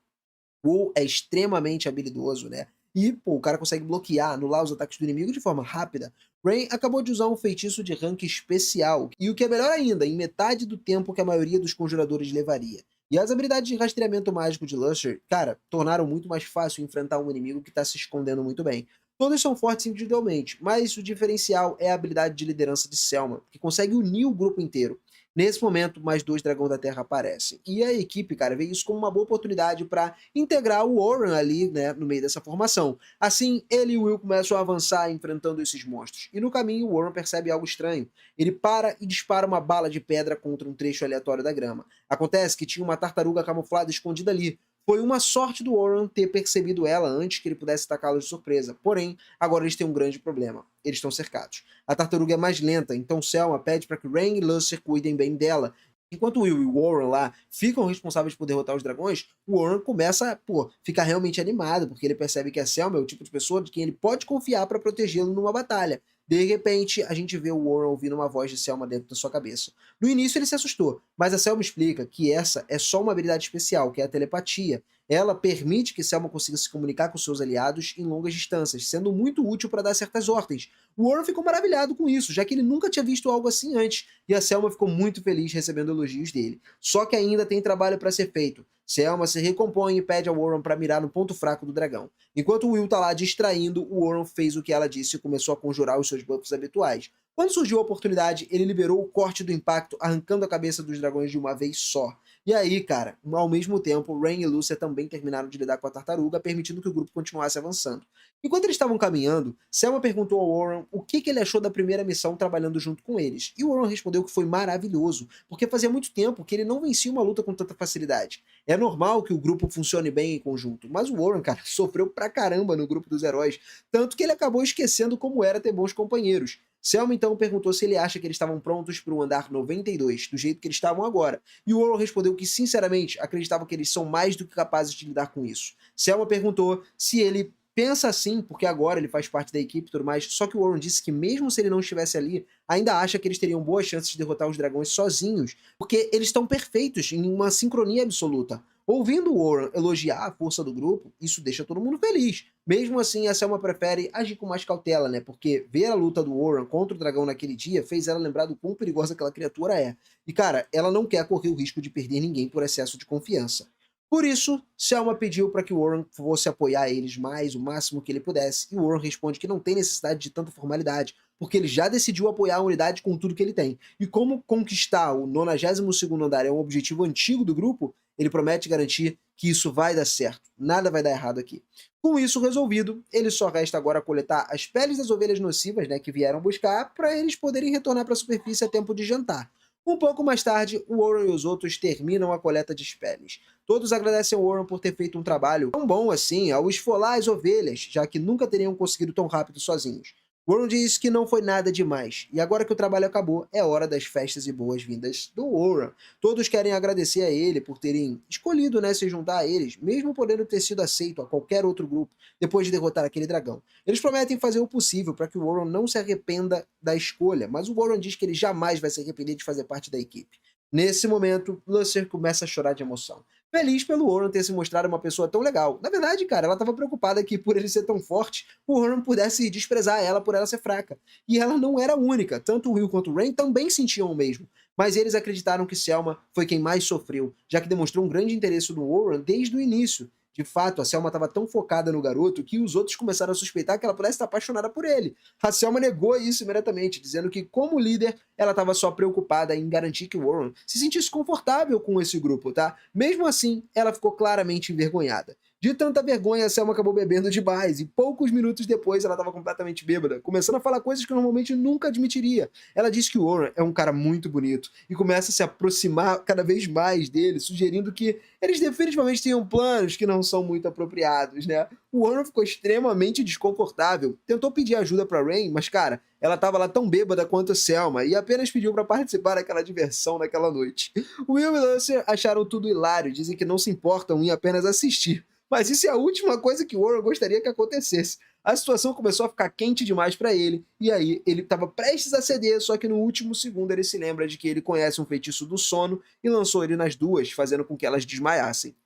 Will é extremamente habilidoso, né? E, pô, o cara consegue bloquear, anular os ataques do inimigo de forma rápida. Rain acabou de usar um feitiço de rank especial, e o que é melhor ainda, em metade do tempo que a maioria dos conjuradores levaria. E as habilidades de rastreamento mágico de Luster, cara, tornaram muito mais fácil enfrentar um inimigo que está se escondendo muito bem. Todos são fortes individualmente, mas o diferencial é a habilidade de liderança de Selma, que consegue unir o grupo inteiro. Nesse momento, mais 2 dragões da Terra aparecem. E a equipe, cara, vê isso como uma boa oportunidade para integrar o Warren ali, né, no meio dessa formação. Assim, ele e o Will começam a avançar enfrentando esses monstros. E no caminho, o Warren percebe algo estranho. Ele para e dispara uma bala de pedra contra um trecho aleatório da grama. Acontece que tinha uma tartaruga camuflada escondida ali. Foi uma sorte do Warren ter percebido ela antes que ele pudesse atacá-los de surpresa. Porém, agora eles têm um grande problema. Eles estão cercados. A tartaruga é mais lenta, então Selma pede para que Rain e Luster cuidem bem dela. Enquanto o Will e o Warren lá ficam responsáveis por derrotar os dragões, o Warren começa a, ficar realmente animado, porque ele percebe que a Selma é o tipo de pessoa de quem ele pode confiar para protegê-lo numa batalha. De repente, a gente vê o Warren ouvindo uma voz de Selma dentro da sua cabeça. No início ele se assustou, mas a Selma explica que essa é só uma habilidade especial, que é a telepatia. Ela permite que Selma consiga se comunicar com seus aliados em longas distâncias, sendo muito útil para dar certas ordens. O Warren ficou maravilhado com isso, já que ele nunca tinha visto algo assim antes, e a Selma ficou muito feliz recebendo elogios dele. Só que ainda tem trabalho para ser feito. Selma se recompõe e pede a Warren para mirar no ponto fraco do dragão. Enquanto o Will tá lá distraindo, o Warren fez o que ela disse e começou a conjurar os seus buffs habituais. Quando surgiu a oportunidade, ele liberou o corte do impacto, arrancando a cabeça dos dragões de uma vez só. E aí, cara, ao mesmo tempo, Rain e Lúcia também terminaram de lidar com a tartaruga, permitindo que o grupo continuasse avançando. Enquanto eles estavam caminhando, Selma perguntou ao Warren o que ele achou da primeira missão trabalhando junto com eles. E o Warren respondeu que foi maravilhoso, porque fazia muito tempo que ele não vencia uma luta com tanta facilidade. É normal que o grupo funcione bem em conjunto, mas o Warren, cara, sofreu pra caramba no grupo dos heróis, tanto que ele acabou esquecendo como era ter bons companheiros. Selma então perguntou se ele acha que eles estavam prontos para o andar 92, do jeito que eles estavam agora, e o Warren respondeu que, sinceramente, acreditava que eles são mais do que capazes de lidar com isso. Selma perguntou se ele pensa assim, porque agora ele faz parte da equipe e tudo mais, só que o Warren disse que mesmo se ele não estivesse ali, ainda acha que eles teriam boas chances de derrotar os dragões sozinhos, porque eles estão perfeitos, em uma sincronia absoluta. Ouvindo o Warren elogiar a força do grupo, isso deixa todo mundo feliz. Mesmo assim, a Selma prefere agir com mais cautela, né? Porque ver a luta do Warren contra o dragão naquele dia fez ela lembrar do quão perigosa aquela criatura é. E, cara, ela não quer correr o risco de perder ninguém por excesso de confiança. Por isso, Selma pediu para que o Warren fosse apoiar eles mais o máximo que ele pudesse, e o Warren responde que não tem necessidade de tanta formalidade, porque ele já decidiu apoiar a unidade com tudo que ele tem. E como conquistar o 92º andar é um objetivo antigo do grupo, ele promete garantir que isso vai dar certo, nada vai dar errado aqui. Com isso resolvido, ele só resta agora coletar as peles das ovelhas nocivas, né, que vieram buscar, para eles poderem retornar para a superfície a tempo de jantar. Um pouco mais tarde, o Warren e os outros terminam a coleta de peles. Todos agradecem ao Warren por ter feito um trabalho tão bom assim ao esfolar as ovelhas, já que nunca teriam conseguido tão rápido sozinhos. Warren diz que não foi nada demais, e agora que o trabalho acabou, é hora das festas e boas-vindas do Warren. Todos querem agradecer a ele por terem escolhido, né, se juntar a eles, mesmo podendo ter sido aceito a qualquer outro grupo, depois de derrotar aquele dragão. Eles prometem fazer o possível para que o Warren não se arrependa da escolha, mas o Warren diz que ele jamais vai se arrepender de fazer parte da equipe. Nesse momento, Lucer começa a chorar de emoção. Feliz pelo Warren ter se mostrado uma pessoa tão legal. Na verdade, cara, ela estava preocupada que, por ele ser tão forte, o Warren pudesse desprezar ela por ela ser fraca. E ela não era a única. Tanto o Will quanto o Rain também sentiam o mesmo. Mas eles acreditaram que Selma foi quem mais sofreu, já que demonstrou um grande interesse no Warren desde o início. De fato, a Selma estava tão focada no garoto que os outros começaram a suspeitar que ela pudesse estar apaixonada por ele. A Selma negou isso imediatamente, dizendo que, como líder, ela estava só preocupada em garantir que o Warren se sentisse confortável com esse grupo, tá? Mesmo assim, ela ficou claramente envergonhada. De tanta vergonha, a Selma acabou bebendo demais, e poucos minutos depois ela estava completamente bêbada, começando a falar coisas que normalmente nunca admitiria. Ela disse que o Warren é um cara muito bonito, e começa a se aproximar cada vez mais dele, sugerindo que eles definitivamente tenham planos que não são muito apropriados, né? O Warren ficou extremamente desconfortável, tentou pedir ajuda para Rain, mas, cara, ela estava lá tão bêbada quanto a Selma e apenas pediu para participar daquela diversão naquela noite. Will e Lucer acharam tudo hilário, dizem que não se importam em apenas assistir. Mas isso é a última coisa que Warren gostaria que acontecesse. A situação começou a ficar quente demais para ele, e aí ele estava prestes a ceder, só que no último segundo ele se lembra de que ele conhece um feitiço do sono e lançou ele nas duas, fazendo com que elas desmaiassem.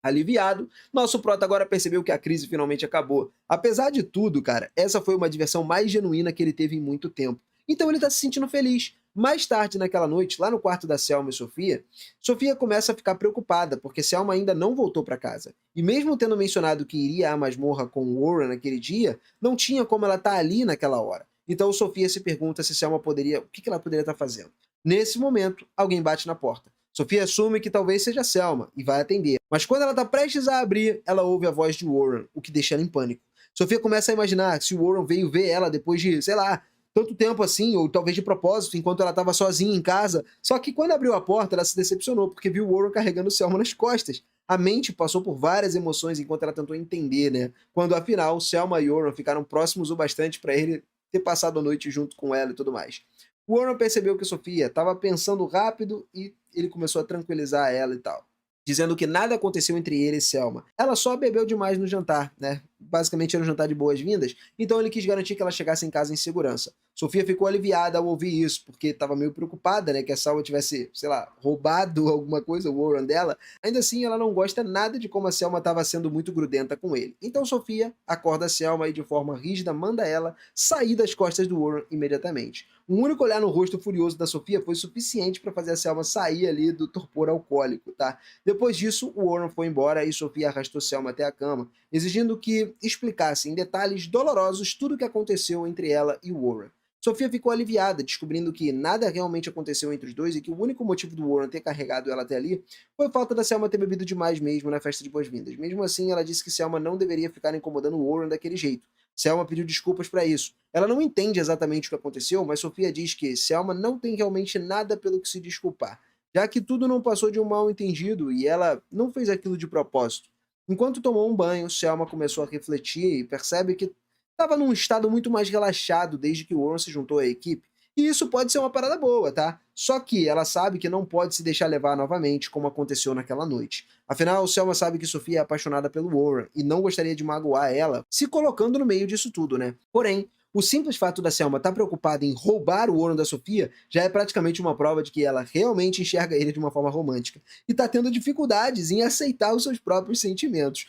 Aliviado, nosso prota agora percebeu que a crise finalmente acabou. Apesar de tudo, cara, essa foi uma diversão mais genuína que ele teve em muito tempo. Então ele tá se sentindo feliz. Mais tarde naquela noite, lá no quarto da Selma e Sofia, Sofia começa a ficar preocupada, porque Selma ainda não voltou para casa. E mesmo tendo mencionado que iria à masmorra com Warren naquele dia, não tinha como ela estar ali naquela hora. Então Sofia se pergunta se Selma poderia, o que ela poderia estar fazendo. Nesse momento, alguém bate na porta. Sofia assume que talvez seja Selma e vai atender. Mas quando ela está prestes a abrir, ela ouve a voz de Warren, o que deixa ela em pânico. Sofia começa a imaginar se o Warren veio ver ela depois de, sei lá, tanto tempo assim, ou talvez de propósito, enquanto ela estava sozinha em casa. Só que quando abriu a porta, ela se decepcionou, porque viu o Warren carregando Selma nas costas. A mente passou por várias emoções enquanto ela tentou entender, né? Quando afinal, Selma e Warren ficaram próximos o bastante para ele ter passado a noite junto com ela e tudo mais. O Warren percebeu que Sofia estava pensando rápido e ele começou a tranquilizar ela e tal, dizendo que nada aconteceu entre ele e Selma. Ela só bebeu demais no jantar, né? Basicamente era um jantar de boas-vindas, então ele quis garantir que ela chegasse em casa em segurança. Sofia ficou aliviada ao ouvir isso, porque estava meio preocupada, né, que a Selma tivesse, sei lá, roubado alguma coisa, o Warren dela. Ainda assim, ela não gosta nada de como a Selma estava sendo muito grudenta com ele. Então Sofia acorda a Selma e de forma rígida manda ela sair das costas do Warren imediatamente. Um único olhar no rosto furioso da Sofia foi suficiente para fazer a Selma sair ali do torpor alcoólico, tá? Depois disso, o Warren foi embora e Sofia arrastou Selma até a cama, exigindo que explicasse em detalhes dolorosos tudo o que aconteceu entre ela e o Warren. Sofia ficou aliviada, descobrindo que nada realmente aconteceu entre os dois e que o único motivo do Warren ter carregado ela até ali foi a falta da Selma ter bebido demais mesmo na festa de boas-vindas. Mesmo assim, ela disse que Selma não deveria ficar incomodando o Warren daquele jeito. Selma pediu desculpas para isso. Ela não entende exatamente o que aconteceu, mas Sofia diz que Selma não tem realmente nada pelo que se desculpar, já que tudo não passou de um mal-entendido e ela não fez aquilo de propósito. Enquanto tomou um banho, Selma começou a refletir e percebe que estava num estado muito mais relaxado desde que o Warren se juntou à equipe. E isso pode ser uma parada boa, tá? Só que ela sabe que não pode se deixar levar novamente, como aconteceu naquela noite. Afinal, Selma sabe que Sofia é apaixonada pelo Warren e não gostaria de magoar ela, se colocando no meio disso tudo, né? Porém, o simples fato da Selma estar preocupada em roubar o Warren da Sofia já é praticamente uma prova de que ela realmente enxerga ele de uma forma romântica e está tendo dificuldades em aceitar os seus próprios sentimentos.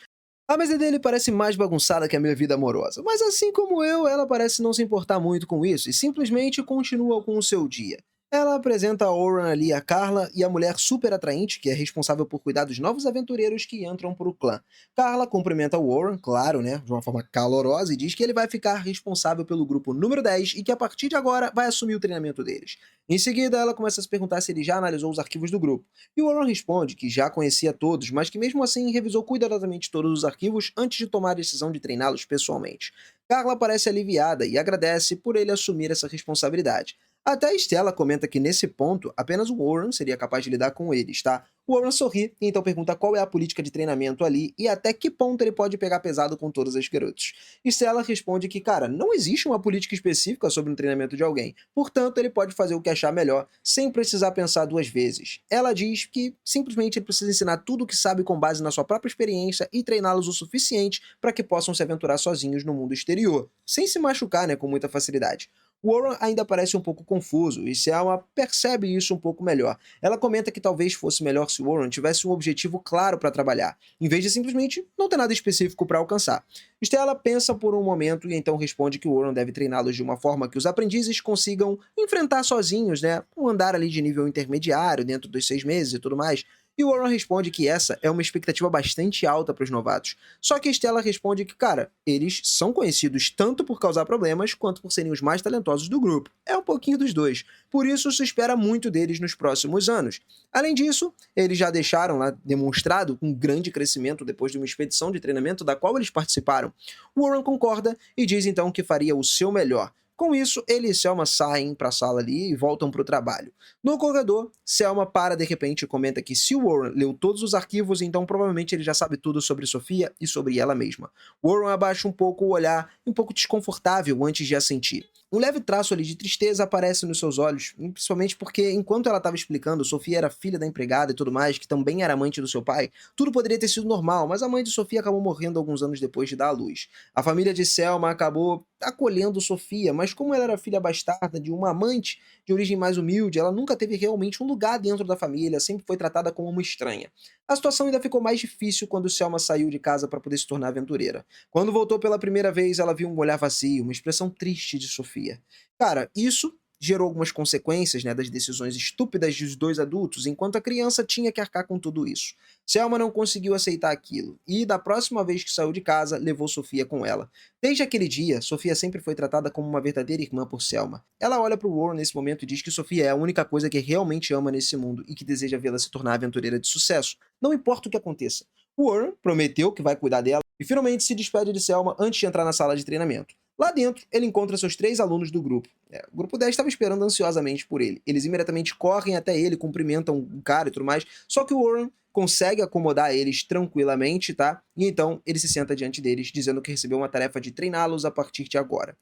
A mesa dele parece mais bagunçada que a minha vida amorosa, mas assim como eu, ela parece não se importar muito com isso e simplesmente continua com o seu dia. Ela apresenta a Oren ali a Carla e a mulher super atraente, que é responsável por cuidar dos novos aventureiros que entram pro clã. Carla cumprimenta o Oren, claro, né, de uma forma calorosa, e diz que ele vai ficar responsável pelo grupo número 10 e que a partir de agora vai assumir o treinamento deles. Em seguida, ela começa a se perguntar se ele já analisou os arquivos do grupo. E o Warren responde que já conhecia todos, mas que mesmo assim revisou cuidadosamente todos os arquivos antes de tomar a decisão de treiná-los pessoalmente. Carla parece aliviada e agradece por ele assumir essa responsabilidade. Até a Stella comenta que nesse ponto apenas o Warren seria capaz de lidar com eles, tá? O Warren sorri e então pergunta qual é a política de treinamento ali e até que ponto ele pode pegar pesado com todas as garotas. Stella responde que, cara, não existe uma política específica sobre o treinamento de alguém, portanto ele pode fazer o que achar melhor sem precisar pensar duas vezes. Ela diz que simplesmente ele precisa ensinar tudo o que sabe com base na sua própria experiência e treiná-los o suficiente para que possam se aventurar sozinhos no mundo exterior, sem se machucar, né, com muita facilidade. Warren ainda parece um pouco confuso e Selma percebe isso um pouco melhor. Ela comenta que talvez fosse melhor se Warren tivesse um objetivo claro para trabalhar, em vez de simplesmente não ter nada específico para alcançar. Stella pensa por um momento e então responde que Warren deve treiná-los de uma forma que os aprendizes consigam enfrentar sozinhos, né? Um andar ali de nível intermediário dentro dos 6 meses e tudo mais. E o Warren responde que essa é uma expectativa bastante alta para os novatos. Só que a Stella responde que, cara, eles são conhecidos tanto por causar problemas quanto por serem os mais talentosos do grupo. É um pouquinho dos dois. Por isso se espera muito deles nos próximos anos. Além disso, eles já deixaram lá demonstrado um grande crescimento depois de uma expedição de treinamento da qual eles participaram. Warren concorda e diz então que faria o seu melhor. Com isso, ele e Selma saem para a sala ali e voltam para o trabalho. No corredor, Selma para de repente e comenta que se Warren leu todos os arquivos, então provavelmente ele já sabe tudo sobre Sofia e sobre ela mesma. Warren abaixa um pouco o olhar, um pouco desconfortável antes de assentir. Um leve traço ali de tristeza aparece nos seus olhos, principalmente porque enquanto ela estava explicando, Sofia era filha da empregada e tudo mais, que também era amante do seu pai, tudo poderia ter sido normal, mas a mãe de Sofia acabou morrendo alguns anos depois de dar à luz. A família de Selma acabou acolhendo Sofia, mas como ela era filha bastarda de uma amante de origem mais humilde, ela nunca teve realmente um lugar dentro da família, sempre foi tratada como uma estranha. A situação ainda ficou mais difícil quando Selma saiu de casa para poder se tornar aventureira. Quando voltou pela primeira vez, ela viu um olhar vazio, uma expressão triste de Sofia. Cara, isso gerou algumas consequências, né, das decisões estúpidas dos dois adultos, enquanto a criança tinha que arcar com tudo isso. Selma não conseguiu aceitar aquilo, e da próxima vez que saiu de casa, levou Sofia com ela. Desde aquele dia, Sofia sempre foi tratada como uma verdadeira irmã por Selma. Ela olha para o Warren nesse momento e diz que Sofia é a única coisa que realmente ama nesse mundo e que deseja vê-la se tornar aventureira de sucesso, não importa o que aconteça. O Warren prometeu que vai cuidar dela e finalmente se despede de Selma antes de entrar na sala de treinamento. Lá dentro, ele encontra seus 3 alunos do grupo. O grupo 10 estava esperando ansiosamente por ele. Eles imediatamente correm até ele, cumprimentam o cara e tudo mais, só que o Warren consegue acomodar eles tranquilamente, tá? E então ele se senta diante deles, dizendo que recebeu uma tarefa de treiná-los a partir de agora.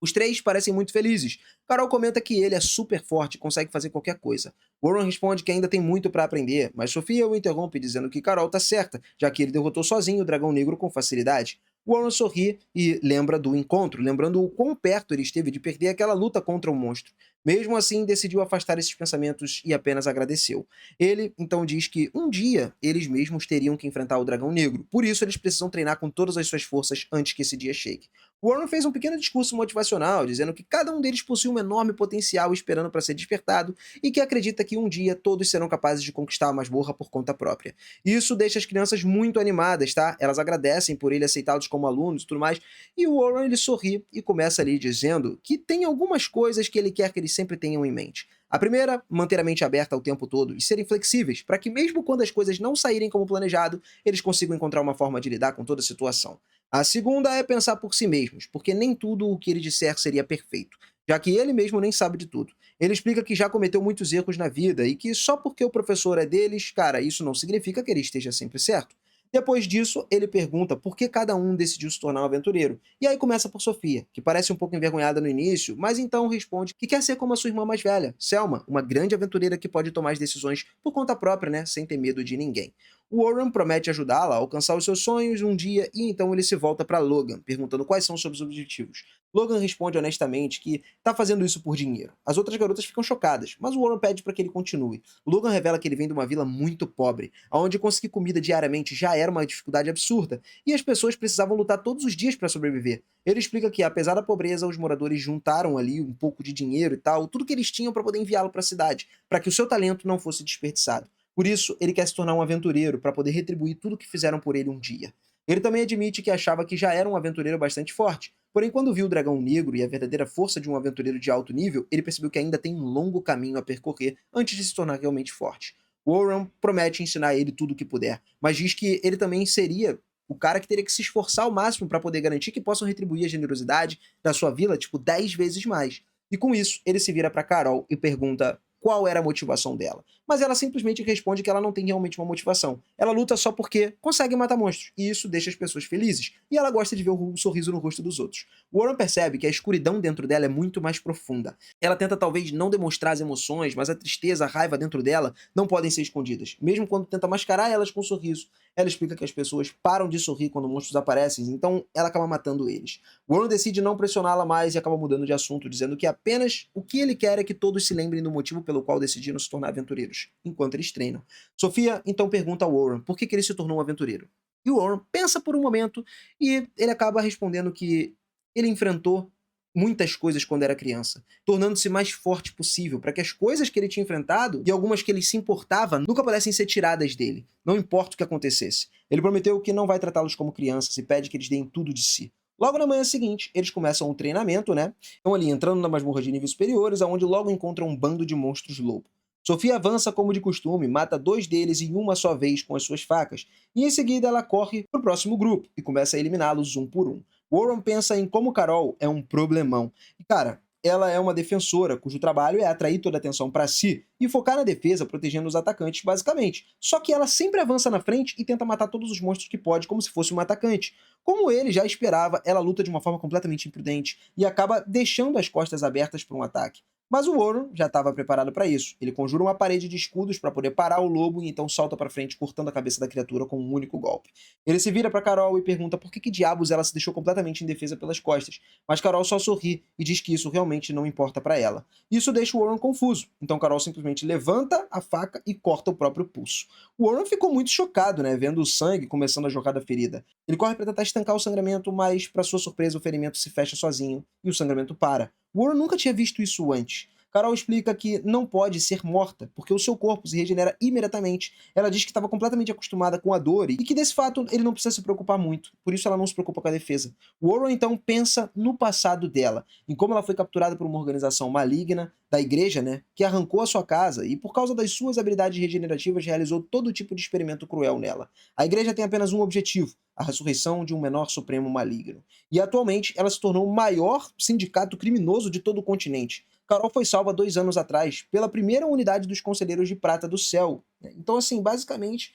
Os três parecem muito felizes. Carol comenta que ele é super forte e consegue fazer qualquer coisa. Warren responde que ainda tem muito para aprender, mas Sofia o interrompe dizendo que Carol tá certa, já que ele derrotou sozinho o dragão negro com facilidade. Warren sorri e lembra do encontro, lembrando o quão perto ele esteve de perder aquela luta contra o monstro. Mesmo assim, decidiu afastar esses pensamentos e apenas agradeceu. Ele então diz que um dia eles mesmos teriam que enfrentar o dragão negro, por isso eles precisam treinar com todas as suas forças antes que esse dia chegue. Warren fez um pequeno discurso motivacional, dizendo que cada um deles possui um enorme potencial esperando para ser despertado e que acredita que um dia todos serão capazes de conquistar a masmorra por conta própria. Isso deixa as crianças muito animadas, tá? Elas agradecem por ele aceitá-los como alunos e tudo mais, e o Warren ele sorri e começa ali dizendo que tem algumas coisas que ele quer que eles sempre tenham em mente. A primeira, manter a mente aberta o tempo todo e serem flexíveis, para que mesmo quando as coisas não saírem como planejado, eles consigam encontrar uma forma de lidar com toda a situação. A segunda é pensar por si mesmos, porque nem tudo o que ele disser seria perfeito, já que ele mesmo nem sabe de tudo. Ele explica que já cometeu muitos erros na vida e que só porque o professor é deles, cara, isso não significa que ele esteja sempre certo. Depois disso, ele pergunta por que cada um decidiu se tornar um aventureiro. E aí começa por Sofia, que parece um pouco envergonhada no início, mas então responde que quer ser como a sua irmã mais velha, Selma, uma grande aventureira que pode tomar as decisões por conta própria, né, sem ter medo de ninguém. O Warren promete ajudá-la a alcançar os seus sonhos um dia e então ele se volta para Logan, perguntando quais são os seus objetivos. Logan responde honestamente que está fazendo isso por dinheiro. As outras garotas ficam chocadas, mas o Warren pede para que ele continue. Logan revela que ele vem de uma vila muito pobre, onde conseguir comida diariamente já era uma dificuldade absurda, e as pessoas precisavam lutar todos os dias para sobreviver. Ele explica que, apesar da pobreza, os moradores juntaram ali um pouco de dinheiro e tal, tudo que eles tinham para poder enviá-lo para a cidade, para que o seu talento não fosse desperdiçado. Por isso, ele quer se tornar um aventureiro para poder retribuir tudo que fizeram por ele um dia. Ele também admite que achava que já era um aventureiro bastante forte, porém quando viu o dragão negro e a verdadeira força de um aventureiro de alto nível, ele percebeu que ainda tem um longo caminho a percorrer antes de se tornar realmente forte. Warren promete ensinar a ele tudo o que puder, mas diz que ele também seria o cara que teria que se esforçar ao máximo para poder garantir que possam retribuir a generosidade da sua vila, tipo, 10 vezes mais. E com isso, ele se vira para Carol e pergunta qual era a motivação dela. Mas ela simplesmente responde que ela não tem realmente uma motivação. Ela luta só porque consegue matar monstros, e isso deixa as pessoas felizes, e ela gosta de ver o sorriso no rosto dos outros. Warren percebe que a escuridão dentro dela é muito mais profunda. Ela tenta talvez não demonstrar as emoções, mas a tristeza, a raiva dentro dela não podem ser escondidas, mesmo quando tenta mascarar elas com um sorriso. Ela explica que as pessoas param de sorrir quando monstros aparecem, então ela acaba matando eles. Warren decide não pressioná-la mais e acaba mudando de assunto, dizendo que apenas o que ele quer é que todos se lembrem do motivo pelo qual decidiram se tornar aventureiros, enquanto eles treinam. Sofia então pergunta ao Warren por que ele se tornou um aventureiro. E o Warren pensa por um momento e ele acaba respondendo que ele enfrentou muitas coisas quando era criança, tornando-se mais forte possível, para que as coisas que ele tinha enfrentado e algumas que ele se importava nunca pudessem ser tiradas dele, não importa o que acontecesse. Ele prometeu que não vai tratá-los como crianças e pede que eles deem tudo de si. Logo na manhã seguinte, eles começam o treinamento, né? Estão ali entrando na masmorra de níveis superiores, aonde logo encontram um bando de monstros lobo. Sofia avança como de costume, mata 2 deles em uma só vez com as suas facas, e em seguida ela corre para o próximo grupo e começa a eliminá-los um por um. Warren pensa em como Carol é um problemão. E, cara, ela é uma defensora, cujo trabalho é atrair toda a atenção para si e focar na defesa, protegendo os atacantes, basicamente. Só que ela sempre avança na frente e tenta matar todos os monstros que pode, como se fosse um atacante. Como ele já esperava, ela luta de uma forma completamente imprudente e acaba deixando as costas abertas para um ataque. Mas o Warren já estava preparado para isso. Ele conjura uma parede de escudos para poder parar o lobo e então salta para frente, cortando a cabeça da criatura com um único golpe. Ele se vira para Carol e pergunta por que diabos ela se deixou completamente indefesa pelas costas, mas Carol só sorri e diz que isso realmente não importa para ela. Isso deixa o Warren confuso, então Carol simplesmente levanta a faca e corta o próprio pulso. O Warren ficou muito chocado, né, vendo o sangue começando a jorrar da ferida. Ele corre para tentar estancar o sangramento, mas, para sua surpresa, o ferimento se fecha sozinho e o sangramento para. Warren nunca tinha visto isso antes. Carol explica que não pode ser morta, porque o seu corpo se regenera imediatamente. Ela diz que estava completamente acostumada com a dor e que desse fato ele não precisa se preocupar muito, por isso ela não se preocupa com a defesa. Warren então pensa no passado dela, em como ela foi capturada por uma organização maligna da igreja, né, que arrancou a sua casa e por causa das suas habilidades regenerativas realizou todo tipo de experimento cruel nela. A igreja tem apenas um objetivo: a ressurreição de um menor supremo maligno. E atualmente ela se tornou o maior sindicato criminoso de todo o continente. Carol foi salva 2 anos atrás pela primeira unidade dos Conselheiros de Prata do Céu. Então, assim, basicamente,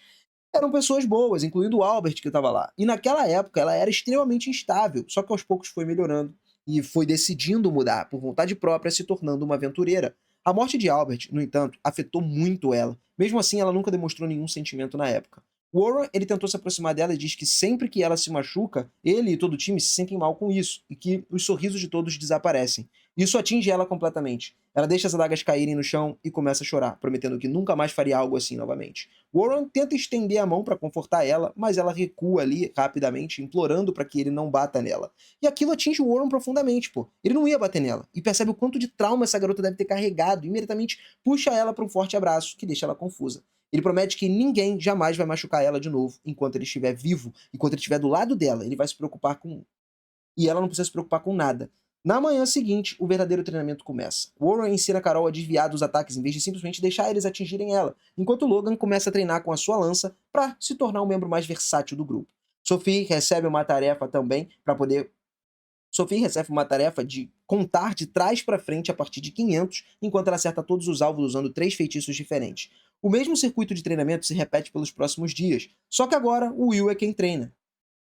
eram pessoas boas, incluindo o Albert, que estava lá. E naquela época ela era extremamente instável, só que aos poucos foi melhorando. e foi decidindo mudar por vontade própria, se tornando uma aventureira. A morte de Albert, no entanto, afetou muito ela. Mesmo assim, ela nunca demonstrou nenhum sentimento na época. Warren, ele tentou se aproximar dela e diz que sempre que ela se machuca, ele e todo o time se sentem mal com isso e que os sorrisos de todos desaparecem. Isso atinge ela completamente. Ela deixa as adagas caírem no chão e começa a chorar, prometendo que nunca mais faria algo assim novamente. Warren tenta estender a mão para confortar ela, mas ela recua ali rapidamente, implorando para que ele não bata nela. E aquilo atinge o Warren profundamente, pô. Ele não ia bater nela. E percebe o quanto de trauma essa garota deve ter carregado e imediatamente puxa ela para um forte abraço, que deixa ela confusa. Ele promete que ninguém jamais vai machucar ela de novo enquanto ele estiver vivo, enquanto ele estiver do lado dela. Ele vai se preocupar com. E ela não precisa se preocupar com nada. Na manhã seguinte, o verdadeiro treinamento começa. Warren ensina Carol a desviar dos ataques em vez de simplesmente deixar eles atingirem ela, enquanto Logan começa a treinar com a sua lança para se tornar um membro mais versátil do grupo. Sophie recebe uma tarefa também para poder Sophie recebe uma tarefa de contar de trás para frente a partir de 500, enquanto ela acerta todos os alvos usando 3 feitiços diferentes. O mesmo circuito de treinamento se repete pelos próximos dias, só que agora o Will é quem treina.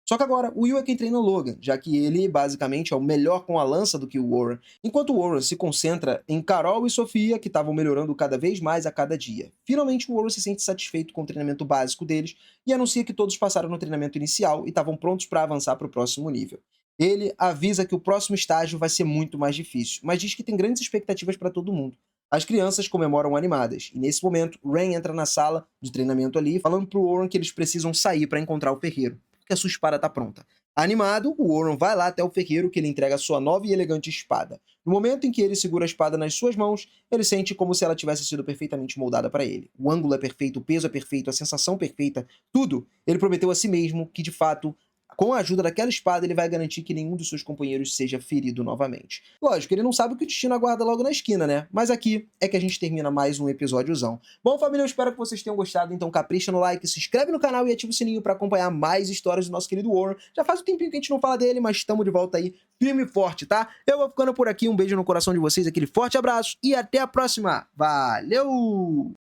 O Logan, já que ele basicamente é o melhor com a lança do que o Warren, enquanto o Warren se concentra em Carol e Sofia, que estavam melhorando cada vez mais a cada dia. Finalmente o Warren se sente satisfeito com o treinamento básico deles e anuncia que todos passaram no treinamento inicial e estavam prontos para avançar para o próximo nível. Ele avisa que o próximo estágio vai ser muito mais difícil, mas diz que tem grandes expectativas para todo mundo. As crianças comemoram animadas, e nesse momento, Rain entra na sala de treinamento ali, falando pro Warren que eles precisam sair para encontrar o ferreiro, porque a sua espada tá pronta. Animado, o Warren vai lá até o ferreiro, que ele entrega a sua nova e elegante espada. No momento em que ele segura a espada nas suas mãos, ele sente como se ela tivesse sido perfeitamente moldada para ele. O ângulo é perfeito, o peso é perfeito, a sensação perfeita, tudo. Ele prometeu a si mesmo que, de fato, com a ajuda daquela espada, ele vai garantir que nenhum dos seus companheiros seja ferido novamente. Lógico, ele não sabe o que o destino aguarda logo na esquina, né? Mas aqui é que a gente termina mais um episódiozão. Bom, família, eu espero que vocês tenham gostado, então capricha no like, se inscreve no canal e ativa o sininho para acompanhar mais histórias do nosso querido Warren. Já faz um tempinho que a gente não fala dele, mas estamos de volta aí, firme e forte, tá? Eu vou ficando por aqui, um beijo no coração de vocês, aquele forte abraço e até a próxima. Valeu!